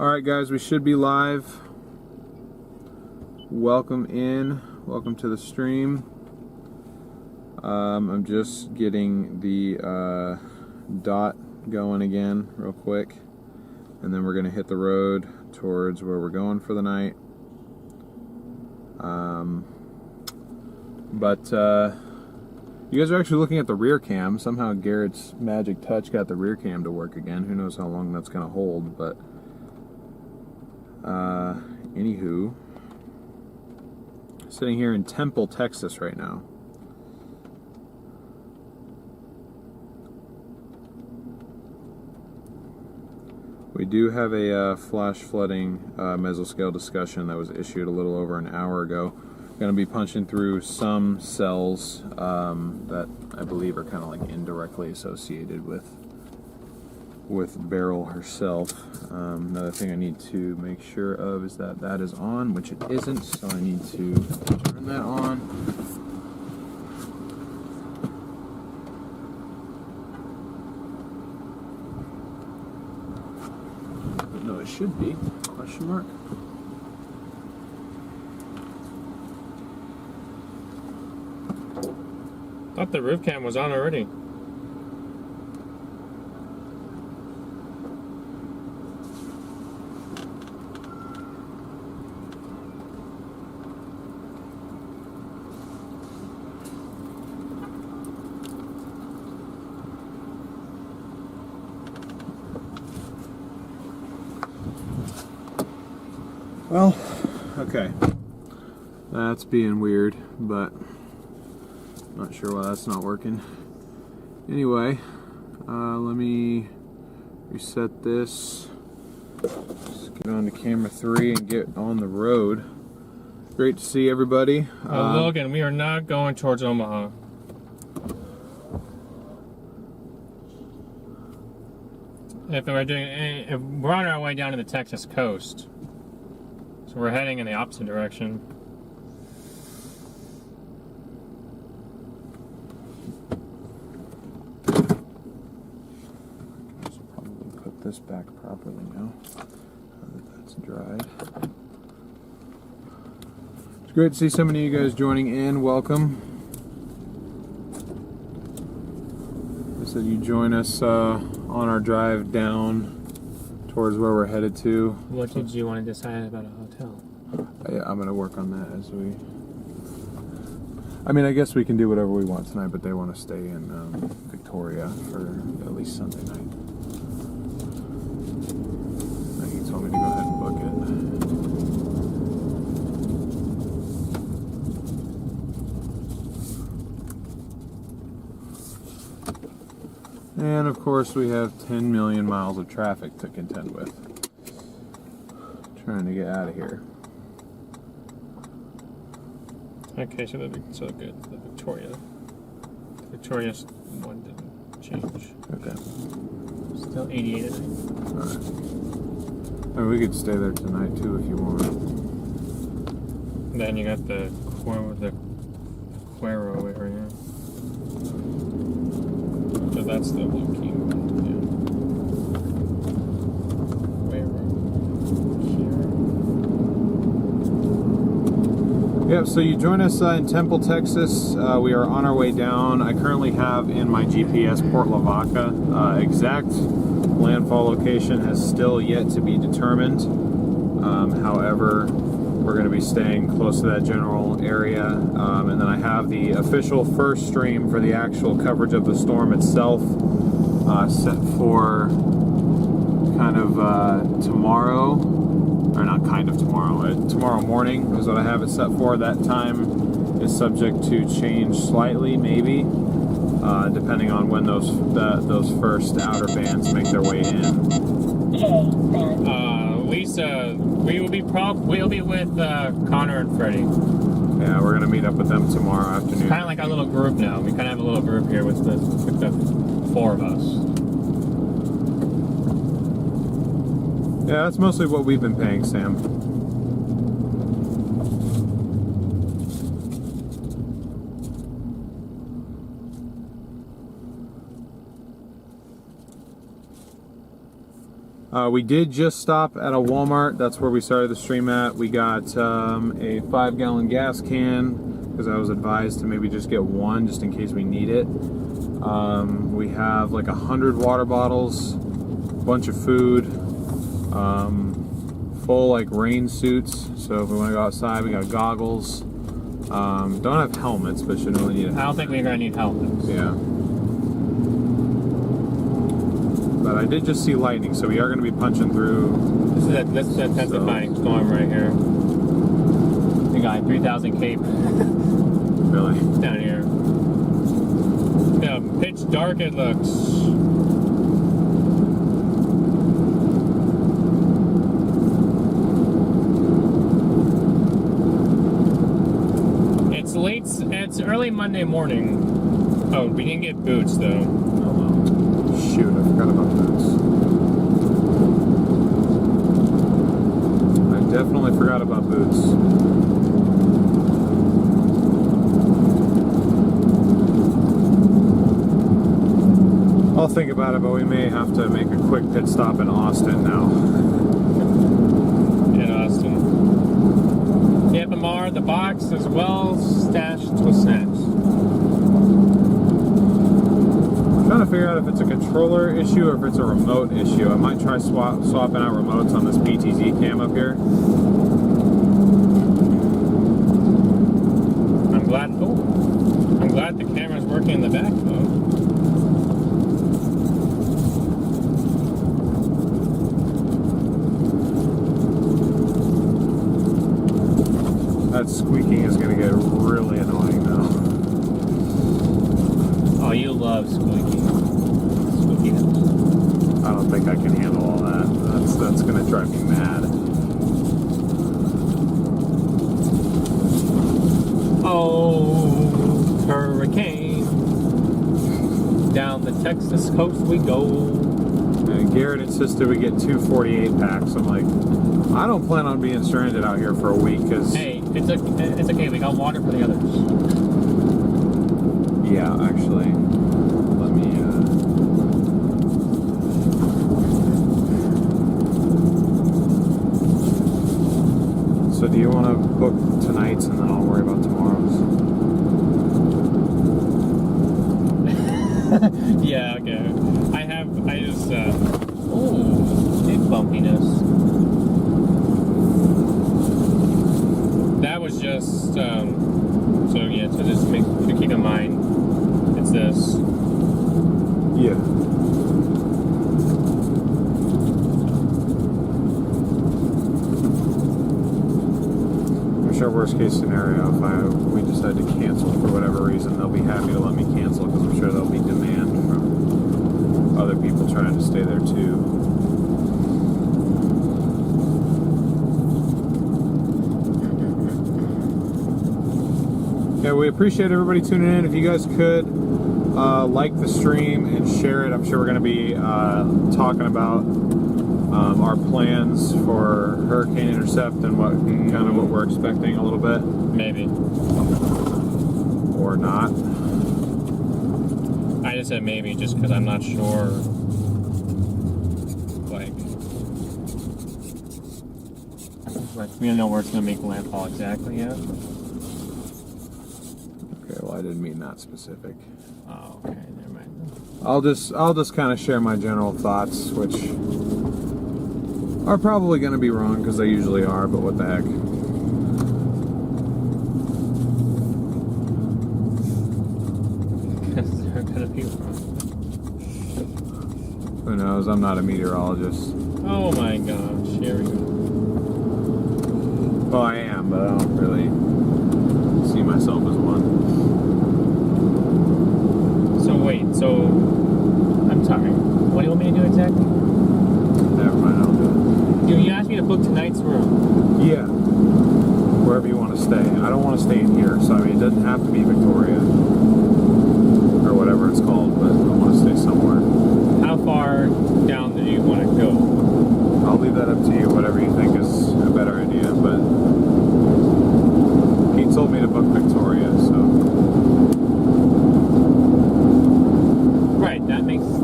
Alright guys, we should be live. Welcome in. Welcome to the stream. I'm just getting the dot going again real quick. And then we're going to hit the road towards where we're going for the night. You guys are actually looking at the rear cam. Somehow Garrett's magic touch got the rear cam to work again. Who knows how long that's going to hold, but anywho, sitting here in Temple, Texas right now. We do have a flash flooding mesoscale discussion that was issued a little over an hour ago. Going to be punching through some cells that I believe are kind of like indirectly associated with Beryl herself. Another thing I need to make sure of is that that is on, which it isn't, so I need to turn that on. No, it should be. Question mark. Thought the roof cam was on already. Well, okay. That's being weird, but not sure why that's not working. Anyway, let me reset this. Just get on to camera 3 and get on the road. Great to see everybody. Logan, we are not going towards Omaha. If we're on our way down to the Texas coast, so we're heading in the opposite direction. This back properly now that that's dried. It's great to see so many of you guys joining in. Welcome. I said you join us on our drive down towards where we're headed to. What did you want to decide about a hotel? Yeah, I'm going to work on that as we... I mean, I guess we can do whatever we want tonight, but they want to stay in Victoria for at least Sunday night. He told me to go ahead and book it. And of course we have 10 million miles of traffic to contend with. Trying to get out of here. Okay, so good. The Victoria one didn't change. Okay. Still 88 at night. Alright. I mean, we could stay there tonight too if you want. Then you got the Cuero area. So that's the low key one, yeah. Cuero here. Yep, so you join us in Temple, Texas. We are on our way down. I currently have in my GPS Port Lavaca. Exact landfall location has still yet to be determined. However, we're going to be staying close to that general area. And then I have the official first stream for the actual coverage of the storm itself set for kind of tomorrow. Or not kind of tomorrow. Tomorrow morning is what I have it set for. That time is subject to change slightly, maybe. Depending on when those first outer bands make their way in. Lisa, we'll be with Connor and Freddie. Yeah, we're gonna meet up with them tomorrow afternoon. Kind of like our little group now. We kind of have a little group here with the 4 of us. Yeah, that's mostly what we've been paying, Sam. We did just stop at a Walmart. That's where we started the stream at. We got a 5-gallon gas can because I was advised to maybe just get one just in case we need it. We have like 100 water bottles, a bunch of food, full like rain suits. So if we want to go outside, we got goggles. Don't have helmets, but shouldn't really need a helmet. I don't think we're going to need helmets. Yeah. But I did just see lightning, so we are going to be punching through. This is that testifying storm right here. We got 3,000 cape. Really? Down here. Yeah, pitch dark it looks. It's early Monday morning. Oh, we didn't get boots though. Oh well. Shoot, I forgot about boots. I definitely forgot about boots. I'll think about it, but we may have to make a quick pit stop in Austin now. In Austin. The FMR, the box is well stashed with snacks. I'm trying to figure out if it's a controller issue or if it's a remote issue. I might try swapping out remotes on this PTZ cam up here. I'm glad the camera's working in the back though. That squeaking is going to get really annoying now. Oh, you love squeaky. Squeakiness. I don't think I can handle all that. That's going to drive me mad. Oh, hurricane. Down the Texas coast we go. And Garrett insisted we get 2 48 packs. I'm like, I don't plan on being stranded out here for a week because... Hey, it's okay. We got water for the others. Yeah, actually, let me... So do you want to book tonight's and then I'll worry about tomorrow's? Yeah, okay. I just, ooh, big bumpiness. That was just, so yeah, so just to keep in mind, it's this. Yeah. I'm sure worst case scenario, if we decide to cancel for whatever reason, they'll be happy to let me cancel because I'm sure there'll be demand from other people trying to stay there too. Yeah, we appreciate everybody tuning in. If you guys could like the stream and share it, I'm sure we're going to be talking about our plans for Hurricane Intercept and what kind of what we're expecting a little bit. Maybe. Or not. I just said maybe just because I'm not sure. Like, we don't know where it's going to make landfall exactly yet. Okay, well I didn't mean that specific. Oh, okay, never mind. I'll just kind of share my general thoughts, which are probably going to be wrong because they usually are, but what the heck. They're going to be wrong. Who knows? I'm not a meteorologist. Oh my gosh, here we go. Well, I am, but I don't really see myself as one. So wait, I'm sorry. What do you want me to do exactly? Never mind, I'll do You asked me to book tonight's room. it. Yeah. Wherever you want to stay. I don't want to stay in here, so I mean, it doesn't have to be Victoria. Or whatever it's called, but I want to stay somewhere. How far down do you want to go? I'll leave that up to you, whatever you think is a better idea, but he told me to book Victoria, so... Right, that makes sense.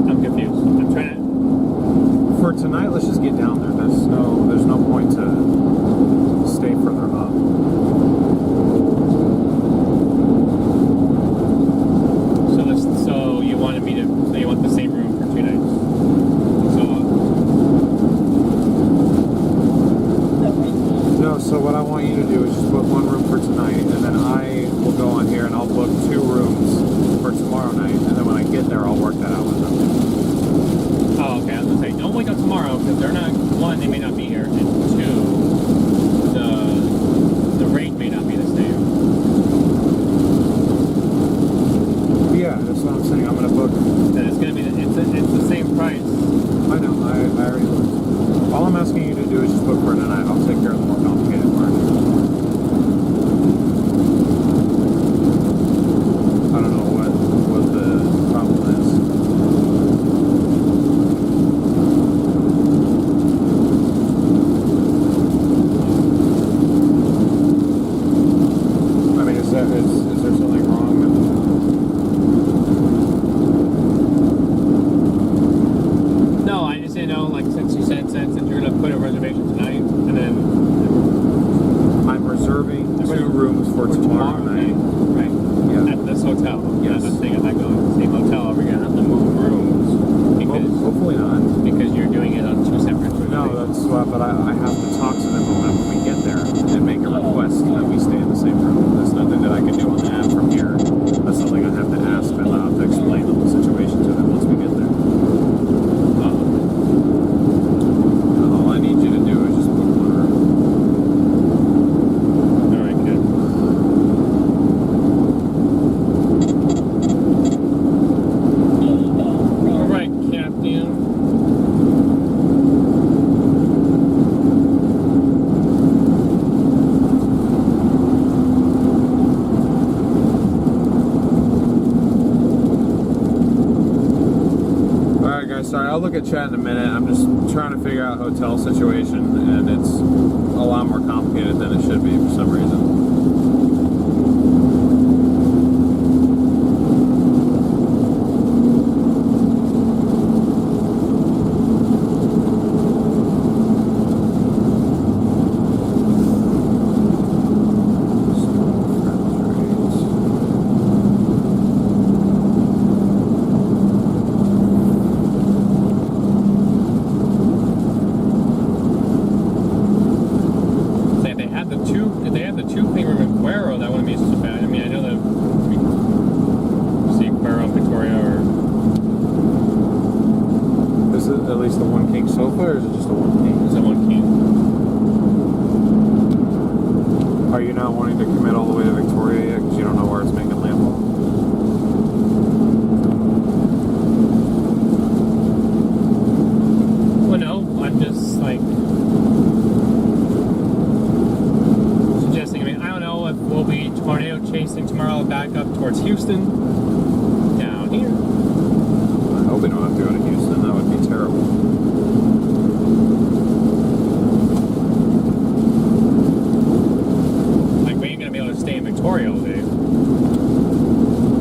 I'm confused. down there. There's no point to stay further up. So you wanted me to, so you want the same room for 2 nights. No, so what I want you to do is just book one room for tonight, and then I will go on here and I'll book 2 rooms for tomorrow night, and then when I get there, I'll work that out with them. Oh, okay. I was gonna say, don't wake up tomorrow because they're not. One, they may not be here, and 2, the rate may not be the same. Yeah, that's what I'm saying. I'm gonna book. Then it's gonna be it's the same price. I know. I already looked. All I'm asking you to do is just book for tonight. I'll take care of the more complicated part. I don't know what the problem is. I mean, is there something wrong with? No, I just didn't know. Like since you're gonna put a reservation tonight, and then I'm reserving 2 rooms for tomorrow night. Right. Yeah. At this hotel. Yes. That's the thing. If I go to the same hotel, we're gonna have to move rooms because Hopefully not. you're doing it on 2 separate reservations. No, that's but I have to talk to them when we get there and make a request that we stay in the same room. There's nothing that I can do on the app from here. That's something I have to ask them. I'll have to explain the whole situation to them once we get there. All I need you to do is just book one room. All right, good. All right, Captain. Sorry, I'll look at chat in a minute. I'm just trying to figure out hotel situation, and it's a lot more complicated than it should be for some reason. If they had the 2 clean room in Cuero, that wouldn't be so bad. I mean, I know that we see Cuero and Victoria or. Is it at least a 1 king sofa, or is it just a 1 king? It's a 1 king. Are you not wanting to commit all the way to Victoria yet because you don't know where it's making landfall? Well, no, I'm just like suggesting. I mean, I don't know if we'll be tornado chasing tomorrow back up towards Houston, down here. I hope we don't have to go to Houston. That would be terrible. Like, we ain't gonna be able to stay in Victoria all day.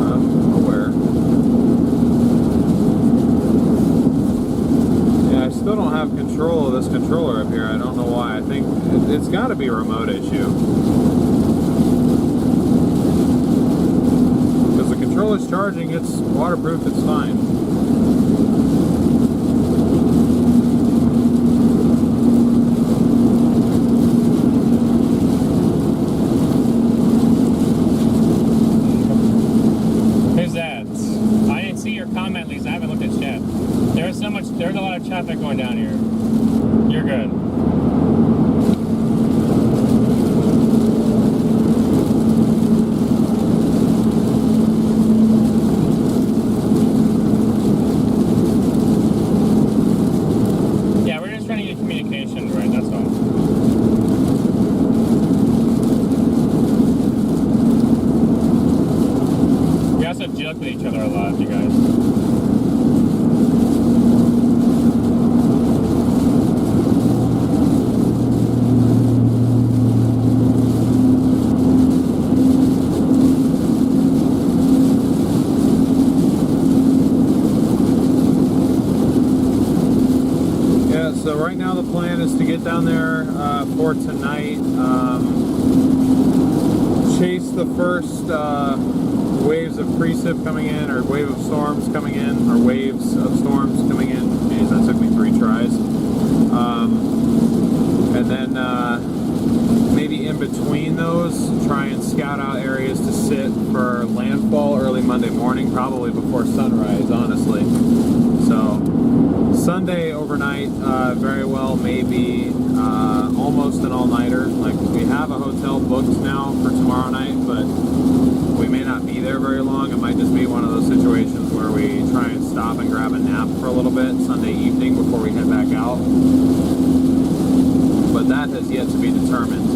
I'm aware. Yeah, I still don't have control of this controller up here. I don't know why. I think it's got to be a remote issue. Because the controller's charging, it's waterproof, it's fine. Who's that? I didn't see your comment, Lisa. I haven't looked at chat. There's a lot of traffic going down here. You're good. Yeah, we're just trying to get communication right, that's all. We also joke with each other a lot, you guys. So right now the plan plan is to get down there for tonight. Chase the first waves of precip coming in, or wave of storms coming in, or waves of storms coming in. Jeez, that took me 3 tries. And then maybe in between those, try and scout out areas to sit for landfall early Monday morning, probably before sunrise, honestly. So Sunday overnight, very well, maybe almost an all-nighter. Like, we have a hotel booked now for tomorrow night, but we may not be there very long. It might just be one of those situations where we try and stop and grab a nap for a little bit Sunday evening before we head back out. But that has yet to be determined.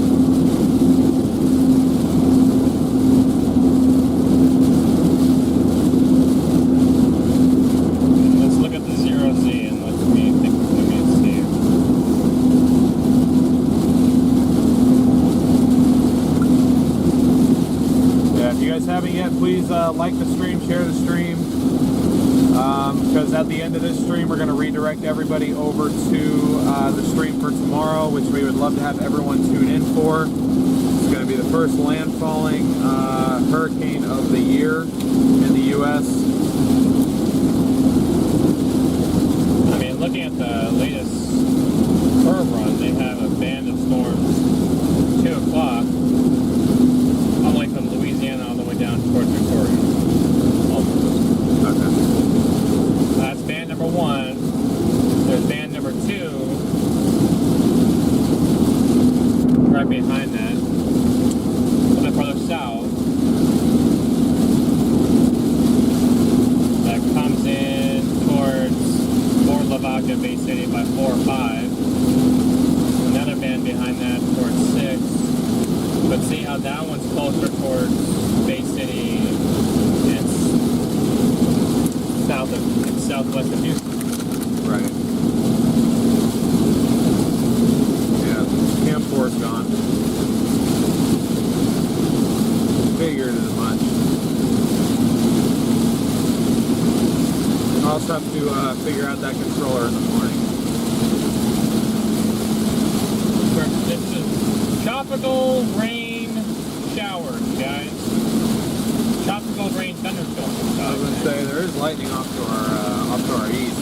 Let's look at the 0Z and let me think what we need to see. Yeah, if you guys haven't yet, please like the stream, share the stream. Because at the end of this stream, we're going to redirect everybody over to the stream for tomorrow, which we would love to have everyone tune in for. It's going to be the first landfalling hurricane of the year in the U.S. I mean, looking at the latest curve run, they have a band of storms 2 o'clock, all the way from Louisiana all the way down towards Victoria. Almost. Okay. That's band number 1. There's band number 2 right behind that, a little bit further south. That comes in towards Fort Lavaca, Bay City by 4 or 5. Another band behind that towards 6. But see how that one's closer towards Bay City and southwest of Houston. Right. Yeah, Camp 4's gone. Figured as much. I'll also have to figure out that controller in the morning. This is tropical rain showers, guys. Tropical rain thunderstorms. I was going to say, there is lightning off to our east.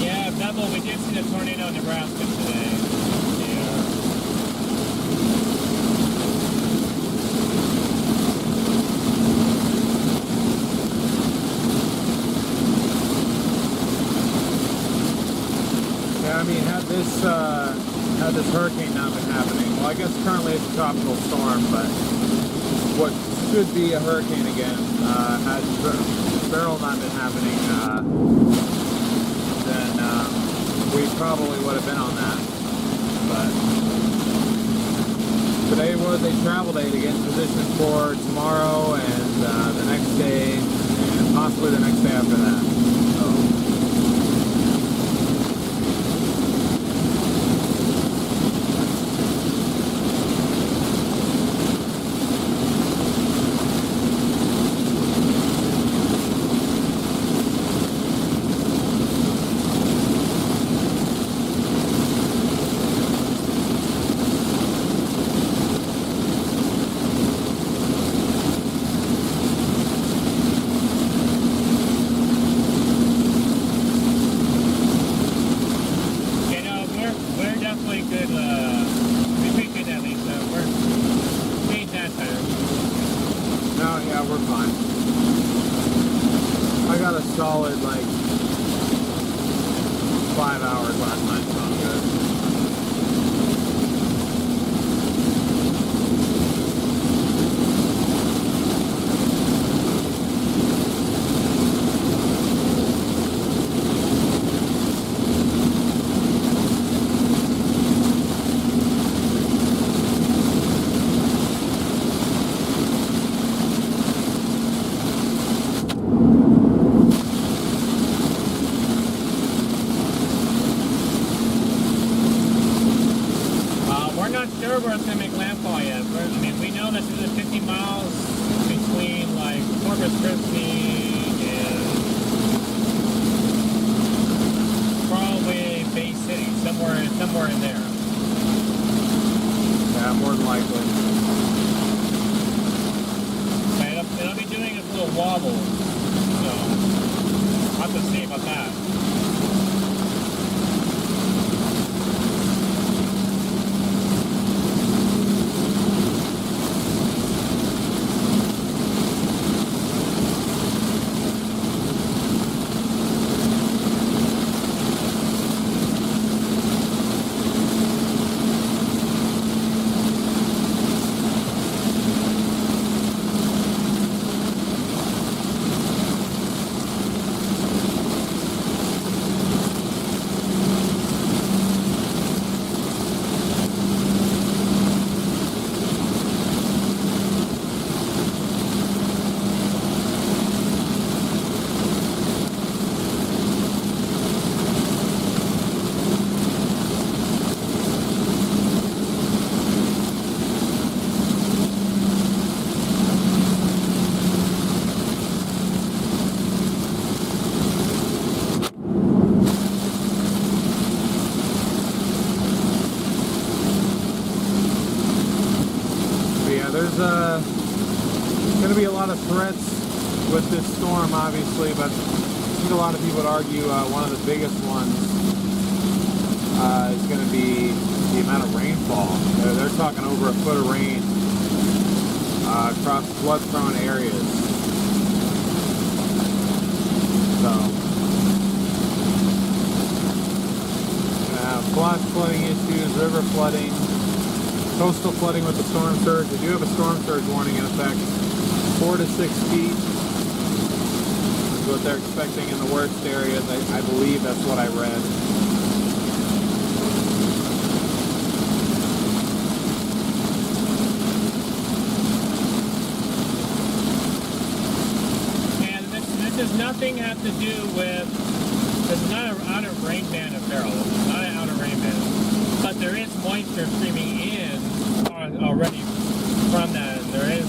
Yeah, Bevel, we did see the tornado in Nebraska today. Yeah. Yeah, I mean, had this hurricane not been happening, well, I guess currently it's a tropical storm, but what should be a hurricane again, had Beryl not been happening, then we probably would have been on that. But today was a travel day to get in position for tomorrow and the next day, and possibly the next day after that. So. Solid like 5 hours last night, so I'm good. sure where it's going to make landfall yet. I mean, we know that there's 50 miles between like Corpus Christi and probably Bay City, somewhere in there. Yeah, more than likely. But it'll be doing its little wobble, so I'll have to see about that. There's going to be a lot of threats with this storm, obviously, but I think a lot of people would argue one of the biggest ones is going to be the amount of rainfall. They're talking over a foot of rain across flood-prone areas. So, flash flooding issues, river flooding, coastal flooding with the storm surge. They do have a storm surge warning in effect. 4 to 6 feet is what they're expecting in the worst areas. I believe that's what I read. And this has nothing have to do with, this is not an outer rain band of Beryl. It's not an outer rain band. But there is moisture streaming in already from that. And there is,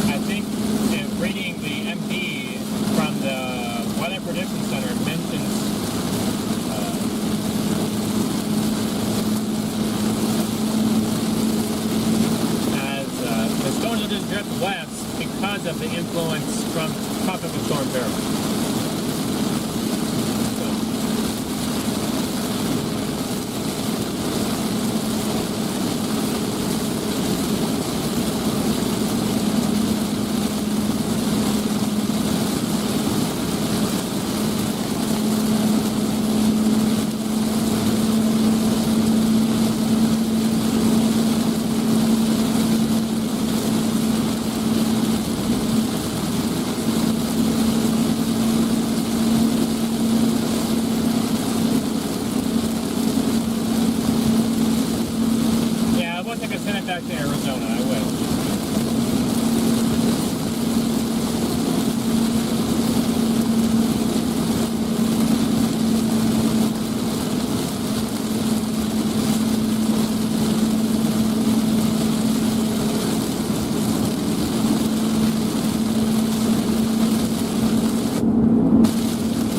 I think, in reading the MD from the Weather Prediction Center mentions as it's going to just drift west because of the influence from Tropical Storm Beryl. Back to Arizona, I will.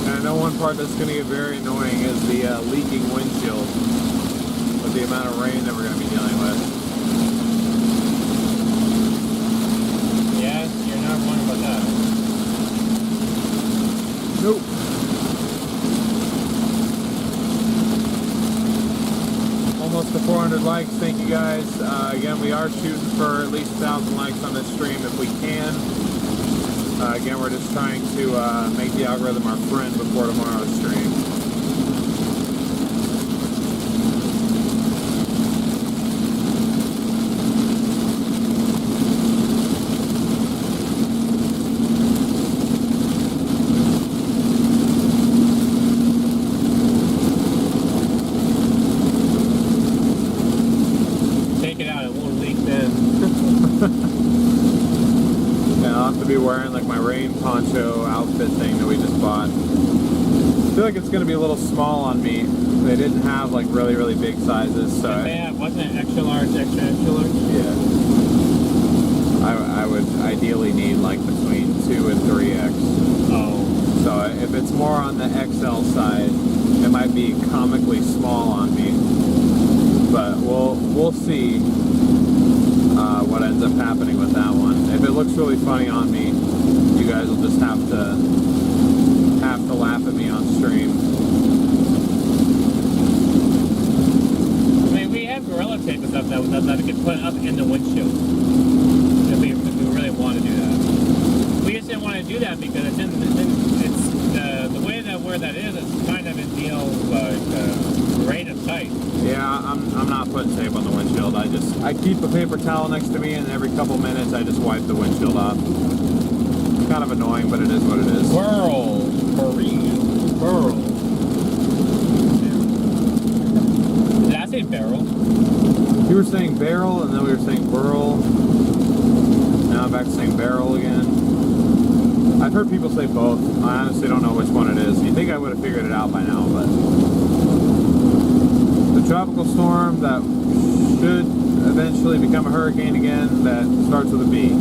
And I know one part that's going to get very annoying is the leaking windshield with the amount of rain that we're going to be dealing with. Nope. Almost to 400 likes. Thank you guys. Again, we are shooting for at least 1,000 likes on this stream if we can. Again, we're just trying to make the algorithm our friend before tomorrow's stream. Be wearing like my rain poncho outfit thing that we just bought. feel like it's going to be a little small on me. They didn't have like really big sizes, so They have, wasn't it extra large, extra large? yeah. I would ideally need like between 2 and 3X. Oh. So if it's more on the XL side, it might be comically small on me. But we'll see what ends up happening with that one. If it looks really funny on me, you guys will just have to laugh at me on stream. I mean, we have Gorilla Tape and stuff that we could put up in the windshield if we really want to do that. We just didn't want to do that because it's the way that where that is, it's kind of in deal like rate of sight. Yeah, I'm not putting tape on the windshield. I keep a paper towel next to me, and every couple minutes I just wipe the windshield off. It's kind of annoying, but it is what it is. Burl. Did I say barrel? You were saying barrel, and then we were saying burl. Now I'm back to saying barrel again. I've heard people say both. I honestly don't know which one it is. You'd think I would have figured it out by now, but the tropical storm that should eventually become a hurricane again that starts with a B.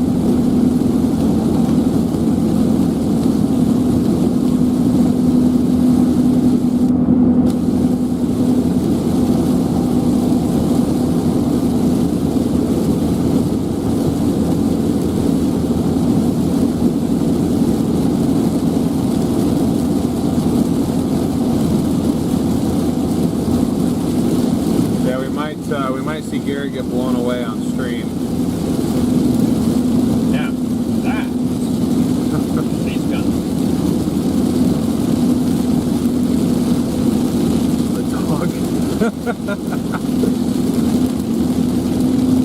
We might see Gary get blown away on stream. Yeah, that. He's gone. The dog.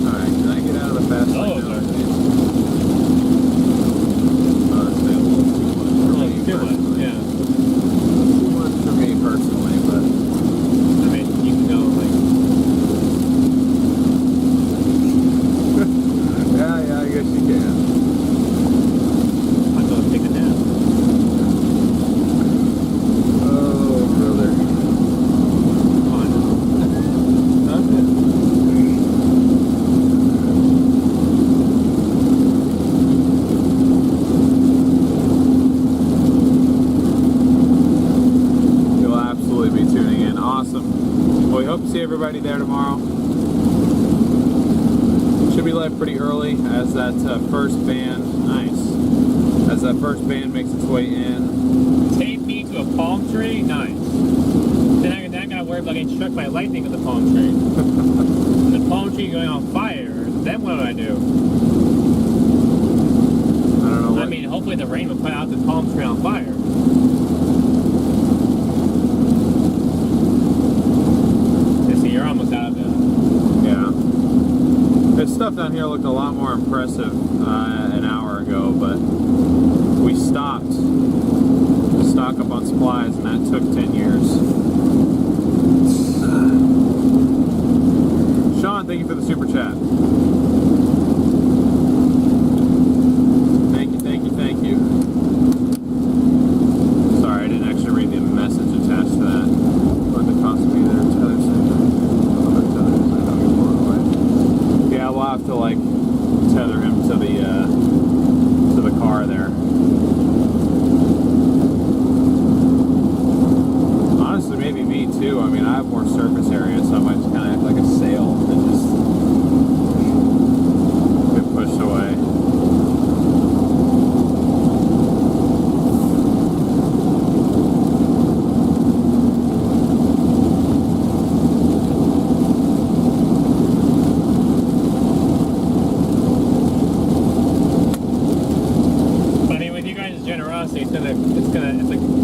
Alright, can I get out of the fast lane now, please? That's a little too much for me personally. Yeah. Too much for me personally, but I mean, you can go like. yeah, I guess you can. I'll go take a nap. Oh, brother. Come on. You'll absolutely be tuning in. Awesome. Well, we hope to see everybody there tomorrow. Should be live pretty early as that first band, as that first band makes its way in. Tape me to a palm tree? Nice. Then I gotta worry about getting struck by lightning with the palm tree. The palm tree going on fire, then what do I do? I don't know what. I mean, hopefully the rain will put out the palm tree on fire. You see, you're almost out of it. Yeah. This stuff down here looked a lot more impressive an hour ago, but we stopped to stock up on supplies, and that took 10 years. Sean, thank you for the super chat. Thank you. Sorry, I didn't actually read the message attached to that. What the cost of either tether center. Other tethers, I don't get blown away. Yeah, we'll have to like tether him to the car there. Honestly, maybe me too. I mean, I have more surface area, so I might just kind of act like a sail and just get pushed away.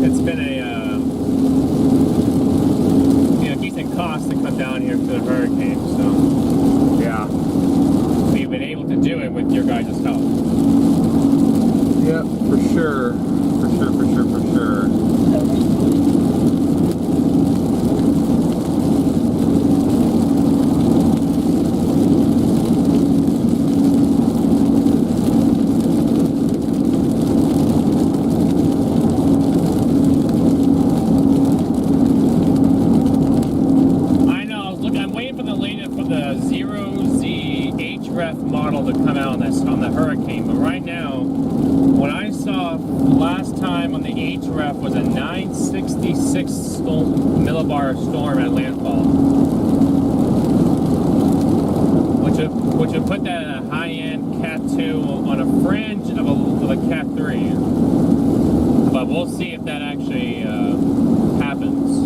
It's been a decent cost to come down here for the hurricane, so Yeah. we've been able to do it with your guys' help. Yep, for sure. For sure. hurricane, but right now, what I saw last time on the HRF was a 966 millibar storm at landfall, which would put that at a high-end Cat 2 on a fringe of a Cat 3. But we'll see if that actually happens.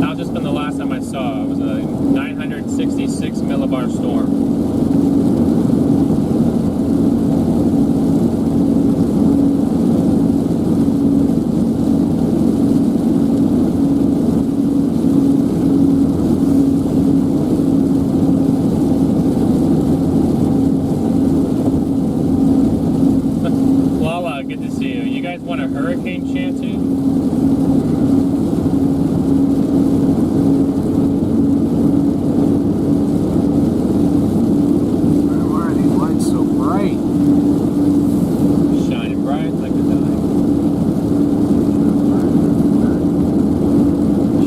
That'll just been the last time I saw. It was a 966 millibar storm. Good to see you. You guys want a hurricane shanty? Why are these lights so bright? Shining bright like a dime.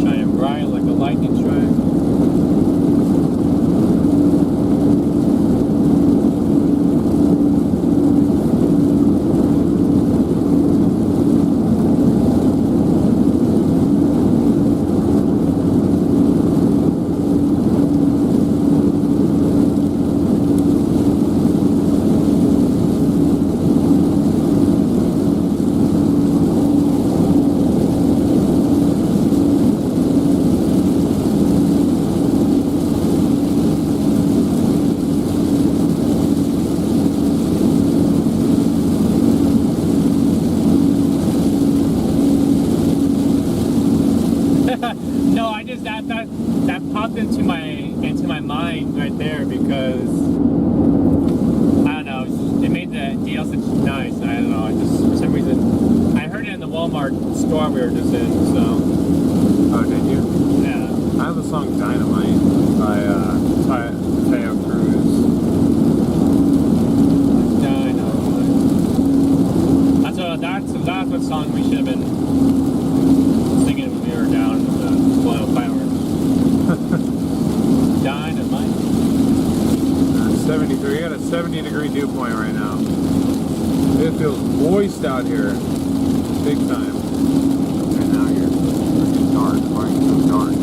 Shining bright like a lightning strike. No, I just that popped into my mind right there because I don't know, it made the deal such nice. I don't know, I just for some reason I heard it in the Walmart store we were just in. So. Oh, did you? Yeah. I have the song "Dynamite" by Teo Cruz. Dynamite. That's what song we should have been singing when we were down in the fireworks. Dynamite. 73. We got a 70-degree dew point right now. It feels moist out here, big time. And now here, it's dark. Why is it so dark?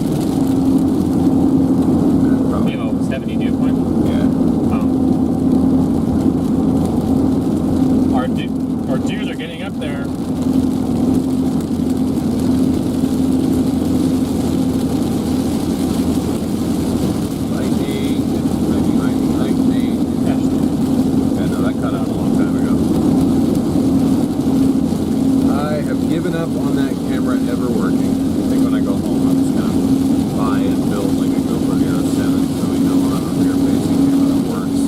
You have a 70 dew point? Yeah. Our dews are getting up there. Lightning. Yeah, no, that cut out a long time ago. I have given up on that camera ever working. I think when I go home, I'm just gonna buy and build like a GoPro Hero 7 so we know we'll have a rear facing camera that works.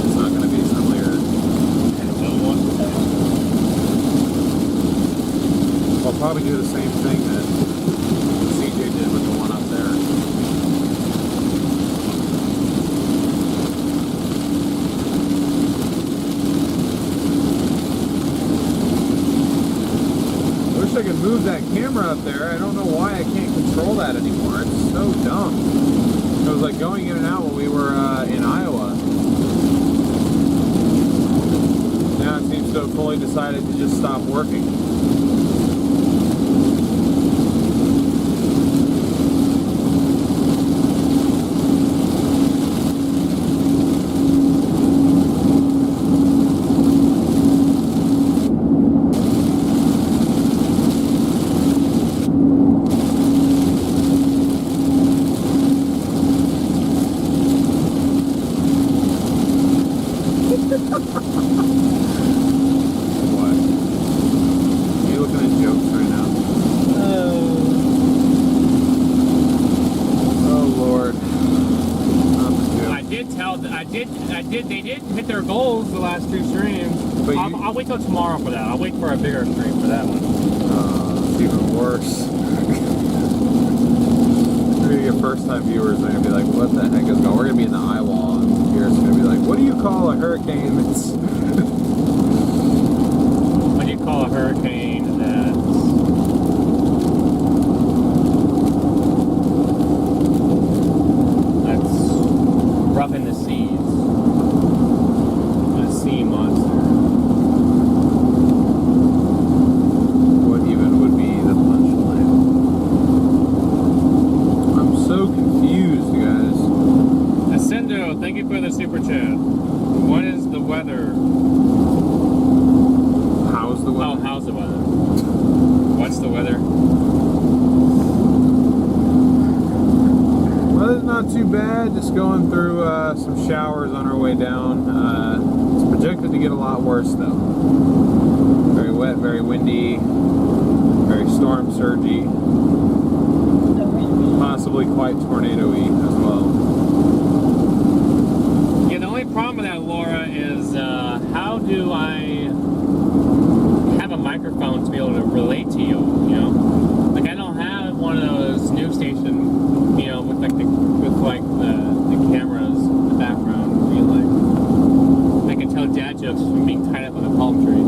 It's not gonna be some layer. I'll probably do the same thing that CJ did with the one up there. I wish I could move that camera up there. I don't know why I can't control that anymore. It's so dumb. It was like going in and out when we were in Iowa. Now it seems to have fully decided to just stop working. What? Are you looking at jokes right now? Oh Lord. They did hit their goals the last two streams. But I'll wait till tomorrow for that. I'll wait for a bigger stream for that one. It's even worse. Maybe your first time viewers are gonna be like, what the heck is going on? We're gonna be in the eye wall and Garrett's gonna be like, what do you call a hurricane that's What do you call a hurricane that's roughing the seas? the weather? Weather's not too bad. Just going through some showers on our way down. It's projected to get a lot worse though. Very wet, very windy, very storm surgy, possibly quite tornado-y as well. Yeah, the only problem with that, Laura, is how do I have a microphone to be able to relate to you? You know, like I don't have one of those news station, you know, with like the cameras in the background. I mean, like I can tell dad jokes from being tied up in a palm tree.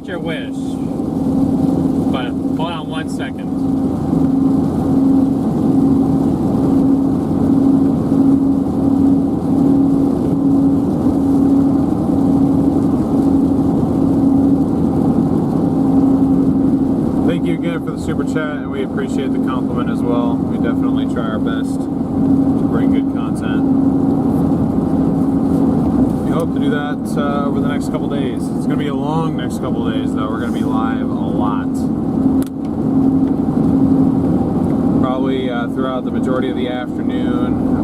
Your wish, but hold on 1 second. Thank you again for the super chat, and we appreciate the compliment as well. We definitely try our best to bring good content. We hope to do that over the next couple days. It's going to be a long next couple days, though. We're going to be live a lot. Probably throughout the majority of the afternoon.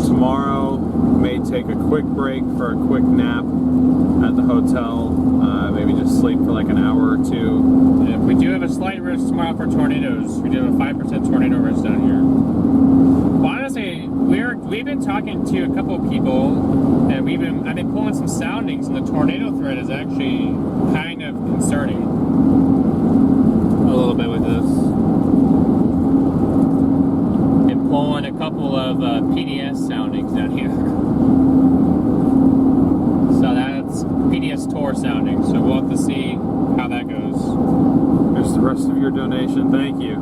Tomorrow, may take a quick break for a quick nap at the hotel. Maybe just sleep for like an hour or two. And we do have a slight risk tomorrow for tornadoes. We do have a 5% tornado risk down here. Well, honestly, we've been talking to a couple of people, and I've been pulling some soundings, and the tornado threat is actually kind of concerning a little bit with this. Been pulling a couple of PDS soundings down here. So that's PDS Tor sounding. So we'll have to see how that goes. There's the rest of your donation. Thank you.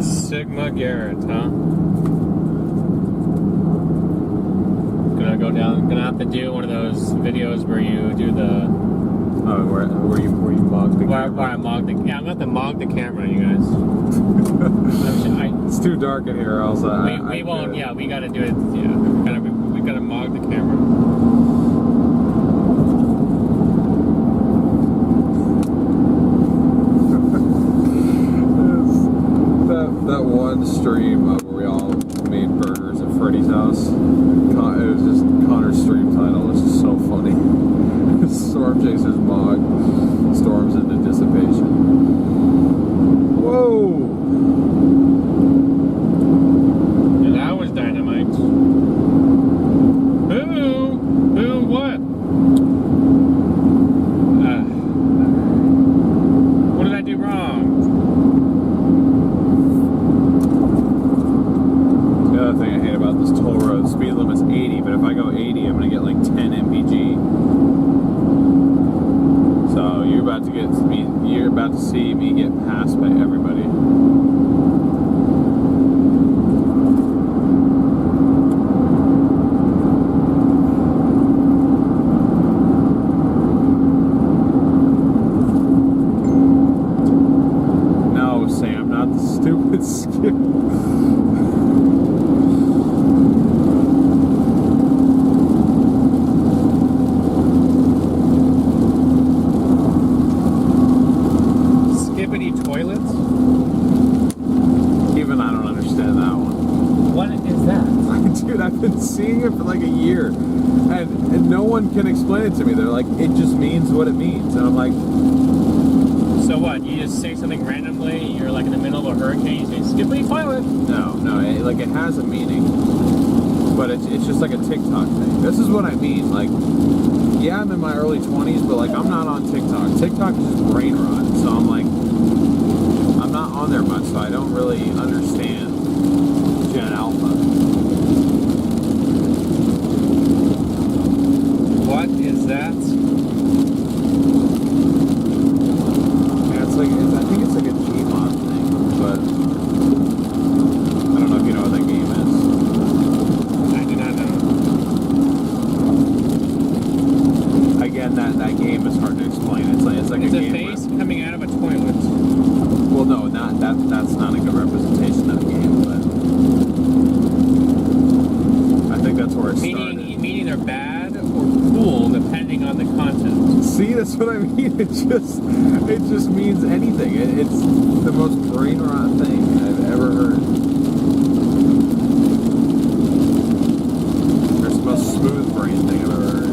Sigma Garrett, huh? Gonna have to do one of those videos where you do the where you mog the camera. Where I mog the, yeah, I'm gonna have to mog the camera, you guys. It's too dark in here. Also, we won't. Yeah, we gotta do it. Yeah, we gotta mog the camera. Storm chasers bog storms into dissipation. Whoa! And that was dynamite. Boo! Boo what? What did I do wrong? The other thing I hate about this toll road, speed limit's 80, but if I go 80, I'm gonna get like 10 mpg. So you're about to see me get passed by everybody. No, Sam, not the stupid skip. Toilets? Even I don't understand that one. What is that? Dude, I've been seeing it for like a year, and no one can explain it to me. They're like, it just means what it means, and I'm like, So what? You just say something randomly, you're like in the middle of a hurricane, you say, skippity toilet. no, it has a meaning, but it's just like a TikTok thing. This is what I mean. Like, yeah, I'm in my early 20s, but like I'm not on TikTok. TikTok is just brain rot. So I'm like, I'm not on there much, so I don't really understand Gen Alpha. What is that? Yeah, it's like I think it's like a Gmod thing, but I don't know if you know what that game is. I do not know. Again, that game is hard to explain. It's like It's a a game face where, coming out of a toilet. well, no, not that. That's not a good representation of the game, but I think that's where it started. Meaning they're bad or cool depending on the content. See, that's what I mean. It just means anything. It's the most brain rot thing I've ever heard. It's the most smooth brain thing I've ever heard.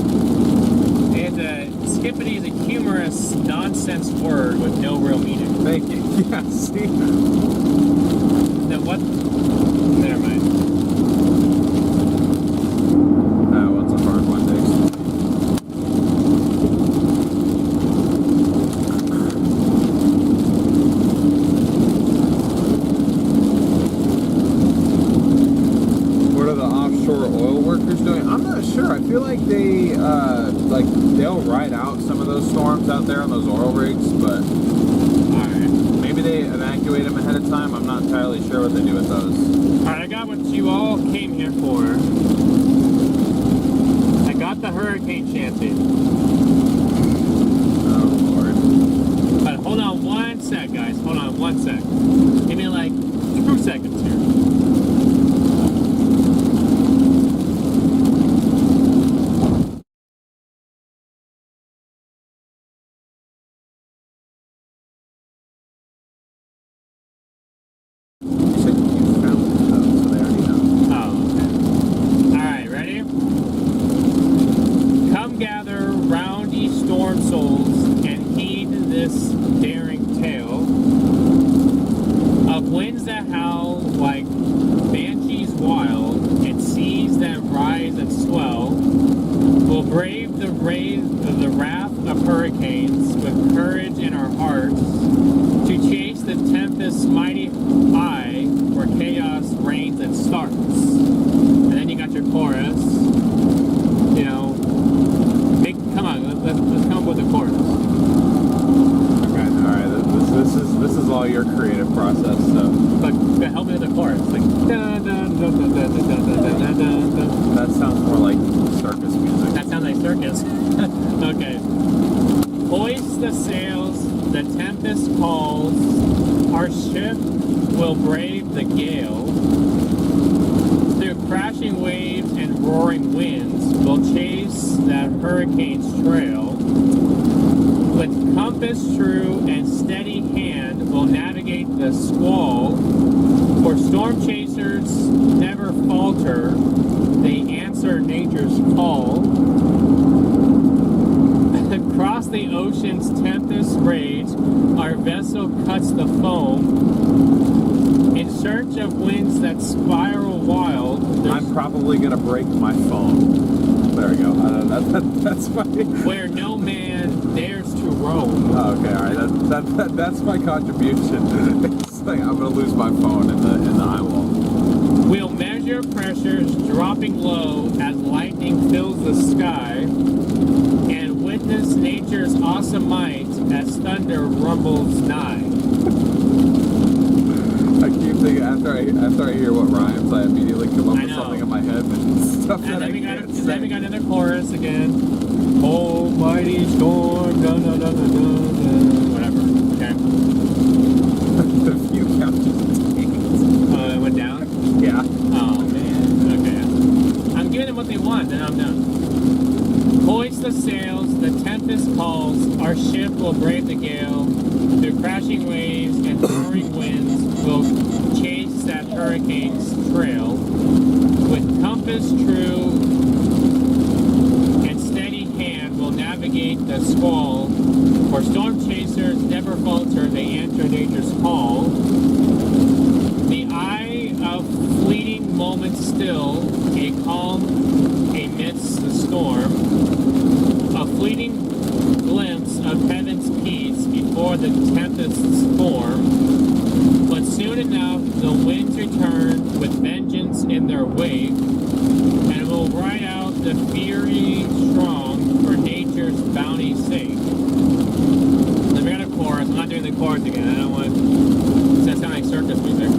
Skippity is a humorous nonsense word with no real meaning. Thank you. Yeah, see? Now what? Never mind. What's a hard one, Dix? What are the offshore oil workers doing? I'm not sure. I feel like they'll ride out some of those storms out there on those oil rigs, but maybe they evacuate them ahead of time. I'm not entirely sure what they do with those. Alright, I got what you all came here for. I got the hurricane shanty. Oh, Lord. But hold on one sec, guys. Hold on one sec. Give me like 2 seconds here. You said you found it, though, so they already know. Oh, okay. Alright, ready? Come gather, round ye storm souls, and heed this daring tale of winds that howl like banshees wild, and seas that rise and swell. We'll brave the wrath of hurricanes with courage in our hearts, to chase the tempest's mighty eye where chaos reigns and starts. And then you got your chorus. You know, come on, let's come up with a chorus. Okay, alright, this is all your creative process stuff. But help me with the chorus. Like, dun, dun, dun, dun, dun, dun, dun, dun, dun, dun. That sounds more like circus music. That sounds like circus. Okay. Hoist the sails, the tempest calls, our ship will brave the gale. Through crashing waves and roaring winds, we'll chase that hurricane's trail. With compass true and steady hand, we'll navigate the squall. For storm chasers never falter, they answer nature's call. Cross Amidst the ocean's tempest rage, our vessel cuts the foam. In search of winds that spiral wild, I'm probably gonna break my phone. There we go. That's my. where no man dares to roam. Oh, okay, all right. That's my contribution. It's like I'm gonna lose my phone in the eye wall. We'll measure pressures dropping low as lightning fills the sky, and witness nature's awesome might as thunder rumbles nigh. I keep thinking after I hear what rhymes, I immediately come up I with know. something in my head and stuff And that I then we got can't and then say. we got another chorus again. Oh mighty storm, da da da da da da. Whatever. Okay. The view count just tanked. Oh, it went down? Yeah. Oh man. Okay. I'm giving them what they want, then I'm done. Hoist the sails, the tempest calls, our ship will brave the gale. Through crashing waves and roaring winds, we'll chase that hurricane's trail. With compass true and steady hand, we'll navigate the squall. For storm chasers never falter, they answer nature's call. The eye of fleeting moments still, a calm amidst the storm. A fleeting glimpse of heaven's peace before the tempests form. But soon enough, the winds return with vengeance in their wake, and will ride out the fury strong for nature's bounty's sake. Then we got a chorus. I'm not doing the chorus again. I don't want to sound like circus music.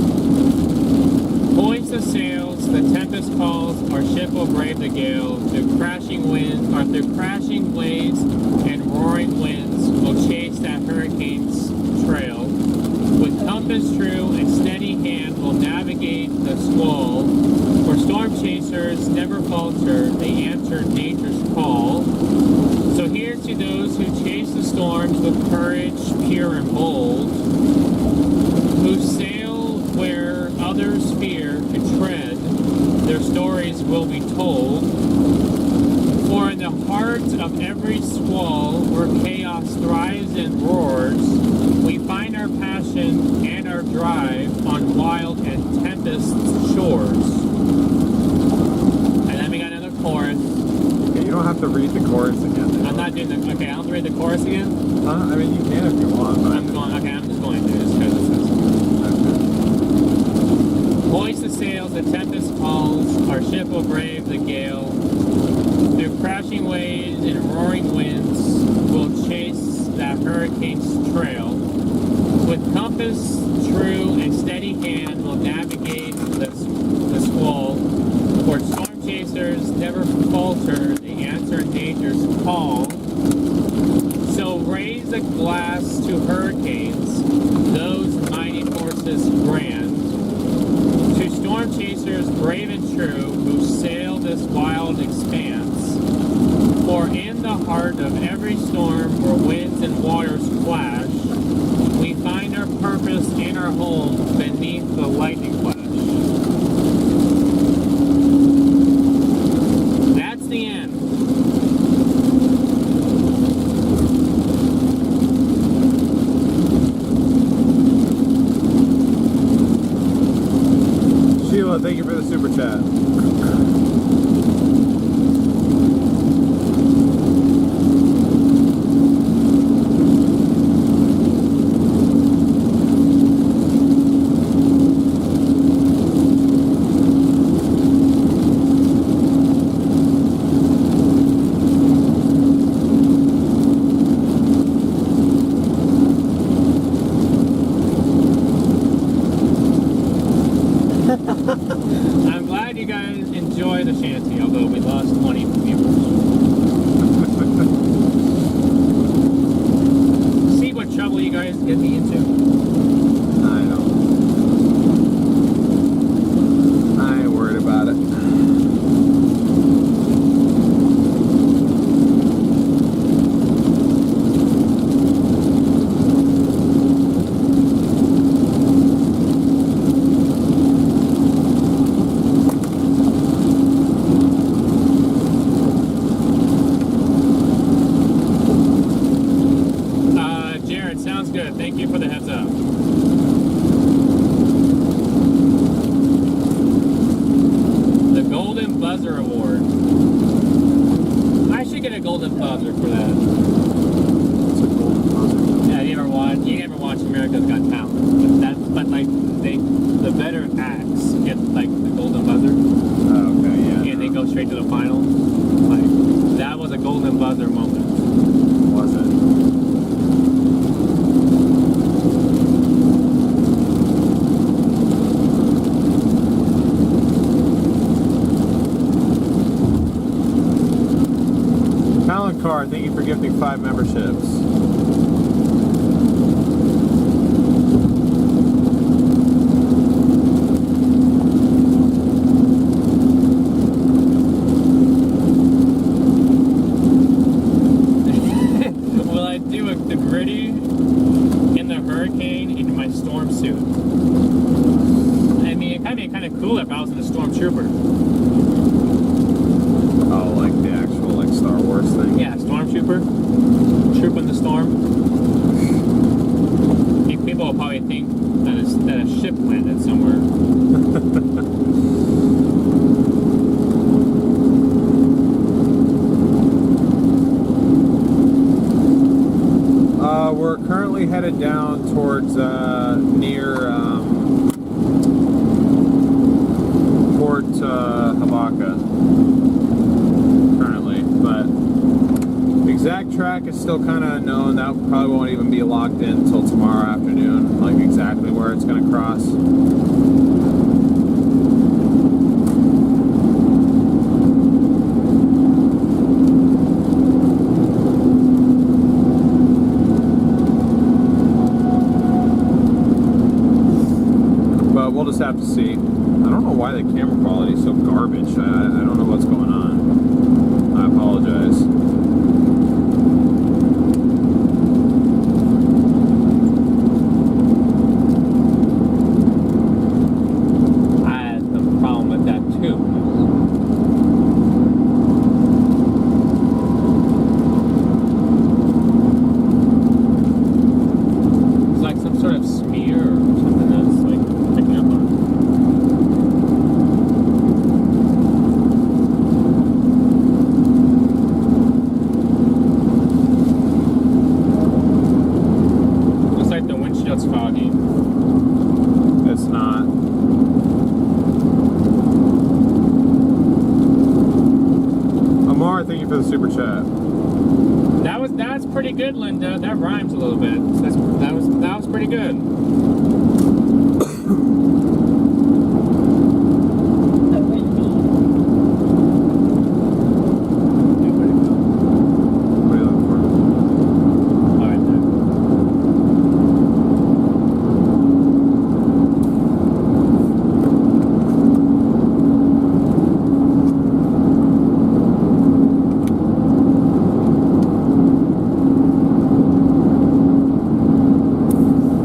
Hoist the sails, the tempest calls, our ship will brave the gale. Through crashing winds, or through crashing waves and roaring winds, we'll chase that hurricane's trail. With compass true and steady hand, we'll navigate the squall. For storm chasers never falter, they answer nature's call. So here's to those who chase the storms with courage pure and bold, who sail where others fear to tread, their stories will be told. For in the heart of every squall, where chaos thrives and roars, we find our passion and our drive on wild and tempest shores. And then we got another chorus. Okay, you don't have to read the chorus again. I'm not doing the. Okay, I don't have to read the chorus again. Huh? I mean, you can if you want. But I'm going. Okay, I'm just going to just because it says. Hoist the sails, the tempest calls, our ship will brave the gale. Through crashing waves and roaring winds, we'll chase that hurricane's trail. With compass true and steady hand, we'll navigate the squall. For storm chasers never falter, they answer nature's call. So raise a glass to hurricanes, those mighty forces grand. To storm chasers brave and true, who sail this wild expanse. For in the heart of every storm, where winds and waters clash, we find our purpose and our home beneath the lightning flash. That's the end. Sheila, thank you for the super chat. Sounds good. Thank you for the heads up. The Golden Buzzer Award. I should get a golden buzzer for that. It's a golden buzzer. Yeah, you ever watch America's Got Talent? But like the better acts get like the golden buzzer. Oh, okay, yeah. And they go straight to the final. Like that was a golden buzzer moment. Was it? Talent Card, thank you for gifting 5 memberships. Will I do the gritty in the hurricane in my storm suit? I mean, it'd be kind of cool if I was in a stormtrooper. Oh, like the actual like Star Wars thing? Yeah, stormtrooper. Trooping the storm. People will probably think that a ship landed somewhere. We're currently headed down towards near Port Habaca currently, but the exact track is still kind of unknown. That probably won't even be locked in until tomorrow afternoon, like exactly where it's going to cross. We'll just have to see. I don't know why the camera quality is so garbage. I don't know what's going on. I apologize. I had some problem with that too. It's like some sort of smear or something that's like picking up on. Looks like the windshield's foggy. It's not. Amar, thank you for the super chat. That's pretty good, Linda. That rhymes a little bit. That was pretty good. What are you looking for? All right, then.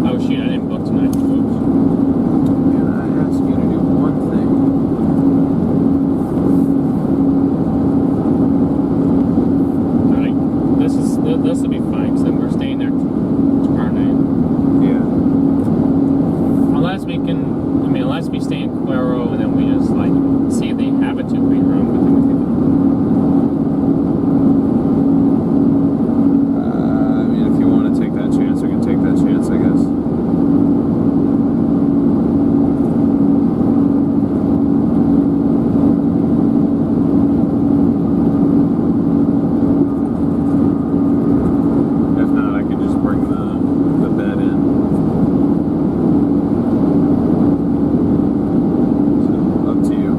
Oh shit! I didn't book tonight. Oops. Man, I asked you to do one thing. Like, this will be fine because then we're staying there tomorrow night. Yeah. Unless we stay in Cuero and then we just like see if they have a 2-3 room, but then we can. I mean, if you want to take that chance, we can take that chance, I guess. If not, I could just bring the bed in. So, up to you.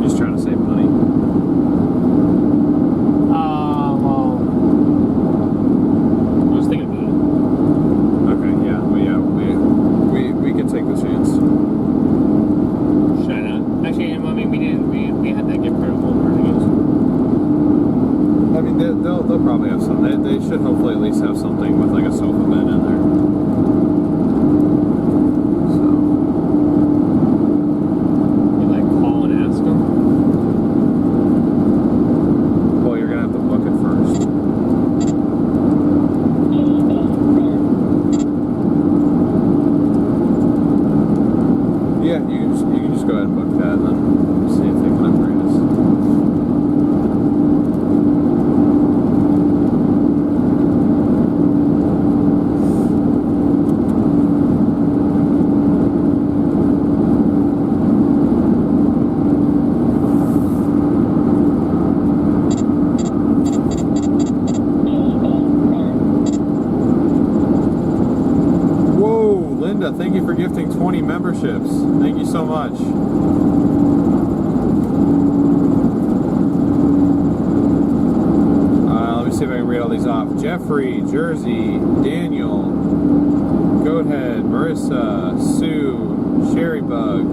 Just trying to save money. Well, I was thinking about it. Okay, yeah, well, yeah, we can take the chance. Should I not? Actually, I mean, we had that gift card at Walmart, I guess. I mean, they'll probably have some. They should hopefully at least have something with like a sofa bed in there. So, You like call and ask them. well, you're gonna have to book it first. Linda, thank you for gifting 20 memberships. Thank you so much. Let me see if I can read all these off. Jeffrey, Jersey, Daniel, Goathead, Marissa, Sue, Sherrybug,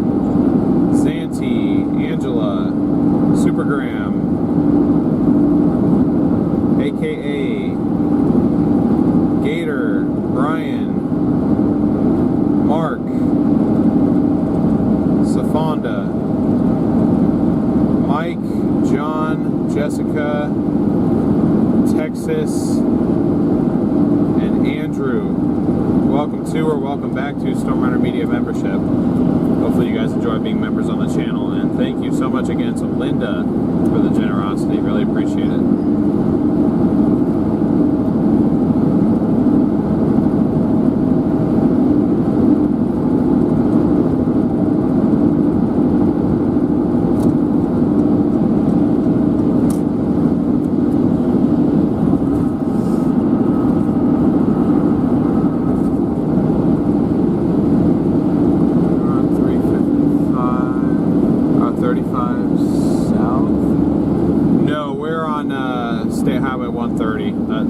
Zanti, Angela, Supergram, AKA, Gator, Brian, Mark, Safonda, Mike, John, Jessica, Texas, and Andrew. Welcome to or welcome back to StormRunner Media membership. Hopefully you guys enjoy being members on the channel, and thank you so much again to Linda for the generosity. Really appreciate it.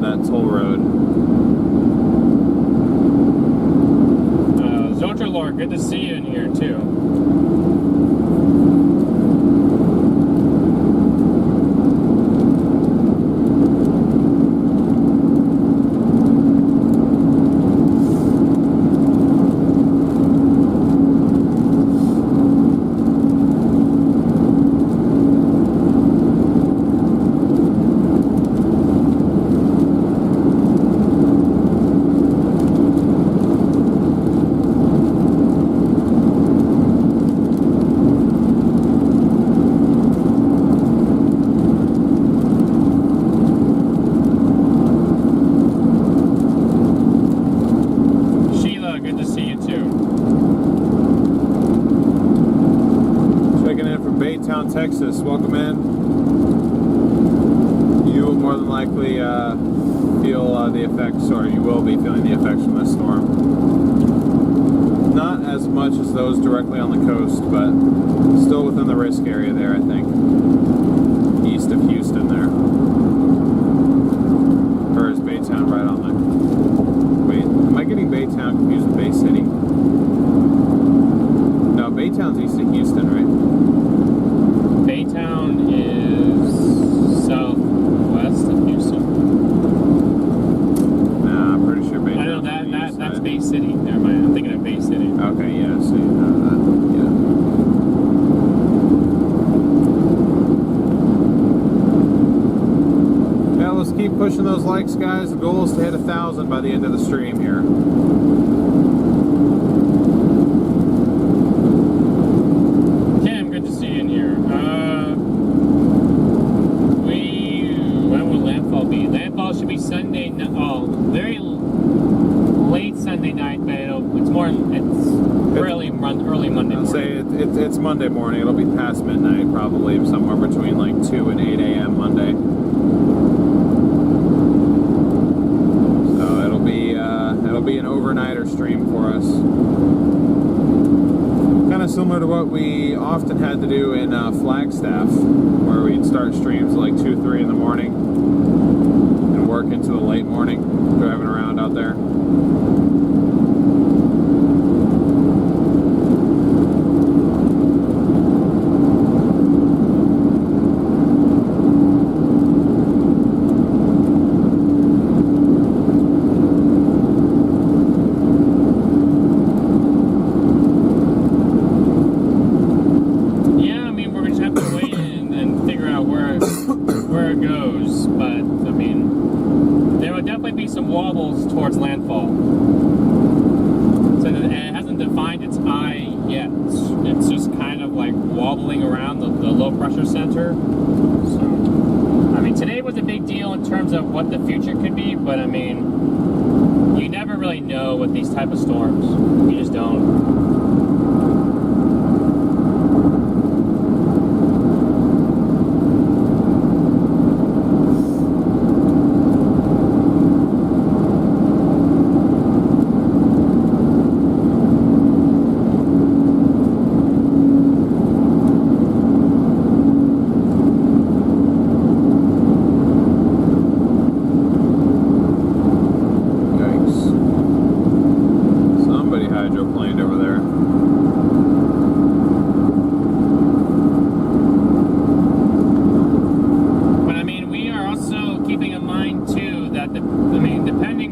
That toll road. Zotralor, good to see you in here too. Texas, welcome in. You will more than likely feel the effects, or you will be feeling the effects from this storm. Not as much as those directly on the coast, but still within the risk area there, I think. East of Houston there. Or is Baytown right on the... Wait, am I getting Baytown confused with Bay City? No, Baytown's east of Houston, right? Baytown is southwest of Houston. Nah, I'm pretty sure Baytown. I know that's Bay City. Never mind, I'm thinking of Bay City. Okay, yeah, so yeah. Yeah, let's keep pushing those likes, guys. The goal is to hit 1,000 by the end of the stream here. It's Monday morning. It'll be past midnight, probably somewhere between like 2 and 8 a.m. Monday. So it'll be an overnighter stream for us. Kind of similar to what we often had to do in Flagstaff, where we'd start streams like 2, 3 in the morning and work into the late morning, driving around out there. Towards landfall. So it hasn't defined its eye yet. It's just kind of like wobbling around the low pressure center. So, I mean, today was a big deal in terms of what the future could be, but I mean, you never really know with these type of storms. You just don't.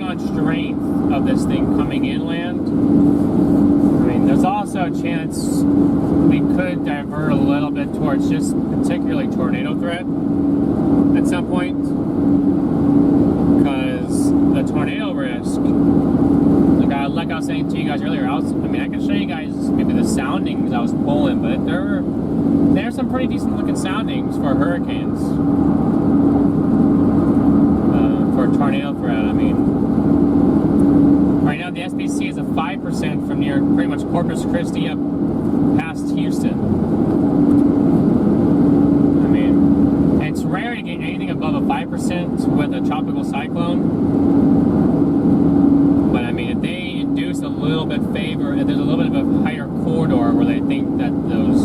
on strength of this thing coming inland, I mean, there's also a chance we could divert a little bit towards just particularly tornado threat at some point, because the tornado risk, like I was saying to you guys earlier, I can show you guys maybe the soundings I was pulling, but there's some pretty decent looking soundings for hurricanes, for tornado threat. I mean, right now the SPC is a 5% from near pretty much Corpus Christi up past Houston. I mean, it's rare to get anything above a 5% with a tropical cyclone. But I mean, if they induce a little bit favor, if there's a little bit of a higher corridor where they think that those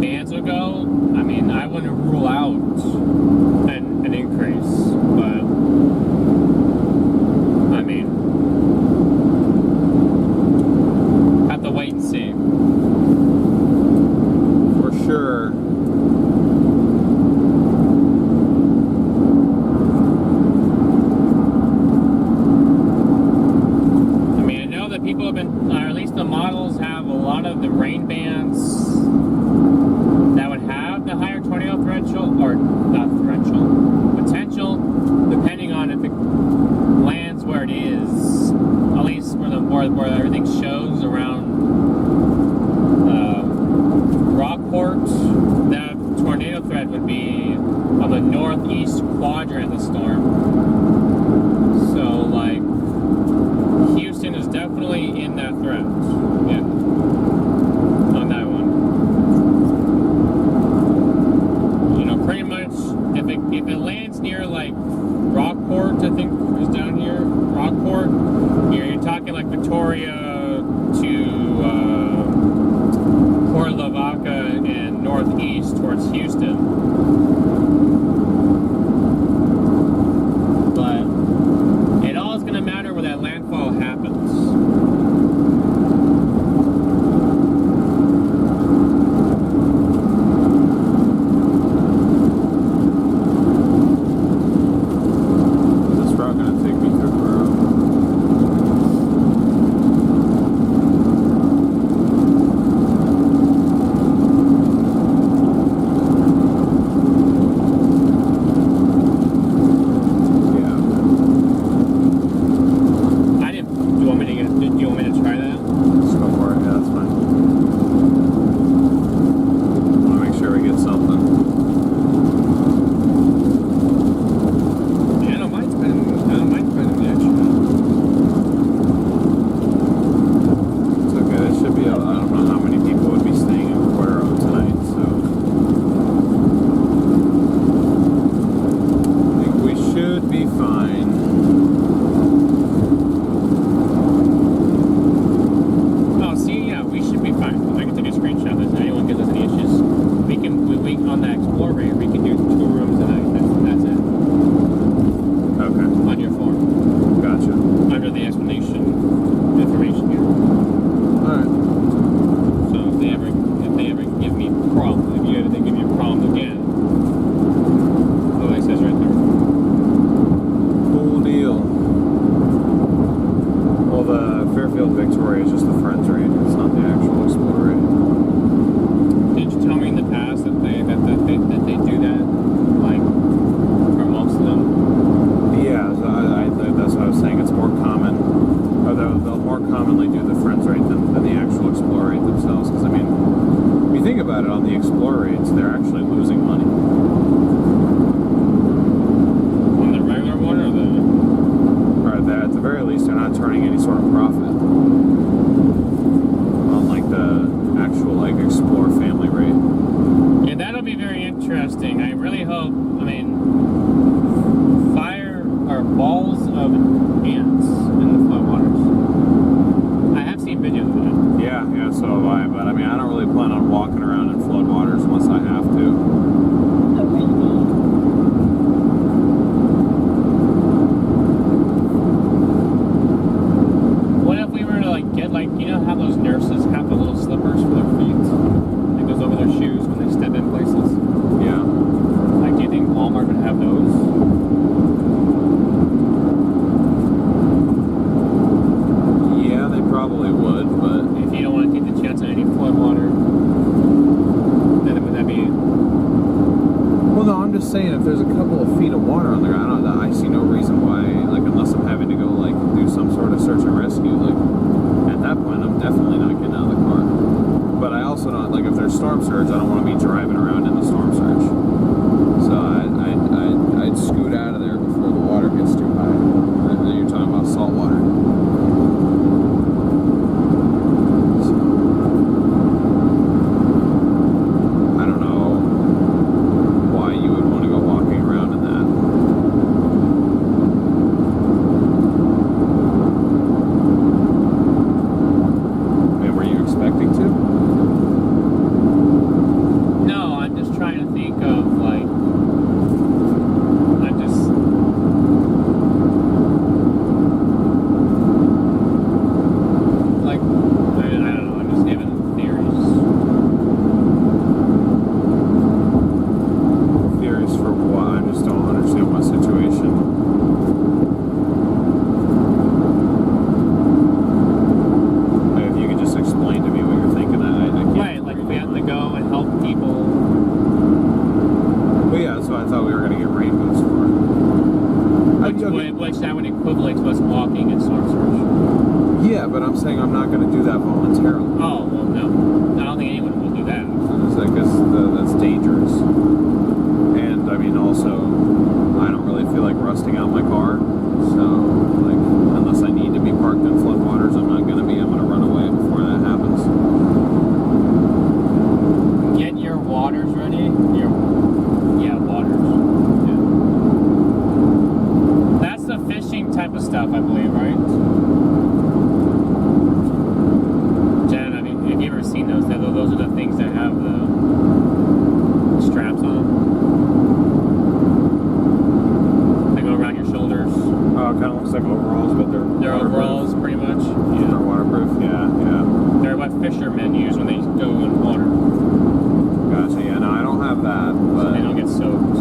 bands will go, I mean, I wouldn't rule out an increase. But I mean, have to wait and see. For sure. People have been, or at least the models have a lot of the rain bands that would have the higher tornado potential, or not potential, depending on if it lands where it is, at least where everything shows around Rockport. That tornado threat would be on the northeast quadrant of the storm. So, like, Houston is definitely in that threat. Yeah. On that one. You know, pretty much if it lands near like Rockport, I think is down here. Rockport, you're talking like Victoria to Port Lavaca and northeast towards Houston. But it all is going to matter where that landfall happens. Is this route going to take me through Beryl? Which that would equivalent to us walking in storm surge. Yeah, but I'm saying I'm not going to do that voluntarily. Oh, well, no. I don't think anyone will do that. That's dangerous. And, I mean, also, I don't really feel like rusting out my car. So, like, unless I need to be parked in floodwaters, I'm not going to be. I'm going to run away before that happens. Get your waters ready. Waters. Yeah. That's the fishing type of stuff, I believe, right? Jen, I mean, have you ever seen those? Those are the things that have the straps on them. They go around your shoulders. Oh, it kind of looks like overalls, but they're overalls, pretty much. Yeah. They're waterproof. Yeah. They're what fishermen use when they go in water. Gotcha. Yeah. No, I don't have that, but so they don't get soaked.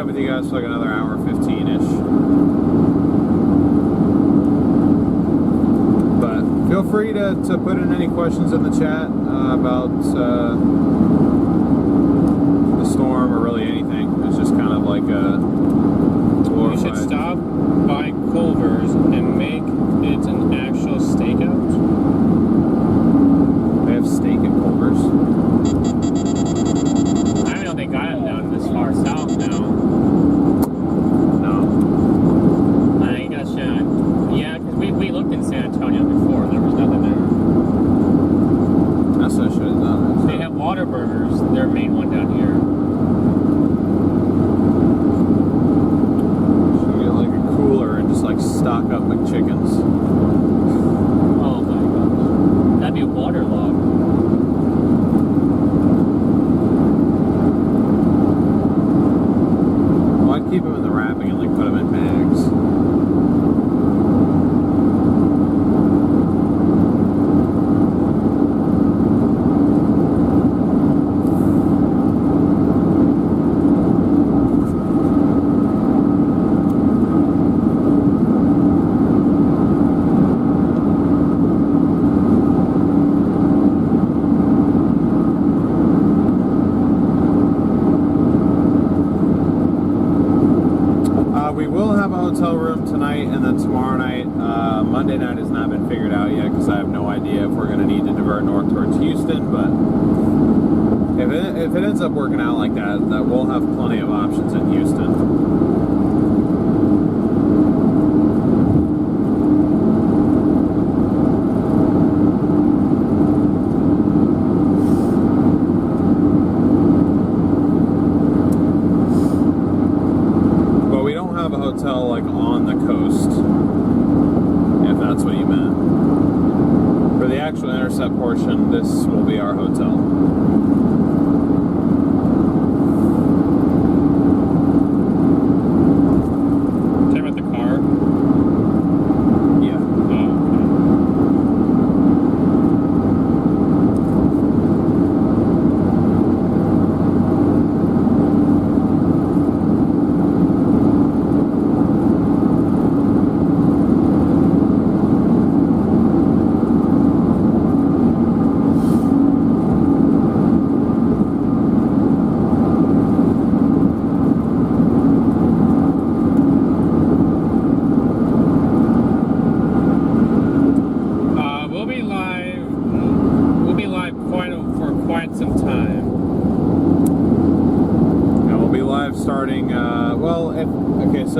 With you guys for like another hour 15-ish, but feel free to put in any questions in the chat about the storm or really anything. It's just kind of like a glorified... You should stop by Culver's and make it an actual stakeout. They have steak at Culver's. I don't think I am down this far south now. We looked in San Antonio before, there was nothing there. That's what I should have done. They have Whataburgers, their main one down here. Should get like a cooler and just like stock up McChickens. Oh my gosh. That'd be waterlogged. Well, I'd keep them in the wrapping and like put them in bags. Hotel room tonight, and then tomorrow night. Monday night has not been figured out yet because I have no idea if we're going to need to divert north towards Houston, but if it ends up working out like that we'll have plenty of options in Houston. Hotel like on the coast, if that's what you meant. For the actual Intercept portion, this will be our hotel. Talking about the car? Yeah.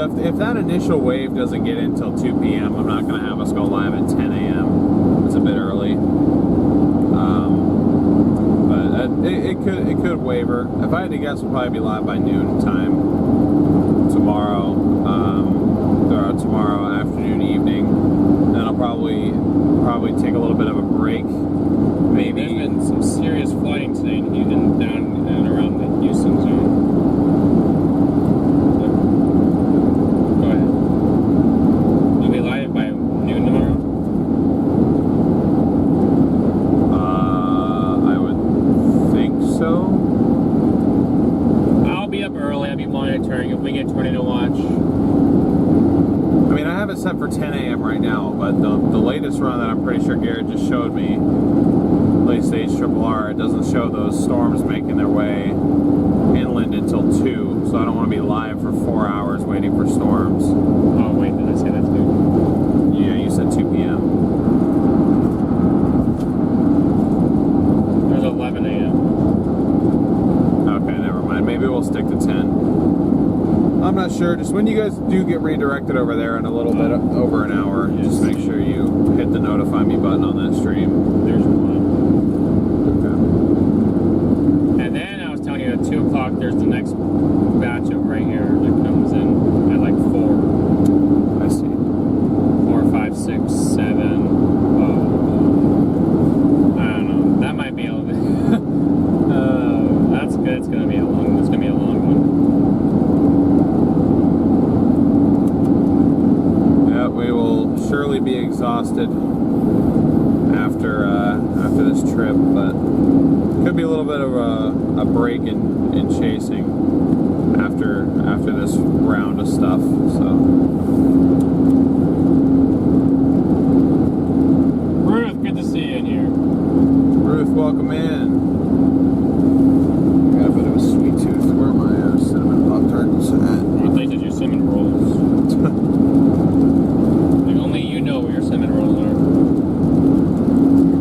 So if that initial wave doesn't get in until 2 p.m., I'm not going to have us go live at 10 a.m. It's a bit early. But it could waver. If I had to guess, we'll probably be live by noon time tomorrow. Tomorrow afternoon, evening. Then I'll probably take a little bit of a break. Maybe. There's been some serious flooding today in Houston, down and around the Houston zone. Go ahead. You'll be live by noon tomorrow? I would think so. I'll be up early. I'll be monitoring if we get tornado watch. I mean, I have it set for 10 a.m. right now, but the latest run that I'm pretty sure Garrett just showed me, late stage RRR, it doesn't show those storms making their way inland until 2, so I don't want to be live for 4 hours waiting for storms. Oh, wait, did I say that too? Yeah, you said 2 p.m. There's 11 a.m. Okay, never mind. Maybe we'll stick to 10. I'm not sure. Just when you guys do get redirected over there in a little bit over an hour, Yes. just make sure you hit the notify me button on that stream. There's one. Okay. And then I was telling you at 2 o'clock, there's the next batch of right here that comes in at like 4. I see. 4, 5, 6, 7. Oh, I don't know. That might be a little bit. That's good. It's gonna be a long one. Yeah, we will surely be exhausted after this trip, but could be a little bit of a break in chasing after this round of stuff. So. Ruth, good to see you in here. Ruth, welcome in. Got a bit of a sweet tooth. Where are my cinnamon Pop-Tarts at? I think it's your cinnamon rolls. Like only you know where your cinnamon rolls are.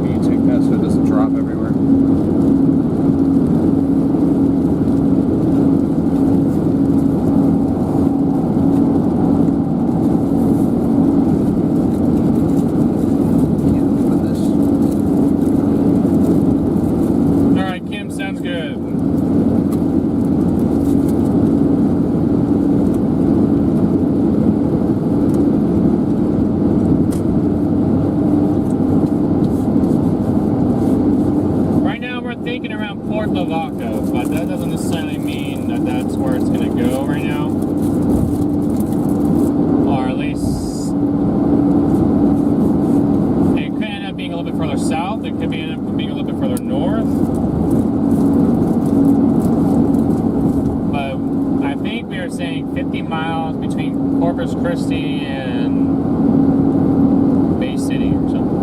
Can you take that so it doesn't drop everywhere? All right, Kim, sounds good. Thinking around Port Lavaca, but that doesn't necessarily mean that that's where it's going to go right now. Or at least it could end up being a little bit further south. It could end up being a little bit further north. But I think we are saying 50 miles between Corpus Christi and Bay City or something.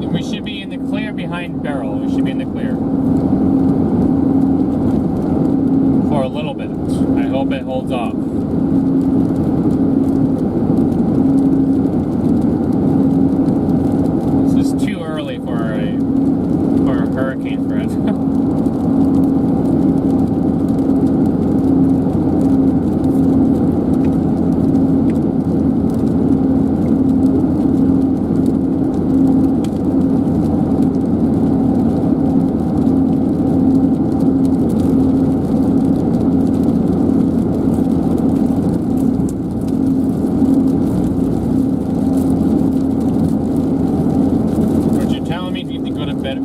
We should be in the clear behind Beryl. We should be in the clear. For a little bit. I hope it holds off. This is too early for a hurricane threat.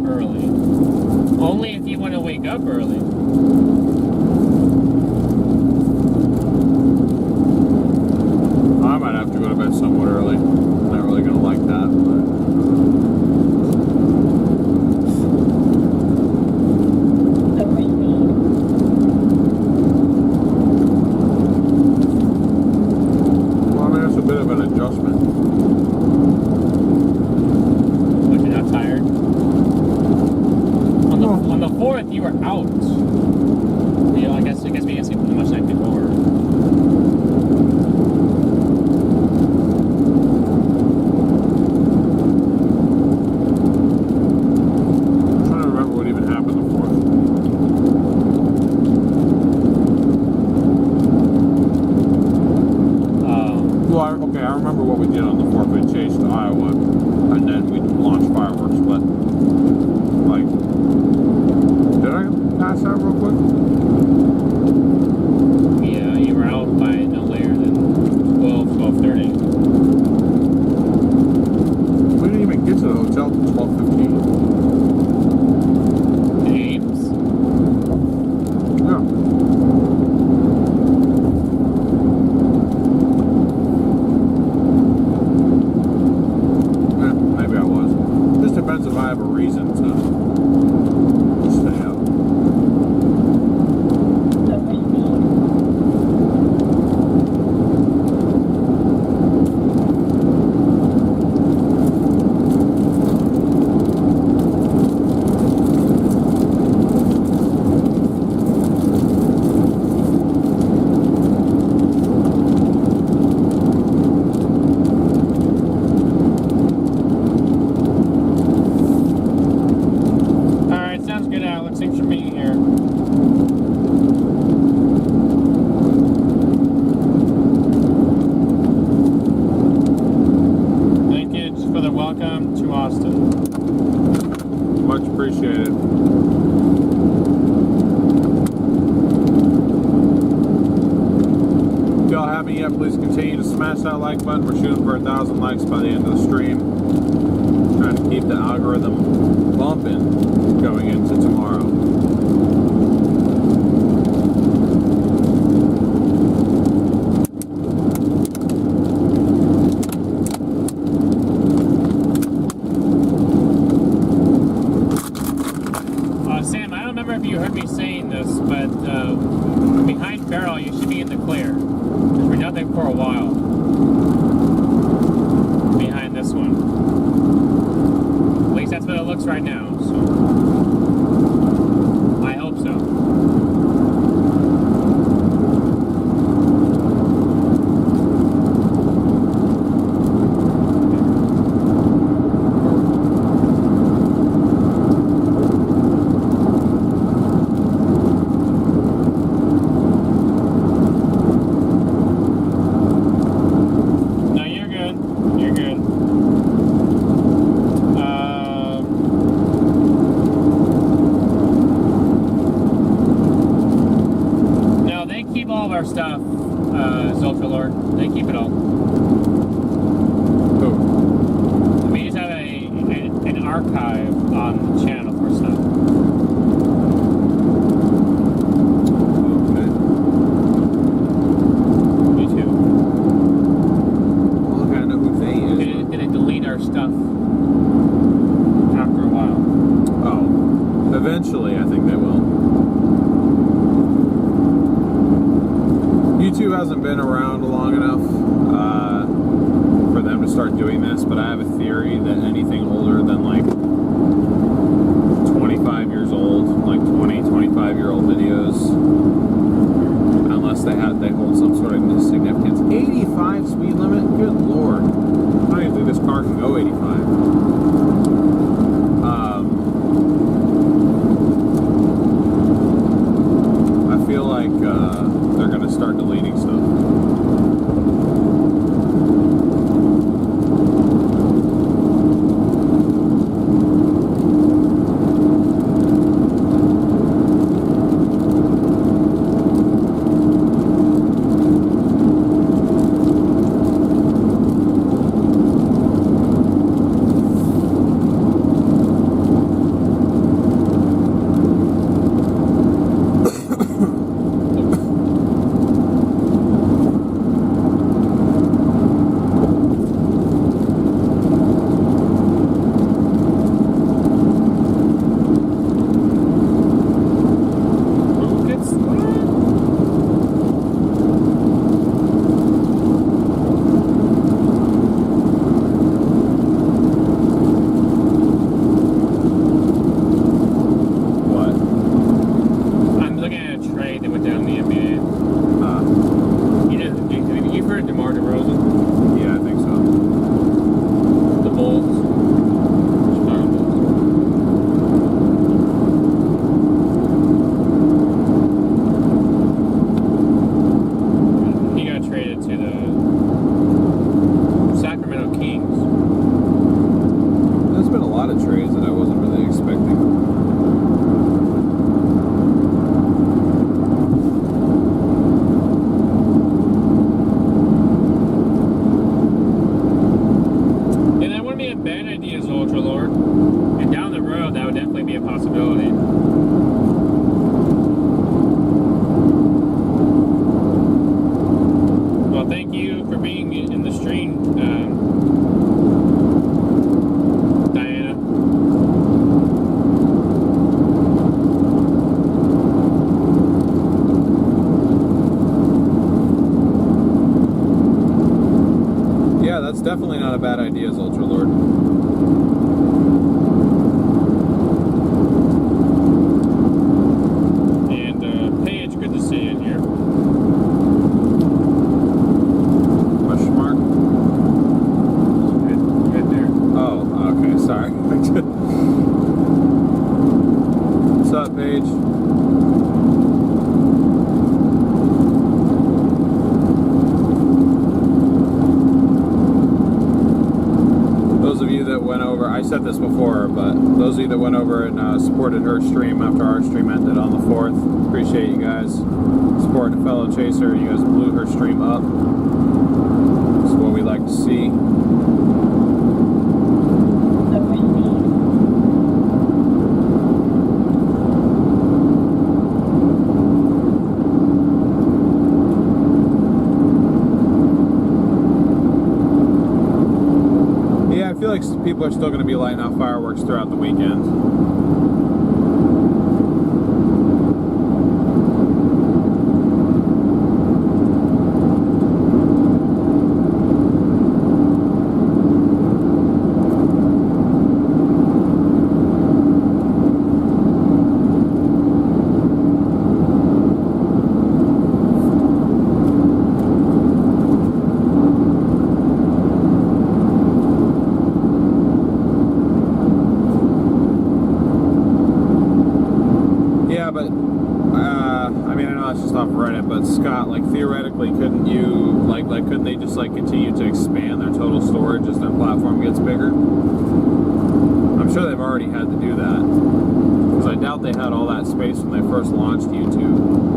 Early. Only if you want to wake up early. I might have to go to bed somewhat early. I'm not really going to like that, but... Well, I mean, it's a bit of an adjustment. Like you're not tired? On the 4th, you were out. You know, I guess we didn't see much night before. I have a reason to stay up. Much appreciated. If y'all haven't yet, please continue to smash that like button. We're shooting for 1,000 likes by the end of the stream. Trying to keep the algorithm bumping going into tomorrow. You heard me saying this, but behind Beryl, you should be in the clear. There's been nothing for a while behind this one. At least that's what it looks right now. So I hope so. Our stuff, Zultra Lord, they keep it all. Oh. We just have an archive on the channel for stuff. Okay. Me too. Well, I kind of know who they is. Did it delete our stuff after a while? Oh. Eventually, I think they will. YouTube hasn't been around long enough for them to start doing this, but I have a theory that anything older than like 25 years old, like 20, 25-year-old videos, unless they hold some sort of significance. 85 speed limit? Good lord. I don't even think this car can go 85. I feel like they're going to start deleting stuff. the stream, Diana. definitely not a bad idea, Ultra Lord. And Paige, good to see you in here. Question mark? Good there. Oh, okay, sorry. What's up, Paige? Those of you that went over, I said this before, but those of you that went over and supported her stream after our stream ended on the 4th, appreciate you guys supporting a fellow chaser. You guys blew her stream up. That's what we like to see. I feel like people are still going to be lighting off fireworks throughout the weekend. Scott, like theoretically, couldn't they just like continue to expand their total storage as their platform gets bigger? I'm sure they've already had to do that, because I doubt they had all that space when they first launched YouTube.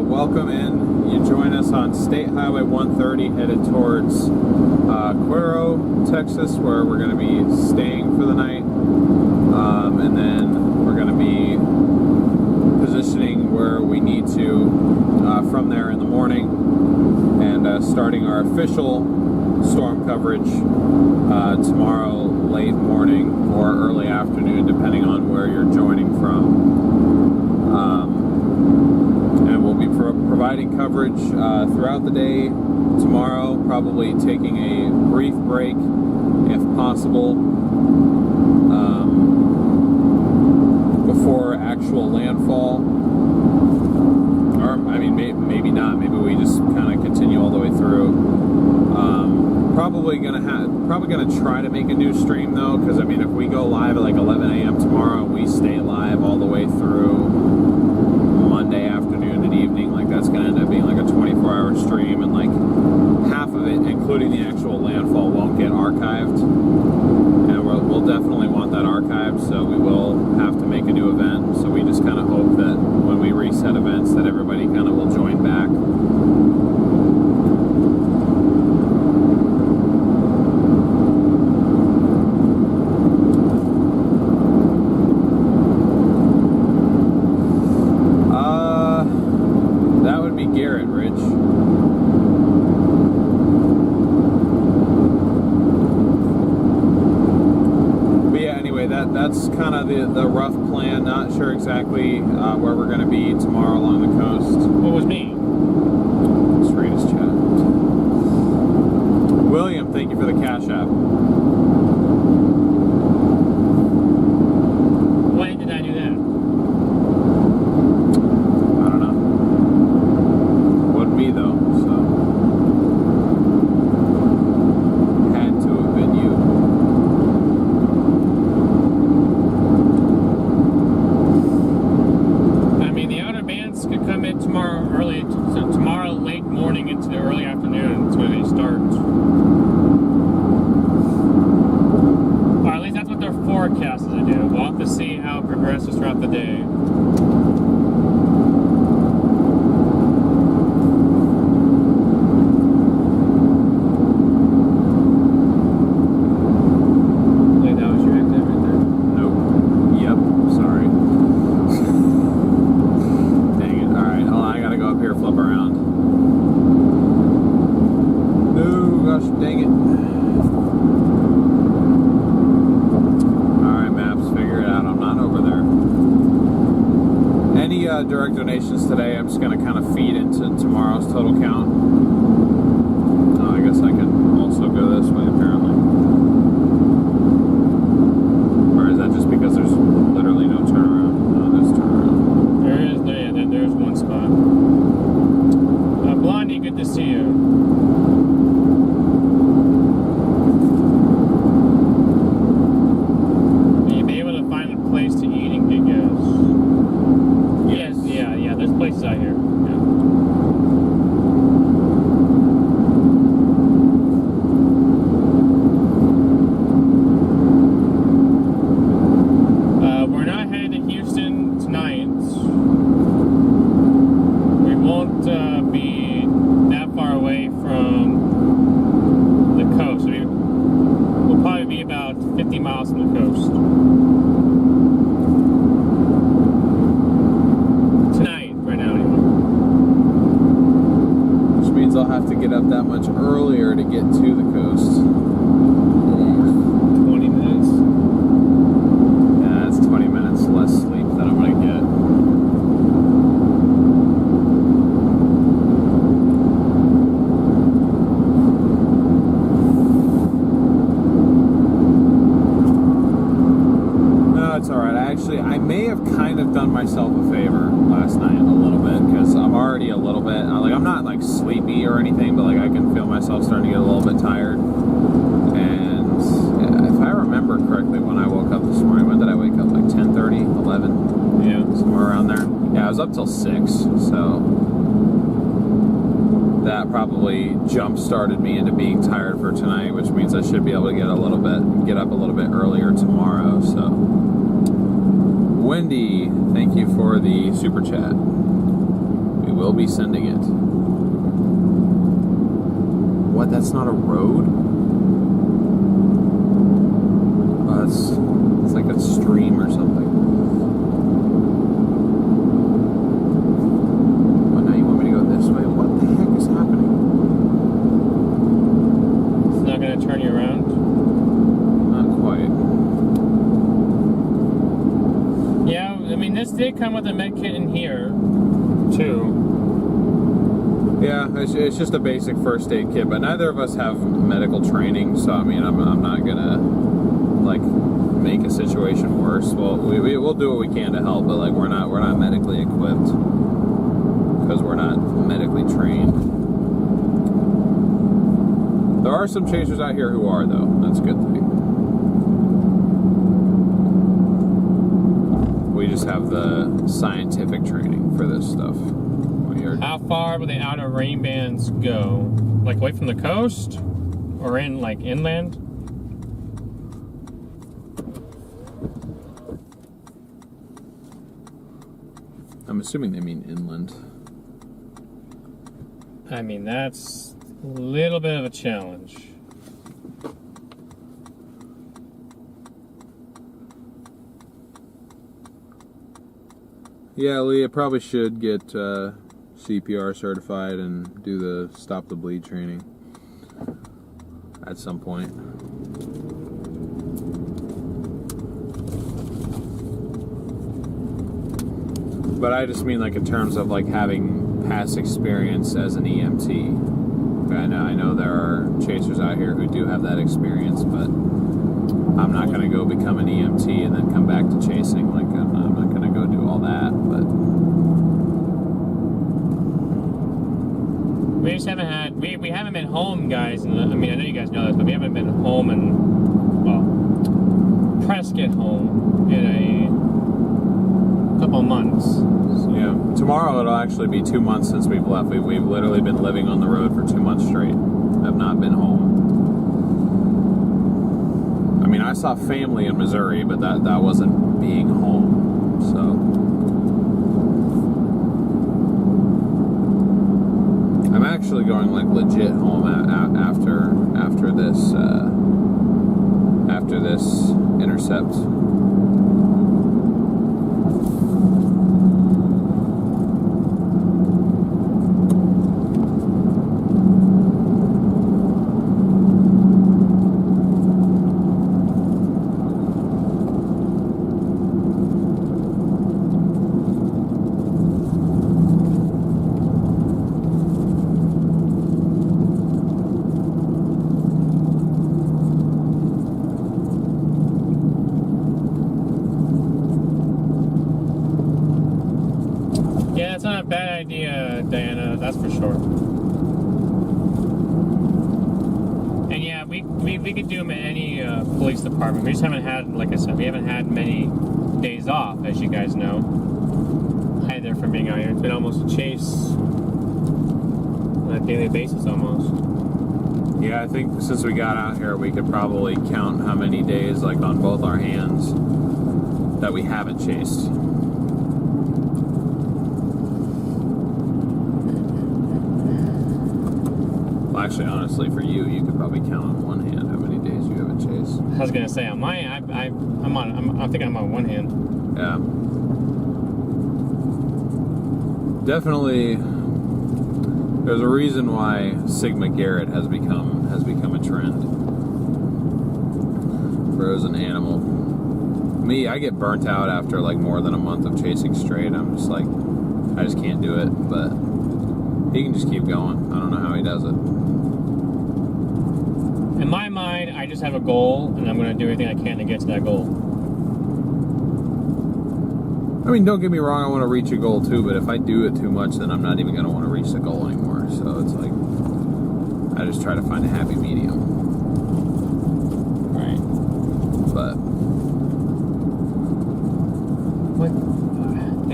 Welcome in. You join us on State Highway 130 headed towards Cuero, Texas, where we're going to be staying for the night. And then we're going to be positioning where we need to from there in the morning, and starting our official storm coverage tomorrow late morning or early afternoon, depending on where you're joining from. And we'll be providing coverage throughout the day tomorrow, probably taking a brief break if possible before actual landfall. Or, I mean, maybe not. Maybe we just kind of continue all the way through. Probably gonna try to make a new stream though, because I mean, if we go live at like 11 a.m. tomorrow, we stay live all the way through Monday afternoon and evening, like that's gonna end up being like a 24-hour stream, and like half of it, including the actual landfall, won't get archived, and we'll definitely want that archived, so we will have to make a new event. So we just kind of hope that when we reset events that everybody kind of will join back. That's kind of the rough plan. Not sure exactly where we're going to be tomorrow along the coast. What was me? Let's read his chat. William, thank you for for the Cash App. When did I do that? I don't know. Wouldn't be though, so had to have been you. I mean, the outer bands could come in tomorrow early, so tomorrow late morning into the early afternoon. It's when they start. Or at least that's what their forecast is to do. We'll have to see how it progresses throughout the day. Like that was your exit right there. Nope. Yep. Sorry. Dang it. Alright, hold on. I gotta go up here, flip around. No, gosh, dang it. Alright, maps, figure it out. I'm not over there. Any direct donations today, I'm just gonna kind of feed into tomorrow's total count. I guess I can also go this way, apparently. Or is that just because there's literally no turnaround? No, there's turnaround. There's one spot. Blondie, good to see you. Will you be able to find a place to eat and get gas? Yes, yeah, there's places out here. Yeah. We're not headed to Houston tonight. We won't be that far away from the coast. We'll probably be about 50 miles from the coast. Tonight, right now anyway. Which means I'll have to get up that much earlier to get to the coast. 20 minutes. Yeah, that's 20 minutes less sleep than I'm gonna get. No, it's alright. I may have kind of done myself a favor last night a little bit, because I'm already a little bit, like, I'm not like sleepy or anything, but like I can feel myself starting to get a little bit tired. And if I remember correctly, when I woke up this morning, when did I wake up? Like 10:30, 11? Yeah. Somewhere around there. Yeah, I was up till 6, so that probably jump started me into being tired for tonight, which means I should be able to get up a little bit earlier tomorrow. So Wendy, thank you for the super chat. We will be sending it. What, that's not a road? Oh, it's like a stream or something. Oh, now you want me to go this way? What the heck is happening? It's not going to turn you around? Not quite. Yeah, I mean, this did come with a med kit in here, too. Yeah, it's just a basic first aid kit, but neither of us have medical training, so I mean, I'm not gonna like make a situation worse. Well, we'll do what we can to help, but like we're not medically equipped because we're not medically trained. There are some chasers out here who are, though. That's a good thing. We just have the scientific training for this stuff. How far will the outer rain bands go? Like away from the coast? Or in like inland? I'm assuming they mean inland. I mean, that's a little bit of a challenge. Yeah, Leah probably should get CPR certified and do the stop the bleed training at some point. But I just mean like in terms of like having past experience as an EMT. I know there are chasers out here who do have that experience, but I'm not going to go become an EMT and then come back to chasing. Like, I'm not going to go do all that, but... We just haven't had, we haven't been home, guys. And I mean, I know you guys know this, but we haven't been home in, well, Prescott home in a couple months. So. Yeah, tomorrow it'll actually be 2 months since we've left. We've literally been living on the road for 2 months straight. I've not been home. I mean, I saw family in Missouri, but that wasn't being home, so... I'm actually going like legit home after this Intercept. Yeah, it's not a bad idea, Diana, that's for sure. And yeah, we could do them at any police department. We just haven't had, like I said, we haven't had many days off, as you guys know, either from being out here. It's been almost a chase on a daily basis almost. Yeah, I think since we got out here, we could probably count how many days, like on both our hands, that we haven't chased. Well, actually, honestly, for you, you could probably count on one hand how many days you haven't chased. I was gonna say on mine, I think I'm on one hand. Yeah. Definitely, there's a reason why Sigma Garrett has become a trend. Frozen animal. Me, I get burnt out after like more than a month of chasing straight. I'm just like, I just can't do it. But he can just keep going. I don't know how he does it. In my mind, I just have a goal, and I'm going to do everything I can to get to that goal. I mean, don't get me wrong, I want to reach a goal too, but if I do it too much, then I'm not even going to want to reach the goal anymore. So it's like, I just try to find a happy medium. Right. But... What?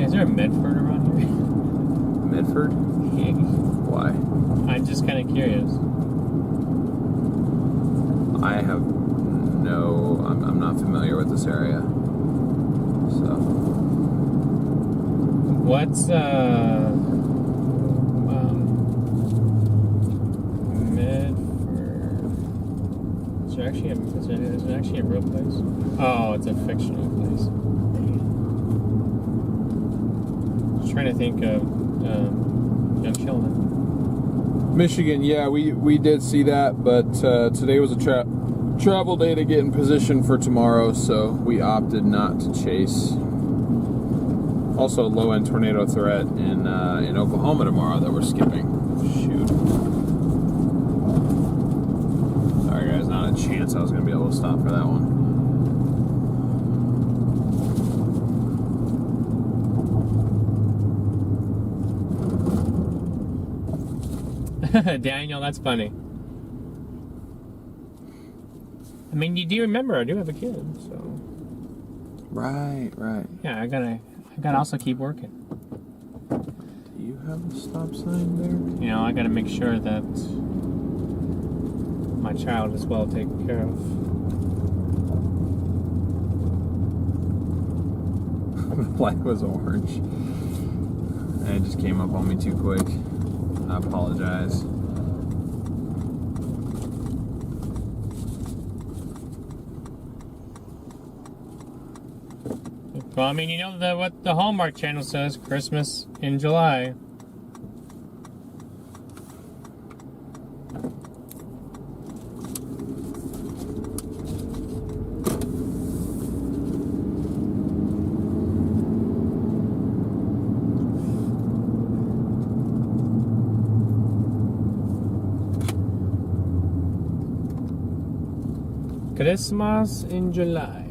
Is there a Medford around here? Medford? Why? I'm just kind of curious. I have no... I'm not familiar with this area. So... What's Medford? Is there actually is it actually a real place? Oh, it's a fictional place. Just trying to think of Young Sheldon. Michigan, yeah, we did see that, but today was a travel day to get in position for tomorrow, so we opted not to chase. Also, a low-end tornado threat in Oklahoma tomorrow that we're skipping. Shoot. Sorry, guys, not a chance I was going to be able to stop for that one. Daniel, that's funny. I mean, you do remember I do have a kid, so. Right. Yeah, I gotta also keep working. Do you have a stop sign there? You know, I gotta make sure that my child is well taken care of. The light was orange. And it just came up on me too quick. I apologize. Well, I mean, you know what the Hallmark Channel says, Christmas in July. Christmas in July.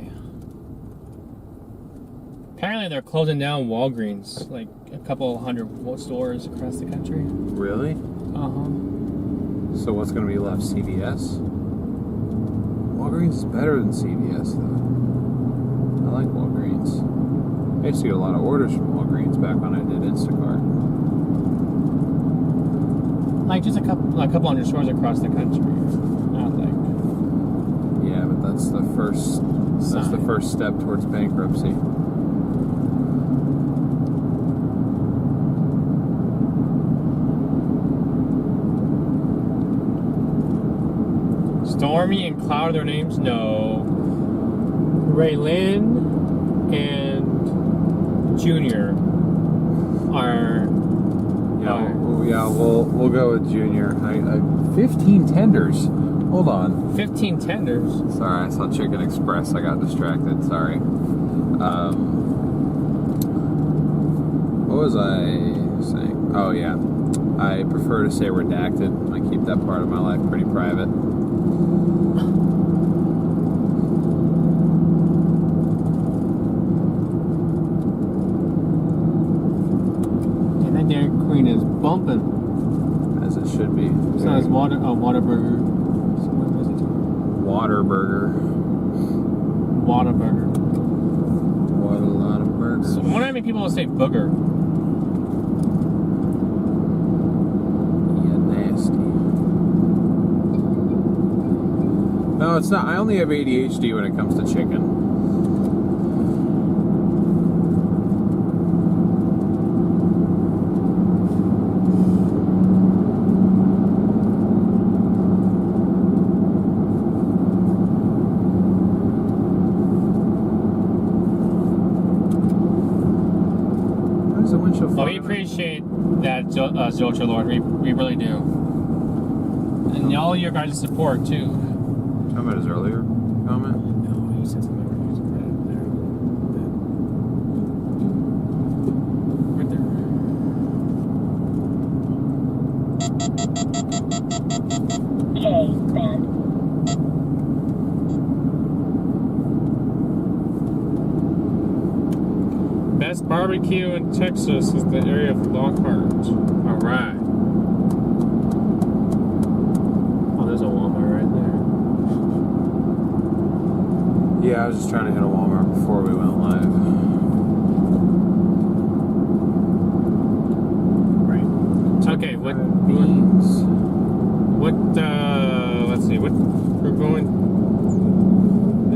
Apparently they're closing down Walgreens, like a couple hundred stores across the country. Really? Uh-huh. So what's going to be left? CVS? Walgreens is better than CVS, though. I like Walgreens. I used to get a lot of orders from Walgreens back when I did Instacart. Like just a couple hundred stores across the country. Not like... Yeah, but that's the first step towards bankruptcy. Stormy and Cloud are their names? No. Raylin and Junior are... We'll go with Junior. 15 tenders. Hold on. 15 tenders? Sorry, I saw Chicken Express. I got distracted. Sorry. What was I saying? Oh, yeah. I prefer to say redacted. I keep that part of my life pretty private. And that Dairy Queen is bumping. As it should be. It's not as Whataburger. Waterburger. Whataburger. What a lot of burgers. So I wonder how many people will say booger. Yeah, nasty. No, it's not. I only have ADHD when it comes to chicken. Well, we appreciate that, Zilcher Lord. We really do. And all your guys' support, too. Talking about his earlier comment? No, he said something right there. Okay, man. Best barbecue in Texas is the area of Lockhart. Alright. Oh, there's a Walmart right there. Yeah, I was just trying to hit a Walmart before we went live. Right. Okay, what... Beans. Let's see, what... We're going...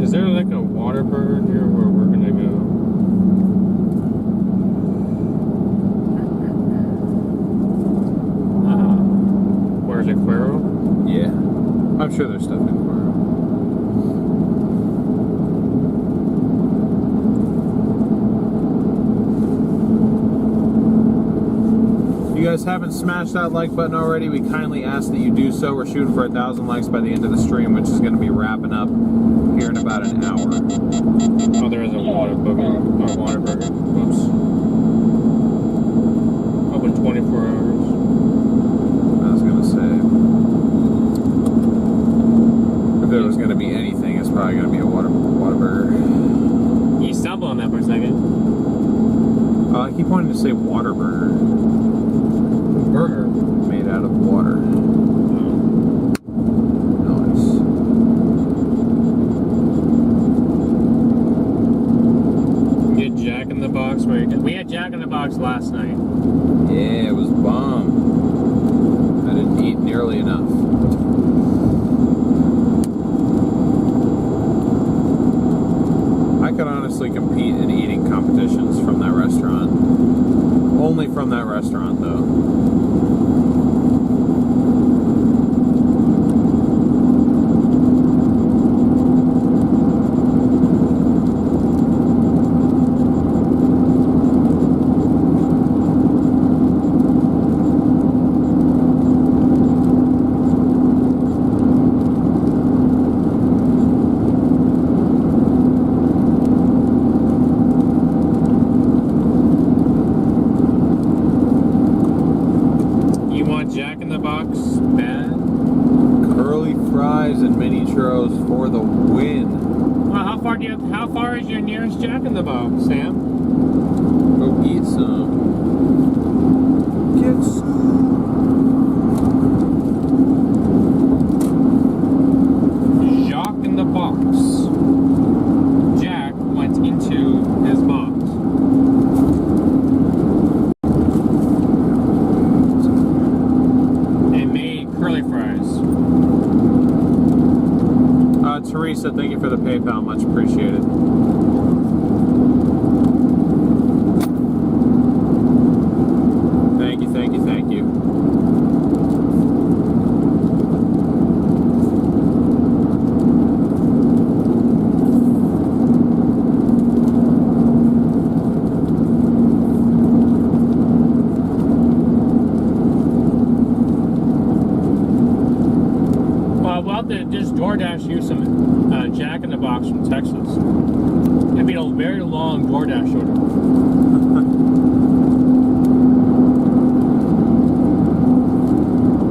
Is there like a Whataburger near where we're gonna go? Where's it, Cuero? Yeah. I'm sure there's stuff in Cuero. If you guys haven't smashed that like button already, we kindly ask that you do so. We're shooting for 1,000 likes by the end of the stream, which is going to be wrapping up here in about an hour. Oh, there is a Whataburger. Oops. Open 24 hours. I was going to say, if there was going to be anything, it's probably going to be a Whataburger. You stumbled on that for a second. I keep wanting to say Waterburger. Burger. Made out of water. Nice. Get Jack in the Box where you can. We had Jack in the Box last night. Yeah, it was bomb. I didn't eat nearly enough. I could honestly compete in eating competitions from that restaurant. Only from that restaurant, though. How far is your nearest Jack in the Box, Sam? Go get some. Get some. Jack in the Box. Jack went into his box. And made curly fries. Teresa, thank you for the PayPal. Much appreciated. Thank you, thank you, thank you. Well, we'll have to just DoorDash you some Jack in the Box from Texas. It'd be a very long DoorDash order.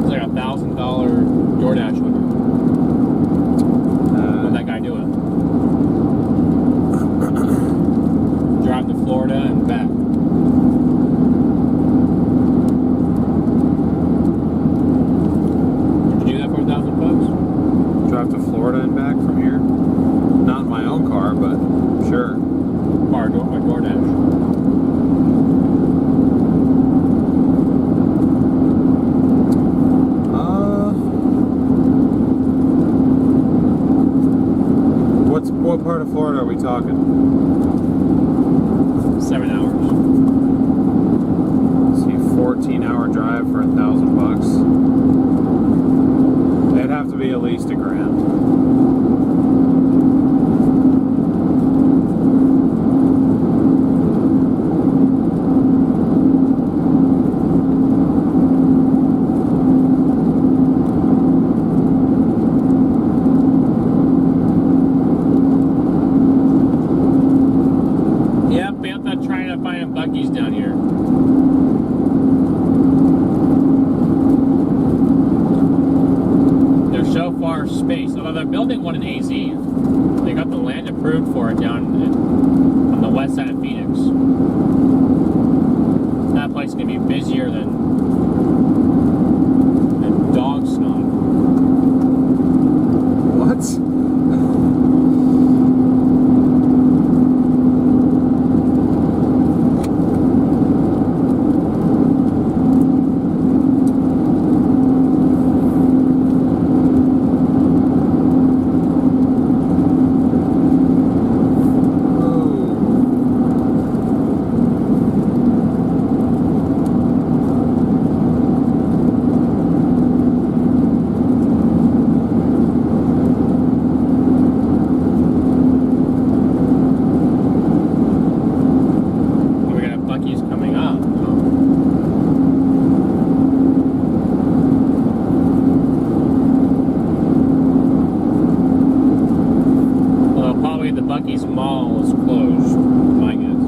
It's like $1,000 DoorDash order. What'd that guy do it? Drive to Florida and back. Would you do that for $1,000? Drive to Florida and back from here? Not in my own car, but sure. Or DoorDash. What part of Florida are we talking? 7 hours. See, 14-hour drive for $1,000. It'd have to be at least $1,000. Yep, we have to try to find Buc-ee's down here. They're so far spaced. Although they're building one in AZ. They got the land approved for it down on the west side of Phoenix. That place is going to be busier than dog snot. What? Buc-ee's mall is closed, I guess.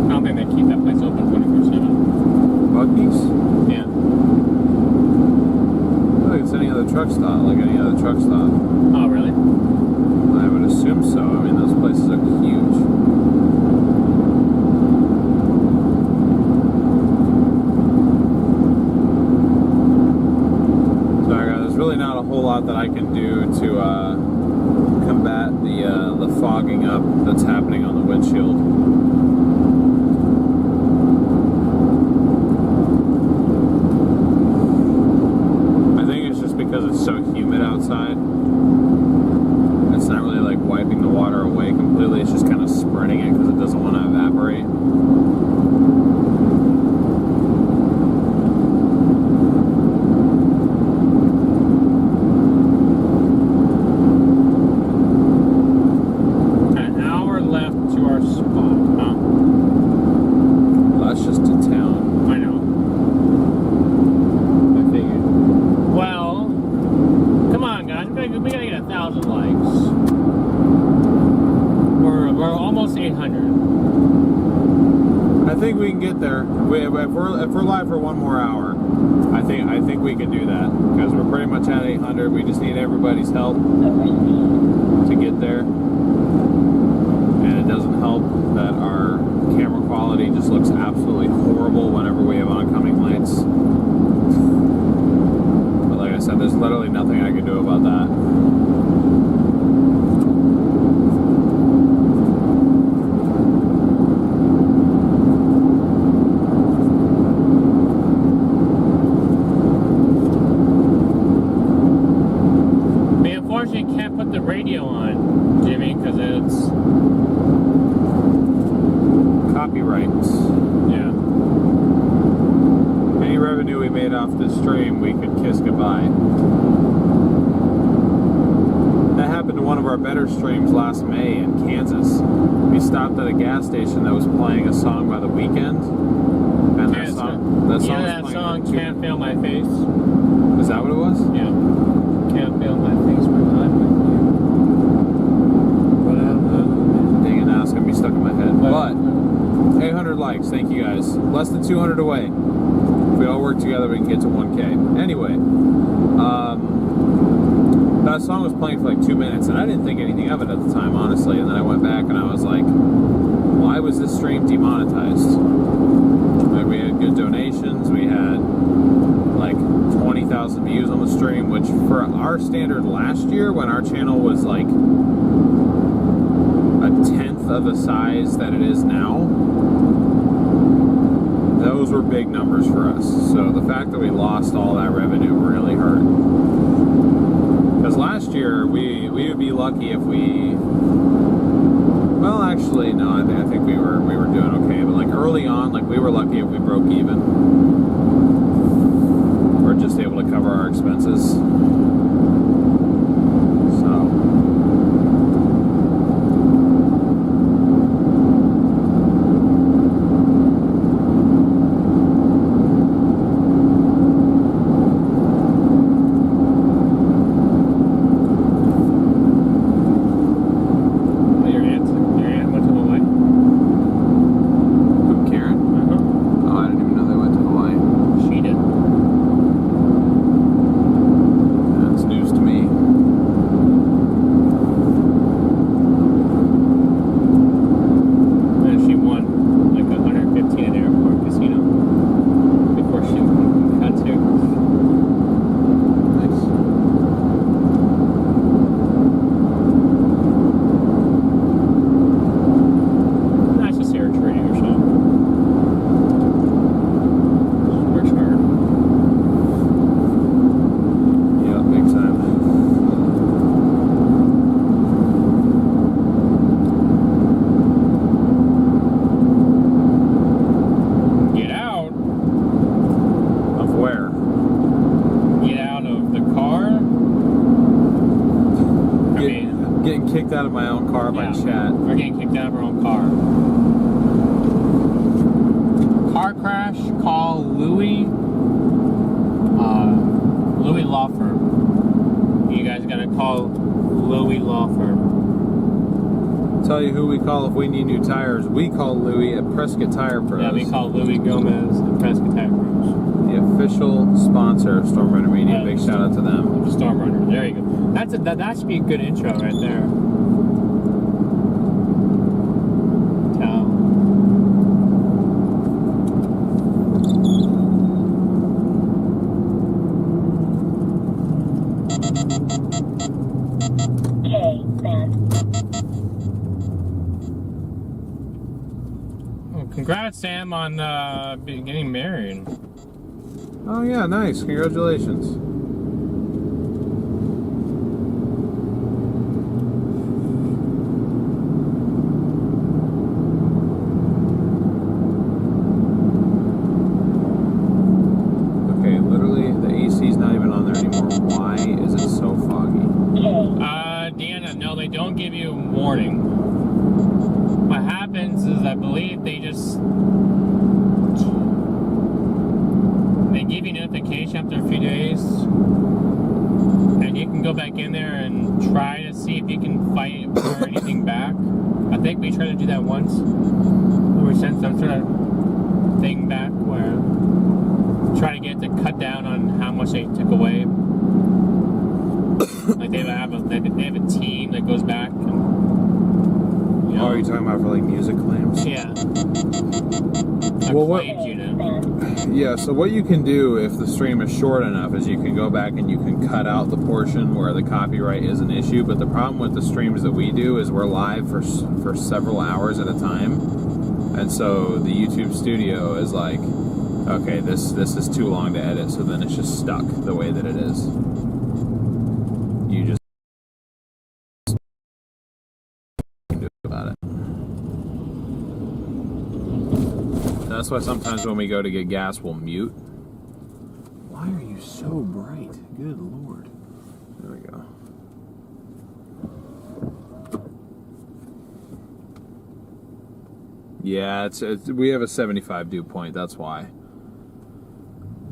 I don't think they keep that place open 24/7. Buc-ee's? Yeah. Like it's any other truck stop, like any other truck stop. Oh, really? I would assume so. I mean, those places are huge. Really not a whole lot that I can do to combat the fogging up that's happening on the windshield. I think it's just because it's so humid outside. It's not really like wiping the water away completely. It's just kind of spreading it because it doesn't want to evaporate. I think we can get there. If we're live for one more hour, I think we can do that because we're pretty much at 800. We just need everybody's help to get there. And it doesn't help that our camera quality just looks absolutely horrible whenever we have oncoming lights. But like I said, there's literally nothing I can do about that. Can't put the radio on, Jimmy, because it's copyrights. Yeah. Any revenue we made off this stream, we could kiss goodbye. That happened to one of our better streams last May in Kansas. We stopped at a gas station that was playing a song by The Weeknd, and that song was playing for Can't Feel My Face. Is that what it was? Yeah. Can't feel my face when I'm with you. Dang it, now it's gonna be stuck in my head. But 800 likes, thank you guys. Less than 200 away. If we all work together, we can get to 1K. Anyway, that song was playing for like 2 minutes, and I didn't think anything of it at the time, honestly. And then I went back and I was like, why was this stream demonetized? Like, we had good donations, we had like 20,000 views on the stream, which for our standard last year, when our channel was like a tenth of the size that it is now, those were big numbers for us. So the fact that we lost all that revenue really hurt. Because last year we would be lucky if we, well, actually no, I think we were doing okay. But like early on, like we were lucky if we broke even. We're just able to cover our expenses. Out of my own car by chat. We're getting kicked out of our own car. Car crash, call Louis. Louis Law Firm. You guys gotta call Louis Law Firm. Tell you who we call if we need new tires. We call Louis at Prescott Tire Pros. Yeah, we call Louis Gomez at Prescott Tire Pros. The official sponsor of StormRunner Media. Big shout out to them. StormRunner. There you go. That should be a good intro right there. Congrats, Sam, on getting married. Oh yeah, nice. Congratulations. Okay, literally the AC's not even on there anymore. Why is it so foggy? Deanna, no, they don't give you a warning. What happens is, I believe they give you notification after a few days, and you can go back in there and try to see if you can fight or anything back. I think we tried to do that once, where we sent some sort of thing back where try to get to cut down on how much they took away. Like they have a team that goes back. And, you know, Oh, are you talking about for like music claims? yeah. Well, what? Claims, you know. Yeah, so what you can do if the stream is short enough is you can go back and you can cut out the portion where the copyright is an issue. But the problem with the streams that we do is we're live for several hours at a time, and so the YouTube studio is like, okay, this is too long to edit, so then it's just stuck the way that it is. You just do about it. That's why sometimes when we go to get gas, we'll mute. Why are you so bright? Good Lord. There we go. Yeah, we have a 75 dew point, that's why.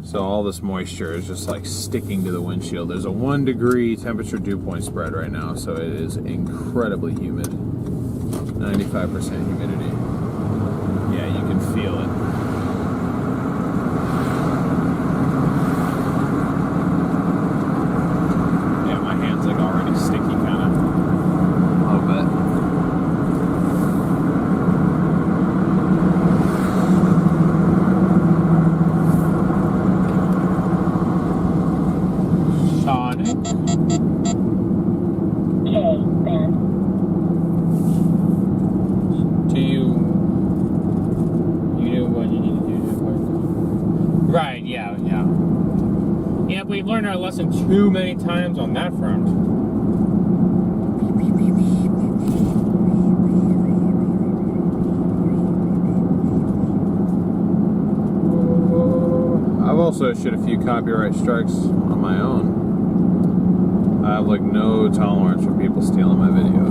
So all this moisture is just like sticking to the windshield. There's a 1 degree temperature dew point spread right now, so it is incredibly humid. 95% humidity. Yeah, you can feel it. Yeah, my hand's like already sticky kind of. A little bit. Sonic. Right, yeah. Yeah, we've learned our lesson too many times on that front. I've also issued a few copyright strikes on my own. I have like no tolerance for people stealing my video.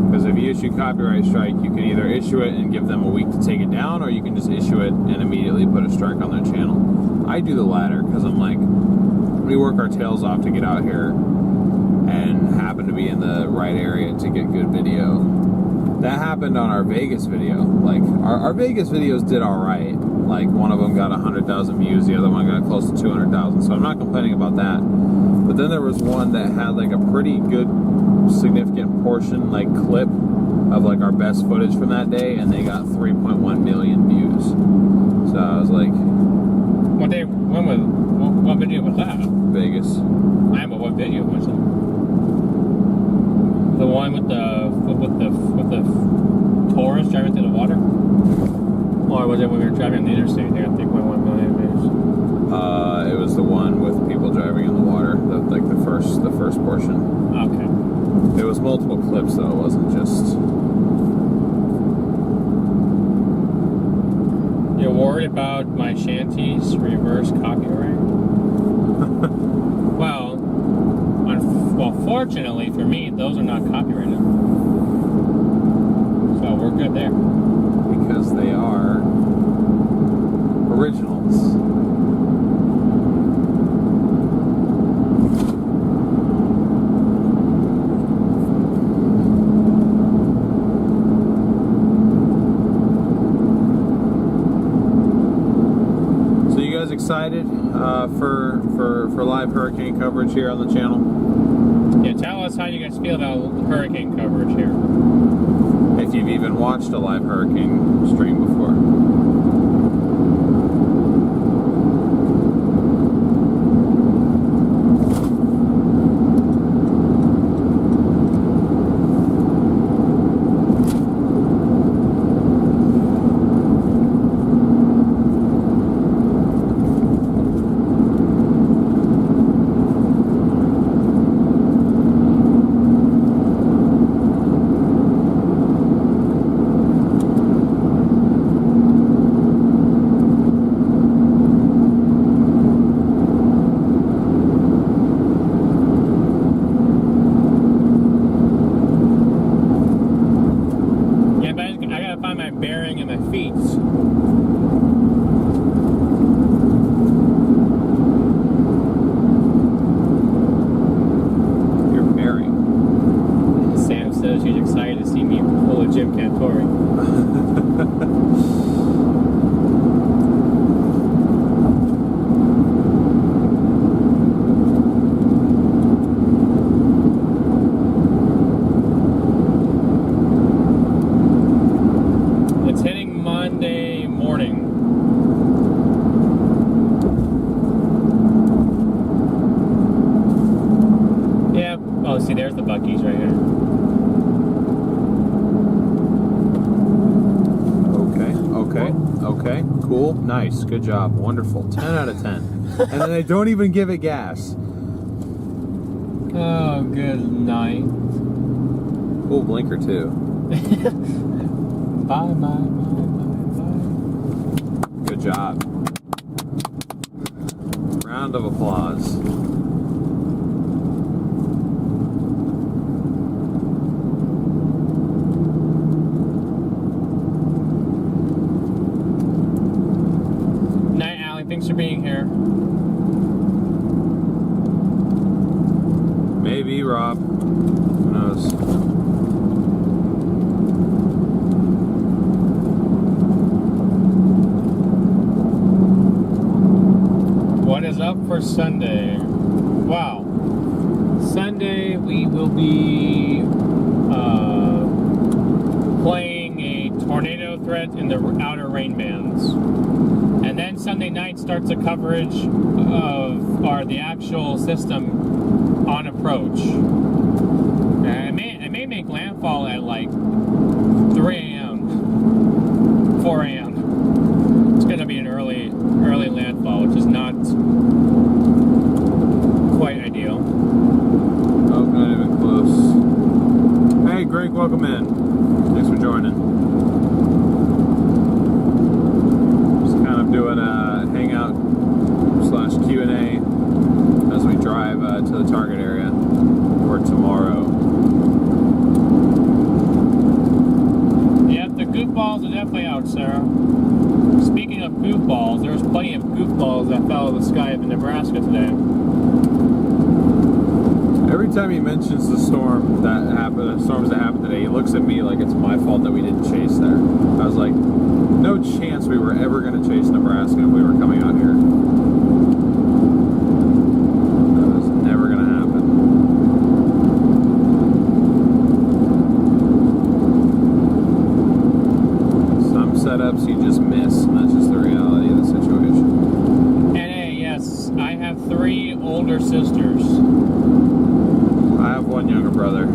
Because if you issue copyright strike, you can either issue it and give them a week to take it down, or you can just issue it and immediately put a strike on their channel. I do the latter because I'm like, we work our tails off to get out here and happen to be in the right area to get good video. That happened on our Vegas video. Like, our Vegas videos did alright. Like, one of them got 100,000 views, the other one got close to 200,000, so I'm not complaining about that. But then there was one that had like a pretty good significant portion, like clip of like our best footage from that day, and they got 3.1 million views. So I was like, What video was that? Vegas. I know, but what video was it? The one with the tourists driving through the water? Or was it when we were driving on the interstate? They got 3.1 million views. It was the one with people driving in the water, like the first portion. Okay. It was multiple clips though, it wasn't just. You're worried about my shanties reverse copyright? Well, fortunately for me, those are not copyrighted. So we're good there. Because they are originals. Excited for live hurricane coverage here on the channel? Yeah, tell us how you guys feel about hurricane coverage here. If you've even watched a live hurricane stream before. see, there's the Buc-ee's right here. Okay, cool, nice, good job, wonderful, 10 out of 10. And then they don't even give it gas. Oh, good night. Cool blinker too. Bye. Good job. Round of applause. Night, Allie. Thanks for being here. Maybe, Rob. Who knows? What is up for Sunday? Wow. Sunday we will be playing a tornado threat in the outer rain bands. And then Sunday night starts a coverage of the actual system on approach. And it may make landfall at like 3 a.m., 4 a.m. It's going to be an early landfall, which is not quite ideal. Oh, not even close. Hey, Greg, welcome in. Thanks for joining. Just kind of doing a hangout / Q&A as we drive to the target area for tomorrow. Yep, the goofballs are definitely out, Sarah. Speaking of goofballs, there's plenty of goofballs that fell out of the sky up in Nebraska today. Every time he mentions the storms that happened today, he looks at me like it's my fault that we didn't chase there. I was like, no chance we were ever going to chase Nebraska if we were coming out here. That was never going to happen. Some setups you just miss, and that's just the reality of the situation. And hey, yes, I have 3 older sisters. I have 1 younger brother.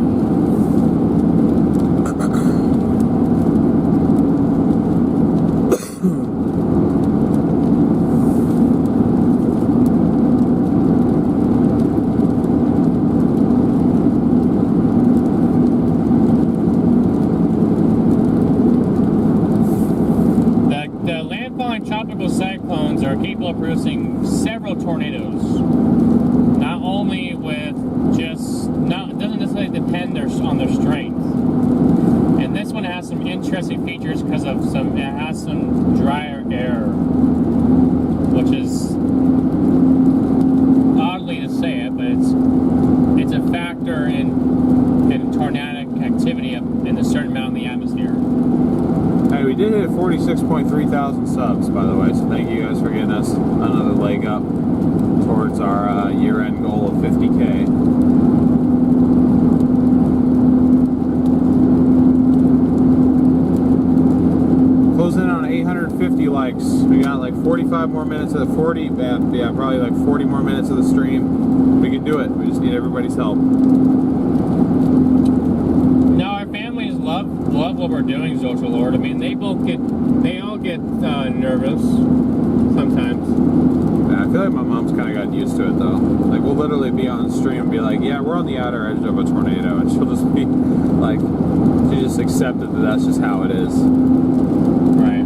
The landfalling tropical cyclones are capable of producing several tornadoes. Not only with it doesn't necessarily depend on their strength. And this one has some interesting features because it has some drier air, which is oddly to say it, but it's a factor in tornadic activity in a certain amount in the atmosphere. Hey, we did hit 46.3 thousand subs, by the way, so thank you guys for getting us another leg up towards our year-end goal of 50K. Closing in on 850 likes. We got like 45 more minutes of the 40, yeah, probably like 40 more minutes of the stream. We can do it. We just need everybody's help. No, our families love what we're doing, Social Lord. I mean, they all get nervous sometimes. Yeah, I feel like my mom's kind of gotten used to it though. Like we'll literally be on stream and be like, yeah, we're on the outer edge of a tornado, and she'll just be like, she just accepted that that's just how it is. Right.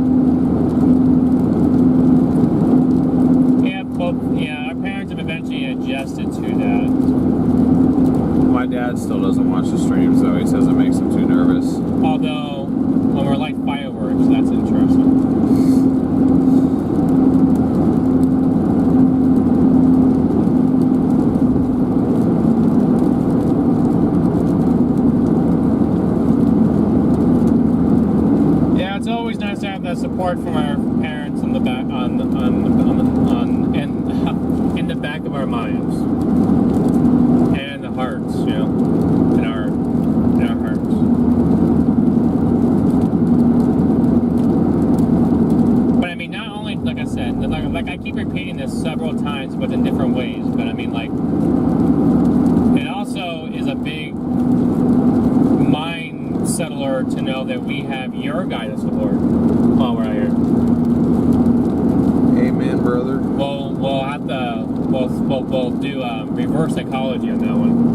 Yeah, our parents have eventually adjusted to that. My dad still doesn't watch the streams though. He says it makes him too nervous. Although, when we're like fireworks, that's interesting. Yeah, it's always nice to have that support from our parents in the back in the back of our minds and the hearts, you know, in our hearts. But I mean, not only, like I said, like I keep repeating this several times, but in different ways. But I mean, like, it also is a big that we have your guidance support while we're out here. Amen, brother. We'll have to we'll do reverse psychology on that one.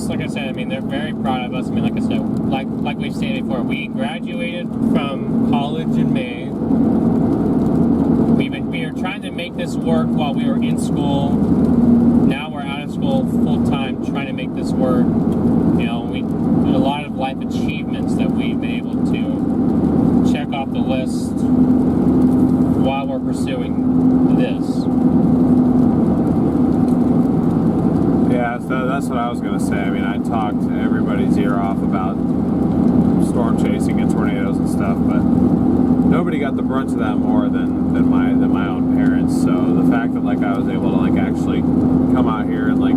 Like I said, I mean, they're very proud of us. I mean, like I said, like we've stated before, we graduated from college in May. We were trying to make this work while we were in school. Now we're out of school full time, trying to make this work. You know, a lot of life achievements that we've been able to check off the list while we're pursuing this. Yeah, so that's what I was going to say. I mean, I talked everybody's ear off about storm chasing and tornadoes and stuff, but nobody got the brunt of that more than my own parents. So the fact that like I was able to like actually come out here and like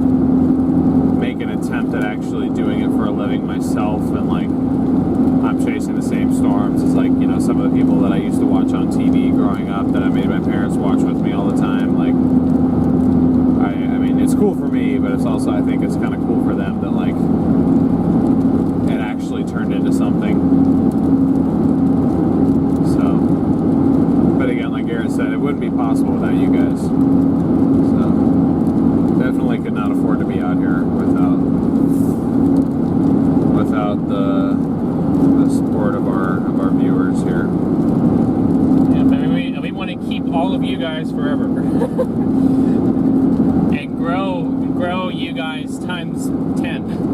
make an attempt at actually doing it for a living myself, and like I'm chasing the same storms as like, you know, some of the people that I used to watch on TV growing up that I made my parents watch with me all the time. Like, I mean, it's cool for me, but it's also, I think it's kind of cool for them that like it actually turned into something. So, but again, like Garrett said, it wouldn't be possible without you guys. So, definitely could not afford to be out here without the support of our viewers here. Yeah, but we want to keep all of you guys forever. And grow you guys times 10.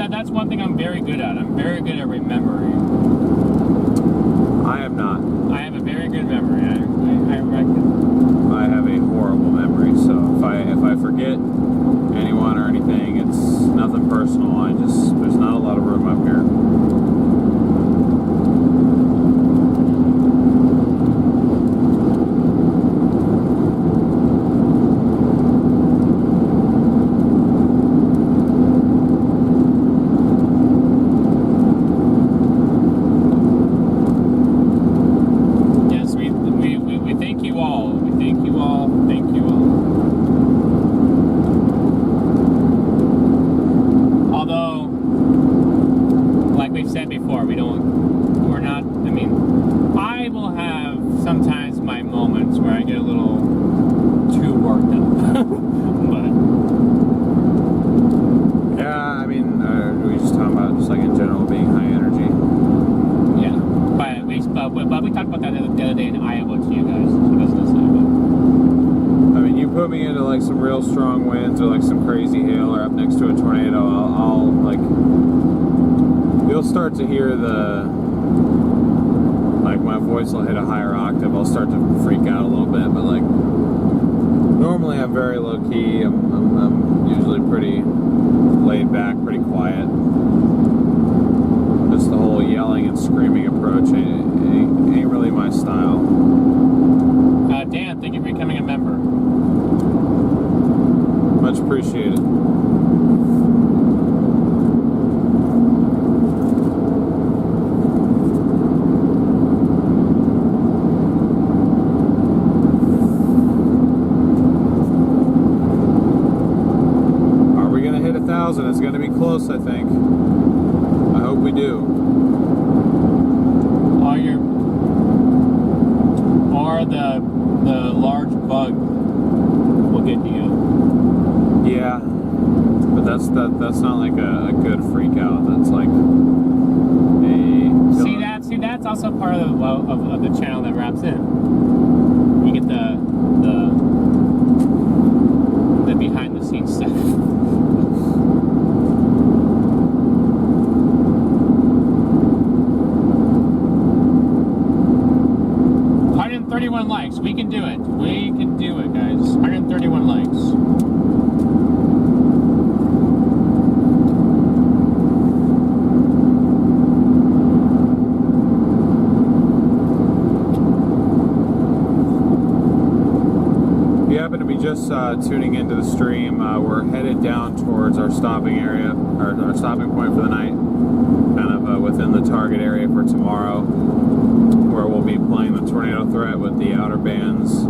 That's one thing I'm very good at. I'm very good at remembering. I am not. I have a very good memory. I reckon. I have a horrible memory, so if I forget anyone or anything, it's nothing personal. There's not a lot of room up here. Sometimes my moments where I get a little too worked up. But yeah, I mean, we just talking about just like in general being high energy. Yeah, but we talked about that the other day in Iowa to you guys. So that's not I mean, you put me into like some real strong winds or like some crazy hail or up next to a tornado, I'll like, you'll start to hear like my voice will hit a higher octave. I'll start to freak out a little bit, but like normally I'm very low key. I'm usually pretty laid back, pretty quiet. Just the whole yelling and screaming approach ain't really my style. Dan, thank you for becoming a member. Much appreciated. It's going to be close, I think. we do? Or the large bug will get to you. Yeah, but that's not like a good freak out. That's like a See that's also part of the channel that wraps in. You get the behind the scenes stuff. 131 likes. We can do it. We can do it, guys. 131 likes. If you happen to be just tuning into the stream, we're headed down towards our stopping area, or our stopping point for the night, kind of within the target area for tomorrow, where we'll be playing the tornado threat with the outer bands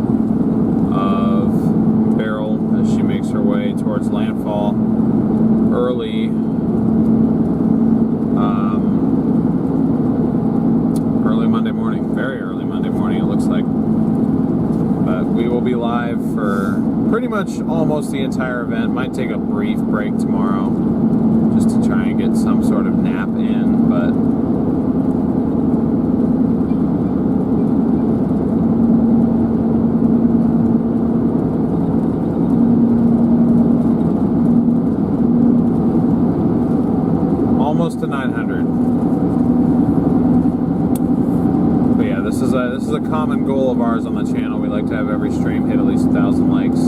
of Beryl as she makes her way towards landfall early Monday morning, very early Monday morning it looks like. But we will be live for pretty much almost the entire event. Might take a brief break tomorrow just to try and get some sort of nap in, but almost to 900. But yeah, this is a common goal of ours on the channel. We like to have every stream hit at least 1,000 likes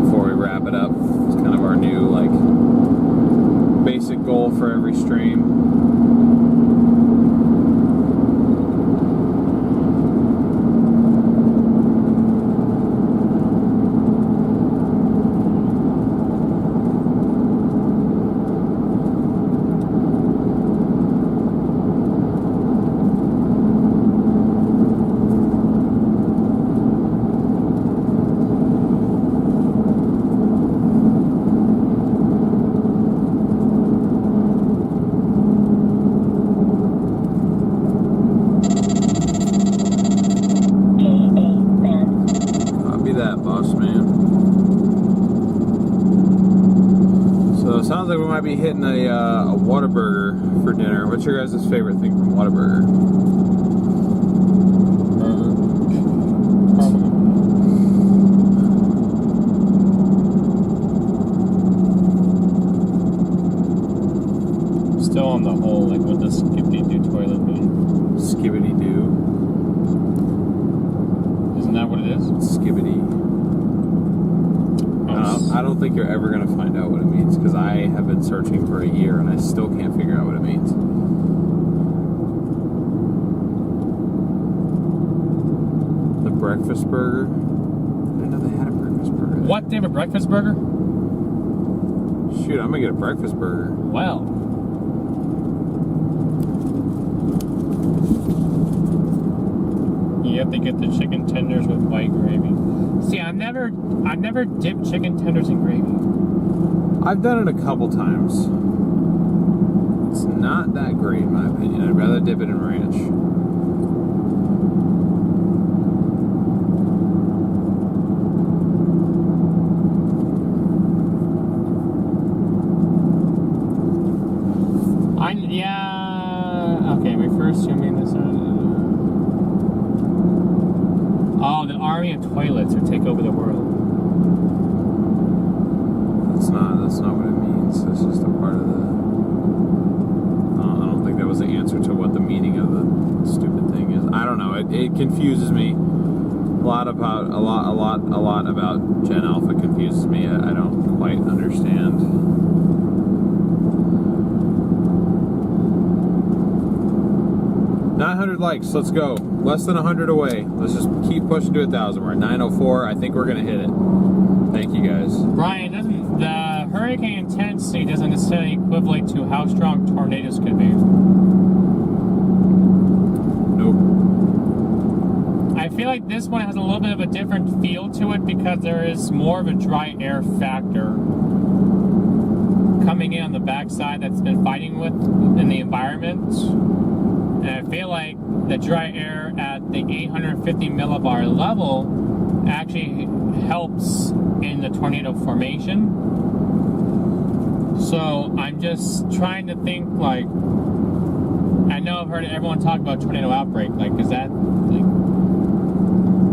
before we wrap it up. It's kind of our new like basic goal for every stream. Sounds like we might be hitting a Whataburger for dinner. What's your guys' favorite thing from Whataburger? Still on the whole, like what the skibbity-doo toilet mean? Skibbity-doo. Isn't that what it is? Skibbity. I don't think you're ever going to find out what it means, because I have been searching for a year and I still can't figure out what it means. The breakfast burger? I didn't know they had a breakfast burger. What? They have a breakfast burger? Shoot, I'm going to get a breakfast burger. Well. You have to get the chicken tenders with white gravy. See, I've never dipped chicken tenders in gravy. I've done it a couple times. It's not that great in my opinion. I'd rather dip it in ranch. Okay, we first zooming this out. Oh, the army of toilets would take over the world. That's not what it means. That's just a part of the. I don't think that was the answer to what the meaning of the stupid thing is. I don't know. It confuses me. A lot about Gen Alpha confuses me. I don't quite understand. $900 likes. Let's go. Less than 100 away. Let's just keep pushing to 1,000. We're at 904. I think we're gonna hit it. Thank you guys. Brian, the hurricane intensity doesn't necessarily equivalent to how strong tornadoes could be. Nope. I feel like this one has a little bit of a different feel to it because there is more of a dry air factor coming in on the backside that's been fighting with in the environment. And I feel like the dry air at the 850 millibar level actually helps in the tornado formation. So I'm just trying to think, like, I know I've heard everyone talk about tornado outbreak. Like, is that, like,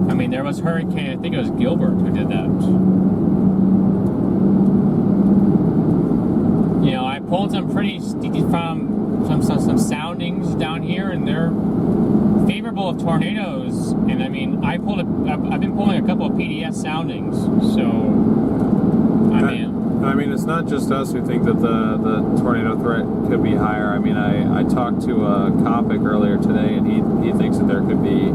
I mean, there was Hurricane, I think it was Gilbert who did that. You know, I pulled some some soundings down here, and they're favorable of tornadoes. And I mean, I've been pulling a couple of PDS soundings. So, I mean, it's not just us who think that the tornado threat could be higher. I mean, I talked to a Copic earlier today, and he thinks that there could be.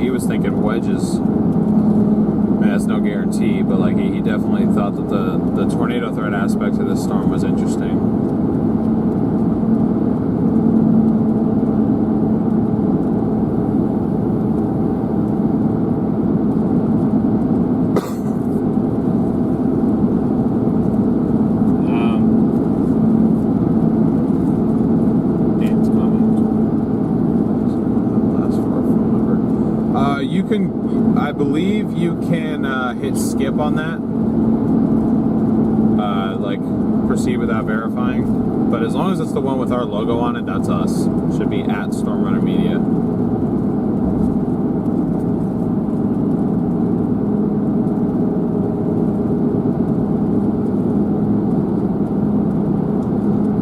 He was thinking wedges. I mean, that's no guarantee, but like he definitely thought that the tornado threat aspect of this storm was interesting. I believe you can hit skip on that, like proceed without verifying. But as long as it's the one with our logo on it, that's us. It should be at StormRunner Media.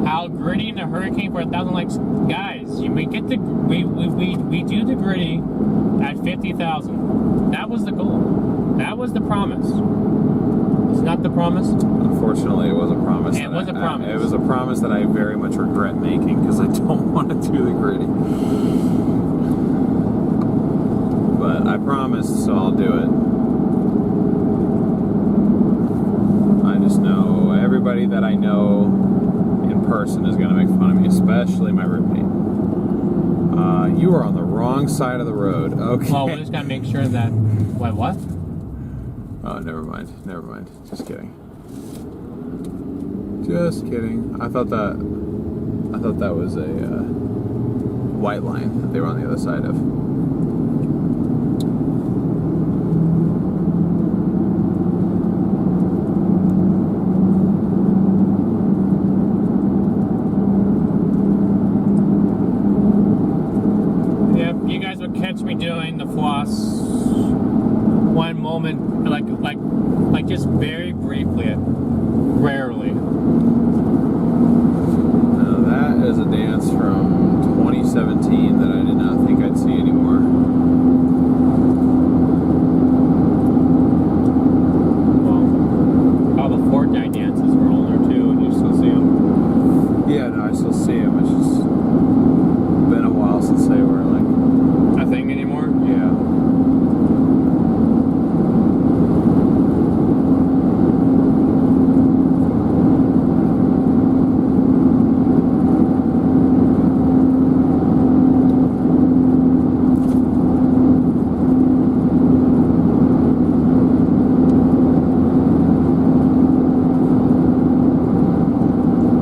How gritty in a hurricane for 1,000 likes, guys? We get the we do the gritty at 50,000. That was the goal. That was the promise. It's not the promise. Unfortunately, it was a promise. It was a promise. It was a promise that I very much regret making because I don't want to do the gritty. But I promised, so I'll do it. I just know everybody that I know in person is going to make fun of me, especially my roommate. You are on the wrong side of the road. Okay. Well, we just gotta make sure that. Wait, what? Oh, never mind. Never mind. Just kidding. Just kidding. I thought that was a white line that they were on the other side of. Catch me doing the floss one moment, like just very briefly, rarely. Now that is a dance from 2017 that I did not think I'd see anymore. Well, all the Fortnite dances were on there too, and you still see them. Yeah, no, I still see them. It's just been a while since they were like a thing anymore? Yeah.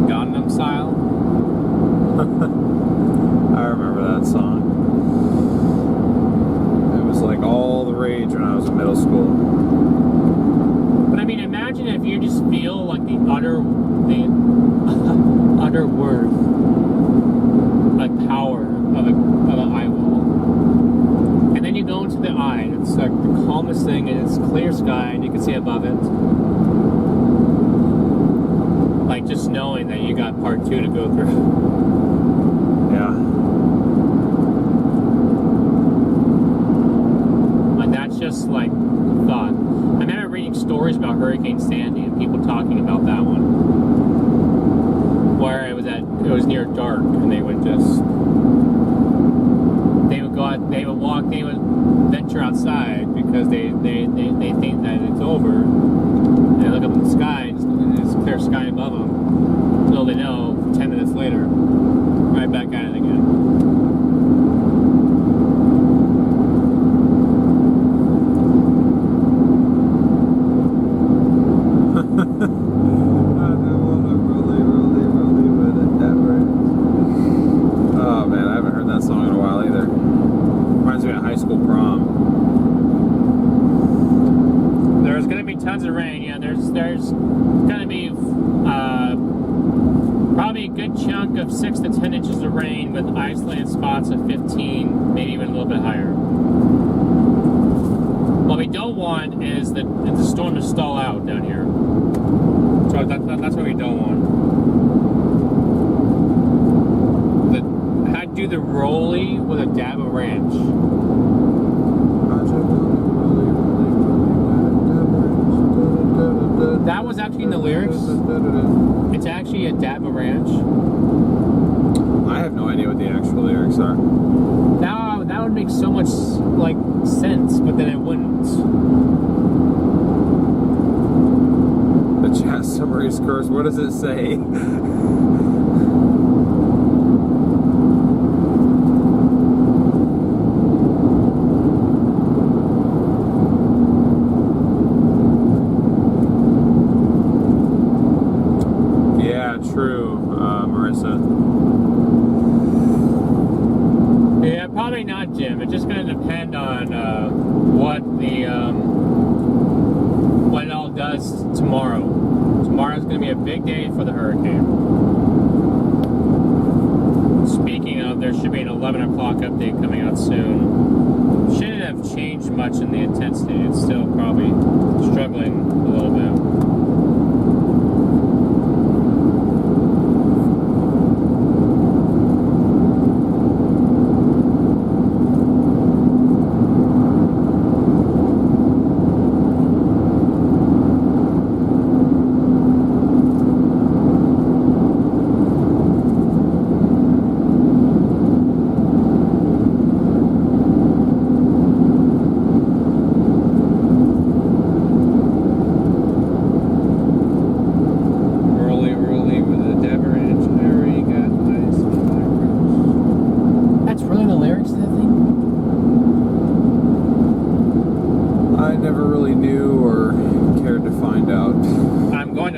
Gangnam Style? I remember that song. Like all the rage when I was in middle school. But I mean, imagine if you just feel like the utter worth, like power of an eye wall, and then you go into the eye, and it's like the calmest thing, and it's clear sky, and you can see above it. Like just knowing that you got part 2 to go through. Yeah. Just like thought. I remember reading stories about Hurricane Sandy and people talking about that one, where it was near dark, and they would go out, they would venture outside because they think that it's over, and they look up in the sky and it's clear sky above them, until they know 10 minutes later, right back at it again. there's going to be probably a good chunk of 6 to 10 inches of rain with isolated spots of 15, maybe even a little bit higher. What we don't want is the storm to stall out down here. So that's what we don't want. I'd do the rolly with a dab of ranch. That was actually in the lyrics. It's actually a dab of ranch. I have no idea what the actual lyrics are. Now that would make so much like sense, but then it wouldn't. The chat summary is cursed. What does it say? True, Marissa. Yeah, probably not, Jim. It's just going to depend on what it all does tomorrow. Tomorrow's going to be a big day for the hurricane. Speaking of, there should be an 11 o'clock update coming out soon. Shouldn't have changed much in the intensity. It's still probably struggling a little bit.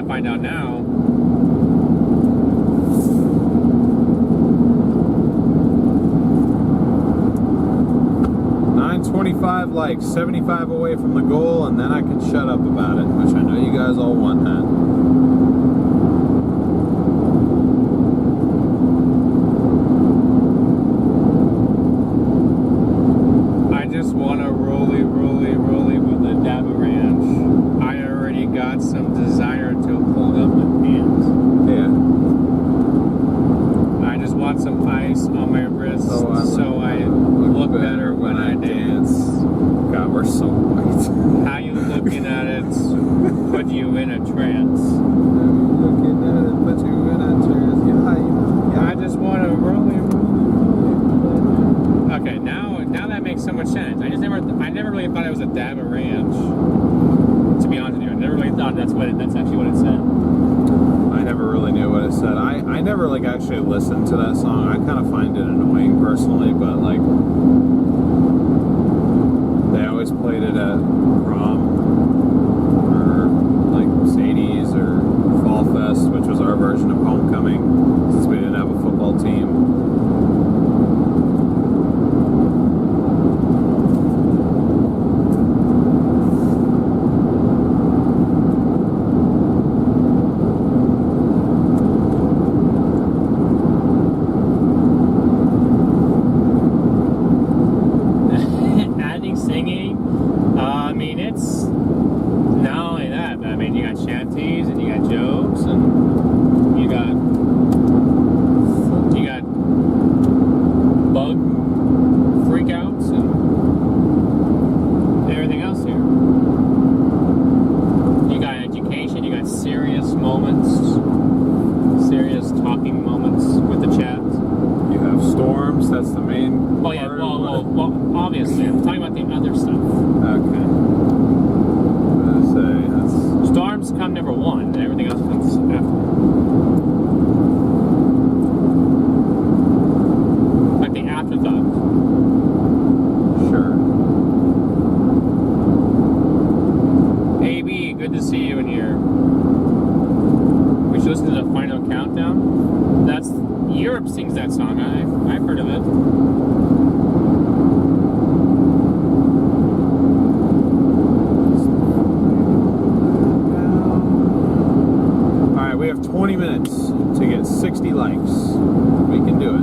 Find out now. .25 likes, 75 away from the goal, and then I can shut up about it, which I know you guys all want that. I just want to rolly with a dab of ranch. I already got some desire to hold up my hands. Yeah. I just want some ice on my wrist so I look better when I dance. God, we're so white. How you looking at it put you in a trance. Looking at it put you in a trance. Yeah. I just want to rolly. Okay, now that makes so much sense. I never really thought it was a dab of ranch. To be honest with you, I never really thought that's actually what it said. I never really knew what it said. I never like actually listened to that song. I kind of find it annoying personally, but like they always played it at prom or like Sadie's or Fall Fest, which was our version of homecoming since we didn't have a football team. Obviously, I'm talking about the other stuff. Okay. Storms come number one, and everything else comes after. Like the afterthought. Sure. AB, good to see you in here. We should listen to the final countdown. That's Europe sings that song. I've heard of it. have 20 minutes to get 60 likes. We can do it.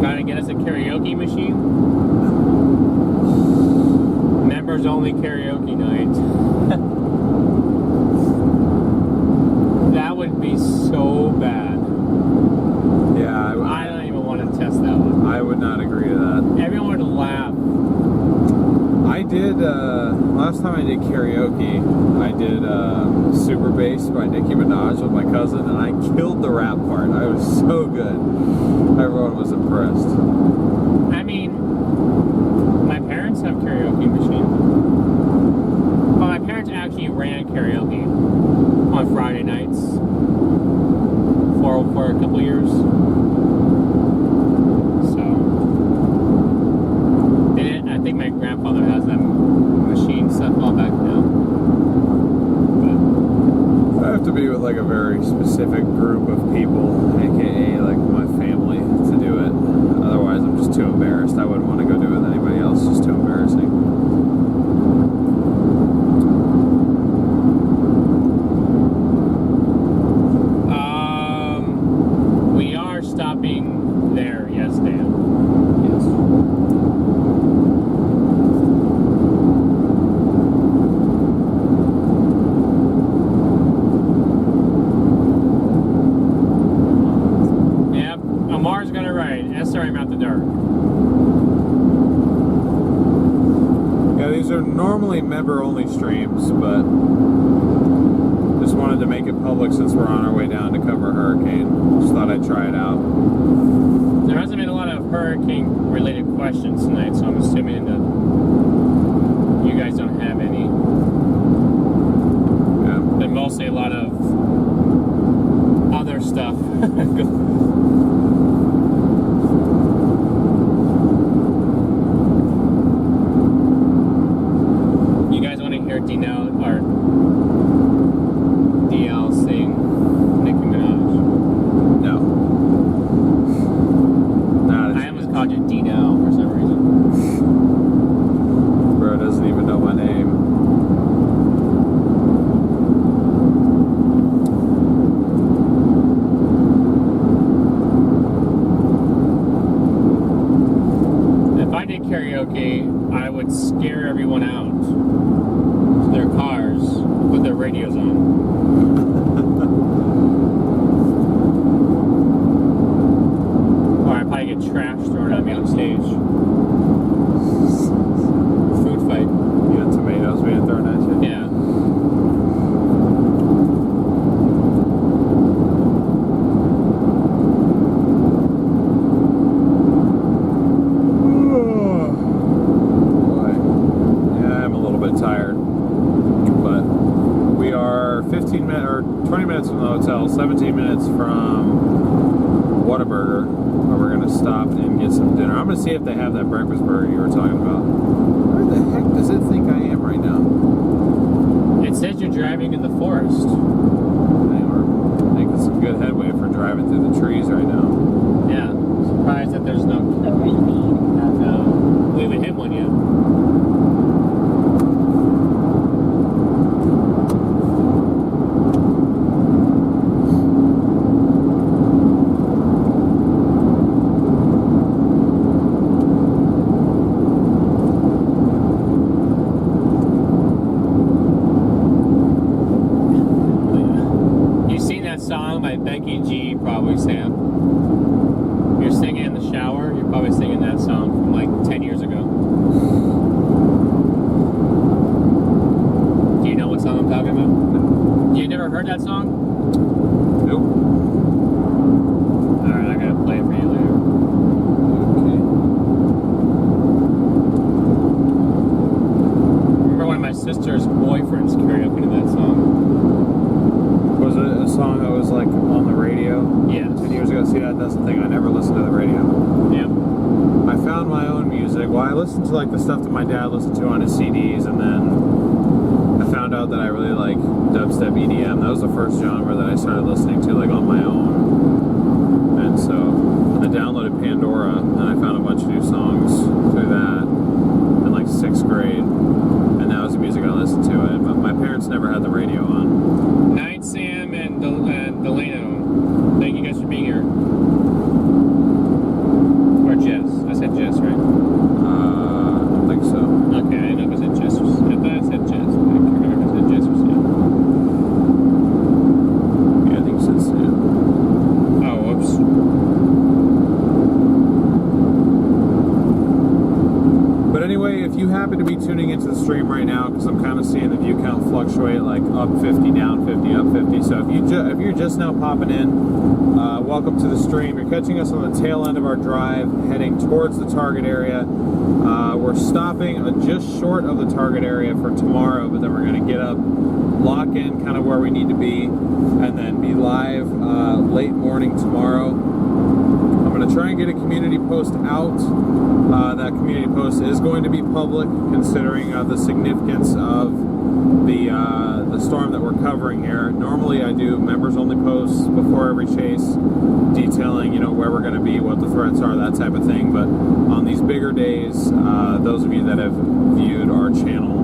Gotta get us a karaoke machine. Members only karaoke night. That would be so bad. Yeah, I don't even want to test that one. I would not agree to that. Everyone would laugh. I did, last time I did karaoke, I did Super Bass by Nicki Minaj with my cousin, and I killed the rap part. I was so good. Everyone was impressed. I mean, my parents have karaoke machine. Well, my parents actually ran karaoke on Friday nights for a couple years. So, I think my grandfather has that machine set all back now. I have to be with like a very specific group of people, aka like my family, to do it. Otherwise, I'm just too embarrassed. I wouldn't want to go do it with anybody else. It's just too embarrassing. We are stopping there, yes, Dan. Yes. Yep, Amar's gonna ride. SRM out the dark. Yeah, these are normally member-only streams, but just wanted to make it public since we're on our way down to cover Hurricane. Just thought I'd try it out. There hasn't been a lot of hurricane-related questions tonight, so I'm assuming that you guys don't have any. Yeah. But mostly a lot of other stuff. You guys want to hear DL sing Nicki Minaj? No. Not I almost called you Dino for some reason. Bro doesn't even know my name. If I did karaoke, I would scare everyone out to their cars with their radios on. Or I'd probably get trash thrown at me on stage. Food fight. You got tomatoes being thrown at you? Yeah. Boy. Yeah, I'm a little bit tired. But we are 15 minutes or 20 minutes from the hotel, 17 minutes from Whataburger, where we're gonna stop and get some dinner. I'm gonna see if they have that breakfast burger you were talking about. Where the heck does it think I am right now? It says you're driving in the forest. They are making some good headway for driving through the trees right now. Yeah. Surprised that there's no. We haven't hit one yet. You've seen that song by Becky G, probably, Sam. You're singing in the shower, you're probably singing that song from like 10 years ago. Do you know what song I'm talking about? You never heard that song? Nope. Alright, I gotta play it for you later. Okay. Remember one of my sister's boyfriends karaoke to that song? Was it a song that was like on the radio? Yes. 10 years ago? See, that's the thing. I never listened to the radio. Yep. I found my own music. Well, I listened to like the stuff that my dad listened to on his CDs, and then I found out that I really like dubstep EDM. That was the first genre that I started listening to like on my own. And so I downloaded Pandora, and I found a bunch of new songs through that in like 6th grade, and that was the music I listened to. And my parents parents never had the radio on. Night Sam and Delano. Thank you guys for being here. Or Jess. I said Jess, right? I don't think so. Okay, I know if I said Jess. I thought I said Jess. I can't remember if I said Jess or Sam. Yeah, I think it said Sam. Oh, whoops. But anyway, if you happen to be tuning into the stream right now, because I'm kind of seeing the view count fluctuate, like up 50, down 50, up 50. So if you're just now popping in, welcome to the stream. You're catching us on the tail end of our drive, heading towards the target area. We're stopping just short of the target area for tomorrow, but then we're going to get up, lock in kind of where we need to be, and then be live late morning tomorrow. I'm going to try and get a community post out. That community post is going to be public, considering the significance of the storm that we're covering here. Normally I do members-only posts before every chase, detailing, you know, where we're going to be, what the threats are, that type of thing. But on these bigger days, those of you that have viewed our channel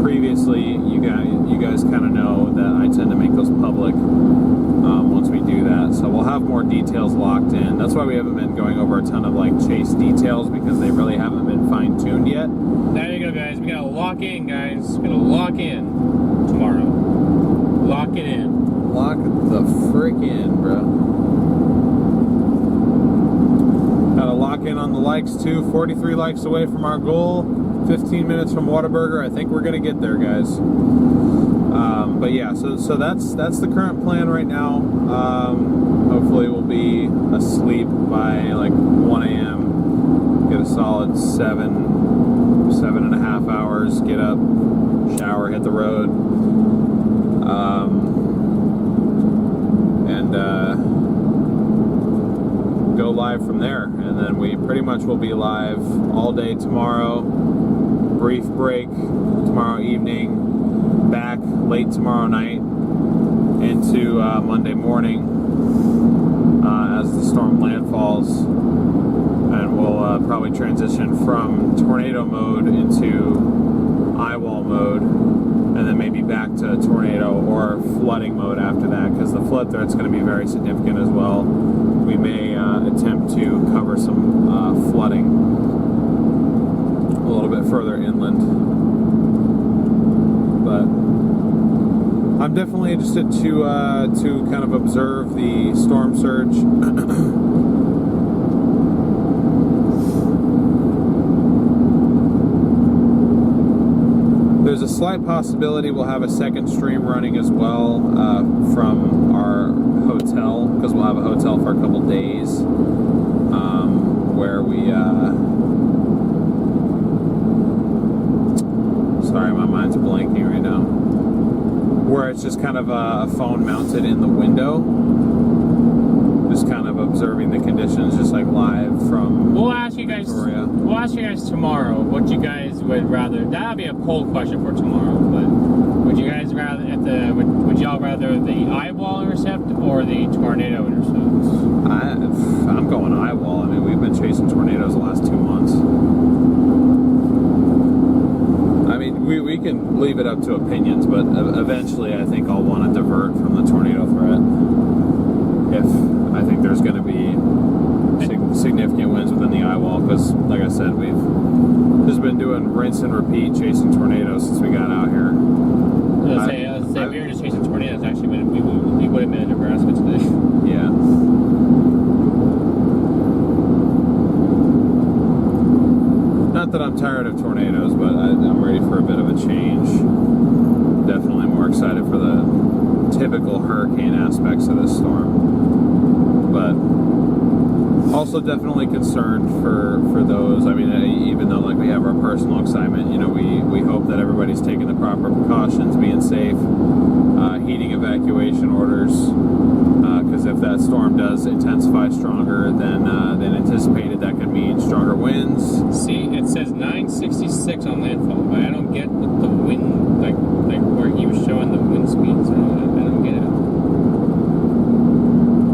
previously, you guys kind of know that I tend to make those public once we do that. So we'll have more details locked in. That's why we haven't been going over a ton of like chase details, because they really haven't been fine-tuned yet. There you go, guys. We gotta lock in, guys. We gotta lock in tomorrow. Lock it in. Lock the frick in, bro. Gotta lock in on the likes too. 43 likes away from our goal. 15 minutes from Whataburger. I think we're gonna get there, guys. But yeah, so that's the current plan right now. Hopefully we'll be asleep by like 1 a.m. Get a solid 7.5 hours. Get up, shower, hit the road, and go live from there. And then we pretty much will be live all day tomorrow. Brief break tomorrow evening. Back late tomorrow night into Monday morning as the storm landfalls, and we'll probably transition from tornado mode into eyewall mode, and then maybe back to tornado or flooding mode after that, because the flood threat's going to be very significant as well. We may attempt to cover some flooding a little bit further inland. But I'm definitely interested to kind of observe the storm surge. There's a slight possibility we'll have a second stream running as well from our hotel, because we'll have a hotel for a couple days where we sorry, my mind's blanking right now. Where it's just kind of a phone mounted in the window, just kind of observing the conditions, just like live from. We'll ask you guys. Victoria. We'll ask you guys tomorrow what you guys would rather. That'll be a poll question for tomorrow. But would you guys rather would y'all rather the eyewall intercept or the tornado intercepts? I'm going eyewall. I mean, we've been chasing tornadoes the last 2 months. I mean, we can leave it up to opinions, but eventually I think I'll want to divert from the tornado threat if I think there's going to be significant winds within the eyewall, because like I said, we've just been doing rinse and repeat chasing tornadoes since we got out here. Let's say if we were just chasing tornadoes, actually we would have been in Nebraska today. Yeah. Not that I'm tired of tornadoes, but I'm ready for a bit of a change. Definitely more excited for the typical hurricane aspects of this storm. But also definitely concerned for those. I mean, even though like we have our personal excitement, you know, we hope that everybody's taking the proper precautions, being safe, heeding evacuation orders, because if that storm does intensify stronger than anticipated, that could mean stronger winds. See, it says 966 on landfall, but I don't get what the wind, like where he was showing the wind speeds. I don't get it.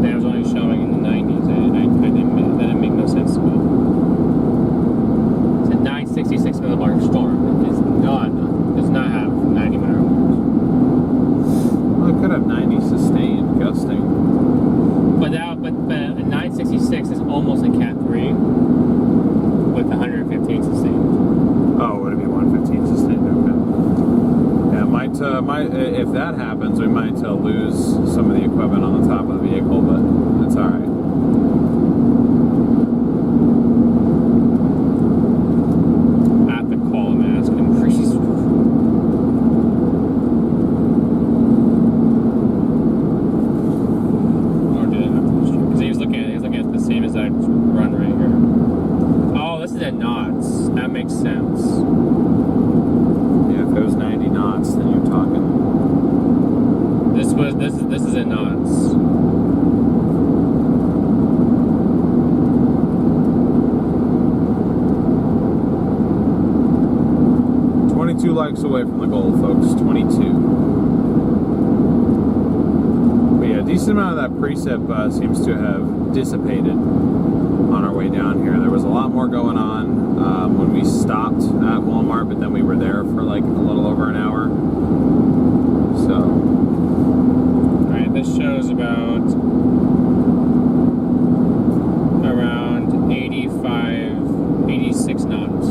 That was only showing in the 90s. That didn't make no sense to me. It's a 966 millibars storm. It does not have 90 mile winds. 90 sustained, gusting. But a 966 is almost a Cat 3 with 115 sustained. Oh, would it be 115 sustained? Okay. Yeah, if that happens, we might lose some of the equipment on the top of the vehicle, but it's all right. I have to call him and ask him for his. Or did I have to stream? Because he's looking at the same exact run right here. Oh, this is at knots. That makes sense. Yeah, if it was 90 knots, then you're talking. This is at knots. Two likes away from the goal, folks. 22. But yeah, a decent amount of that precip seems to have dissipated on our way down here. There was a lot more going on when we stopped at Walmart, but then we were there for like a little over an hour. So, alright, this shows about around 86 knots.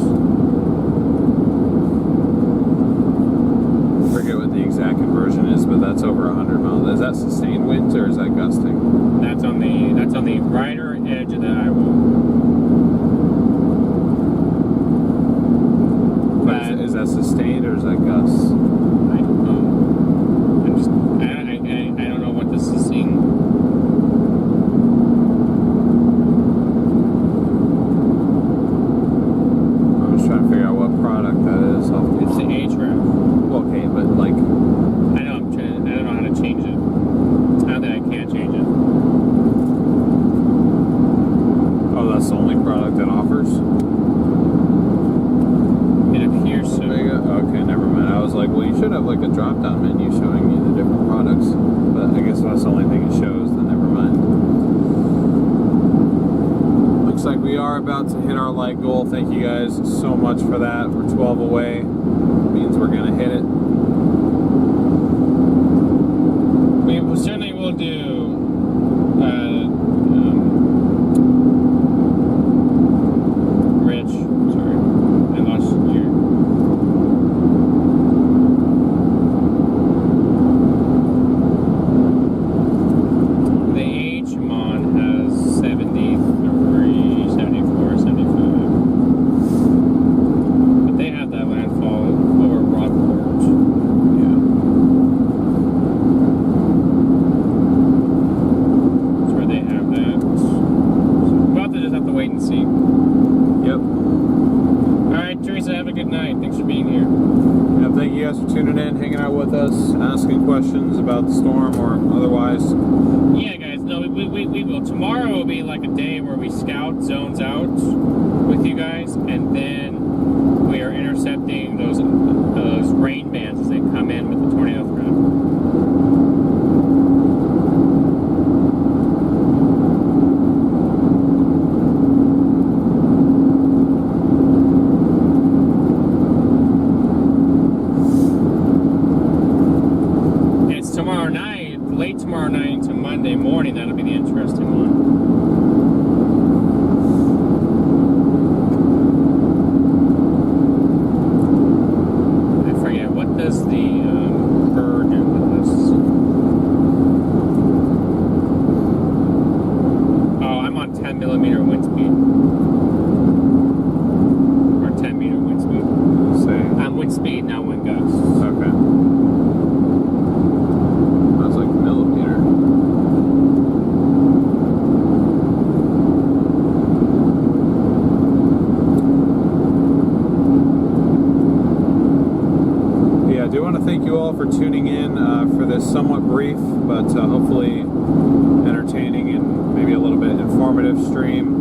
Exact conversion is, but that's over 100 miles. Is that sustained winds or is that gusting? That's on the rider edge of the eyewall. But is that sustained or is that gusts? I don't know. I don't know what this is seeing. I'm just trying to figure out what product that is. It's the H-Ref. Okay, but like, I don't know how to change it. I don't think I can change it. oh, that's the only product that offers? It appears so. Okay, never mind. I was like, well, you should have like a drop-down menu showing you the different products. But I guess if that's the only thing it shows, then never mind. Looks like we are about to hit our light goal. Thank you guys so much for that. We're 12 away. Means we're gonna hit it. We certainly will do Rich, sorry, I lost you. The H-Mon has 73, 74, 75. But they have that landfall over Rockport. Yeah. That's where they have that. So we'll have to just have to wait and see. Yep. Alright, Teresa, have a good night. Thanks for being here. Yeah, thank you guys for tuning in, hanging out with us, asking questions about the storm or otherwise. Yeah, guys, no, we will. Tomorrow will be like a day where we scout zones out with you guys, and then we are intercepting those rain bands as they come in with the tornado threat. It's tomorrow night, late tomorrow night into Monday morning. That'll be the interesting one. What does the Burr do with this? Oh, I'm on 10 millimeter wind speed. Or 10 meter wind speed. I'm wind speed, now wind gusts. Okay. That's like millimeter. I do want to thank you all for tuning in for this somewhat brief, but hopefully entertaining and maybe a little bit informative stream.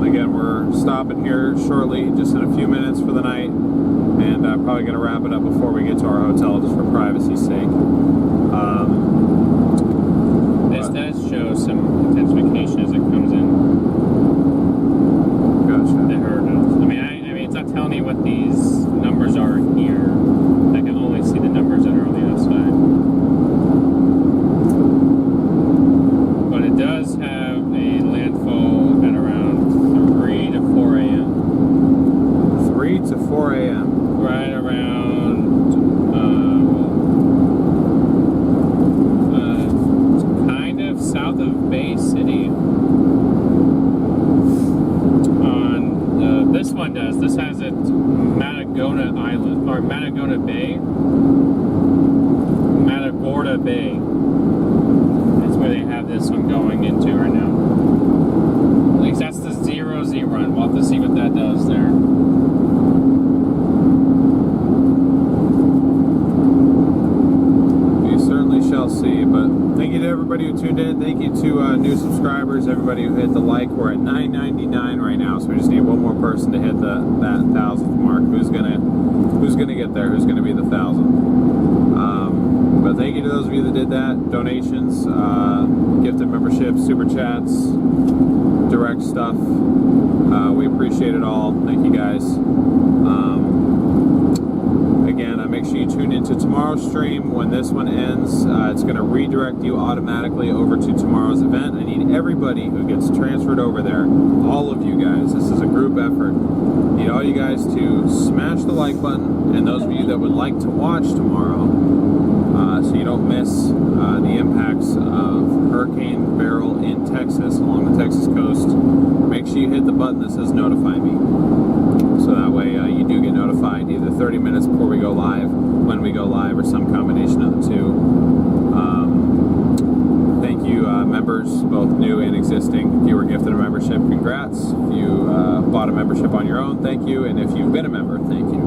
Again, we're stopping here shortly, just in a few minutes for the night, and I'm probably going to wrap it up before we get to our hotel, just for privacy's sake. This does show some intensification as it comes in. Gotcha. The hurricanes. I mean, it's not telling me what these numbers are here. I can only see the numbers that are on the outside. Tampa Bay. That's where they have this one going into right now. At least that's the 0Z run. We'll have to see what that does there. We certainly shall see, but thank you to everybody who tuned in. Thank you to new subscribers, everybody who hit the like. We're at 999 right now, so we just need one more person to hit that 1,000th mark. Who's gonna get there? Who's gonna be the 1,000th? But thank you to those of you that did that. Donations, gifted memberships, super chats, direct stuff. We appreciate it all. Thank you guys. Again, make sure you tune into tomorrow's stream. When this one ends, it's going to redirect you automatically over to tomorrow's event. I need everybody who gets transferred over there, all of you guys. This is a group effort. I need all you guys to smash the like button, and those of you that would like to watch tomorrow, so you don't miss the impacts of Hurricane Beryl in Texas, along the Texas coast, make sure you hit the button that says notify me. So that way you do get notified either 30 minutes before we go live, when we go live, or some combination of the two. Thank you, members, both new and existing. If you were gifted a membership, congrats. If you bought a membership on your own, thank you. And if you've been a member, thank you.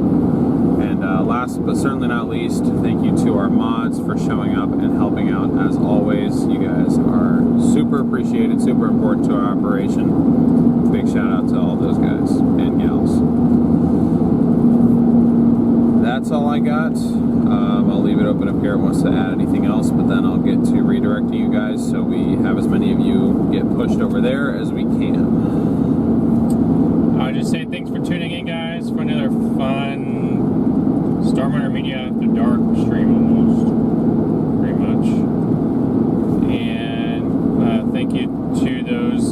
And last but certainly not least, thank you to our mods for showing up and helping out as always. You guys are super appreciated, super important to our operation. Big shout out to all those guys and gals. That's all I got. I'll leave it open if Garrett wants to add anything else, but then I'll get to redirecting you guys so we have as many of you get pushed over there as we can. I'll just say thanks for tuning in, guys, for another fun StormRunner Media After Dark stream, almost, pretty much. And thank you to those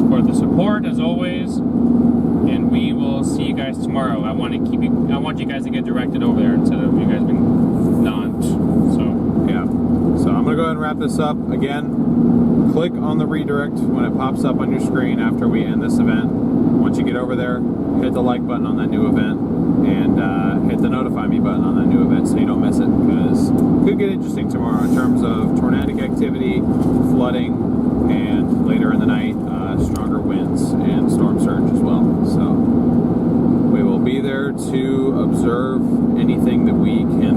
for the support, as always. And we will see you guys tomorrow. I want you guys to get directed over there instead of you guys being not. So yeah. So I'm gonna go ahead and wrap this up. Again, click on the redirect when it pops up on your screen after we end this event. Once you get over there, hit the like button on that new event, and hit the notify me button on that new event so you don't miss it, because it could get interesting tomorrow in terms of tornadic activity, flooding, and later in the night, stronger winds and storm surge as well. So we will be there to observe anything that we can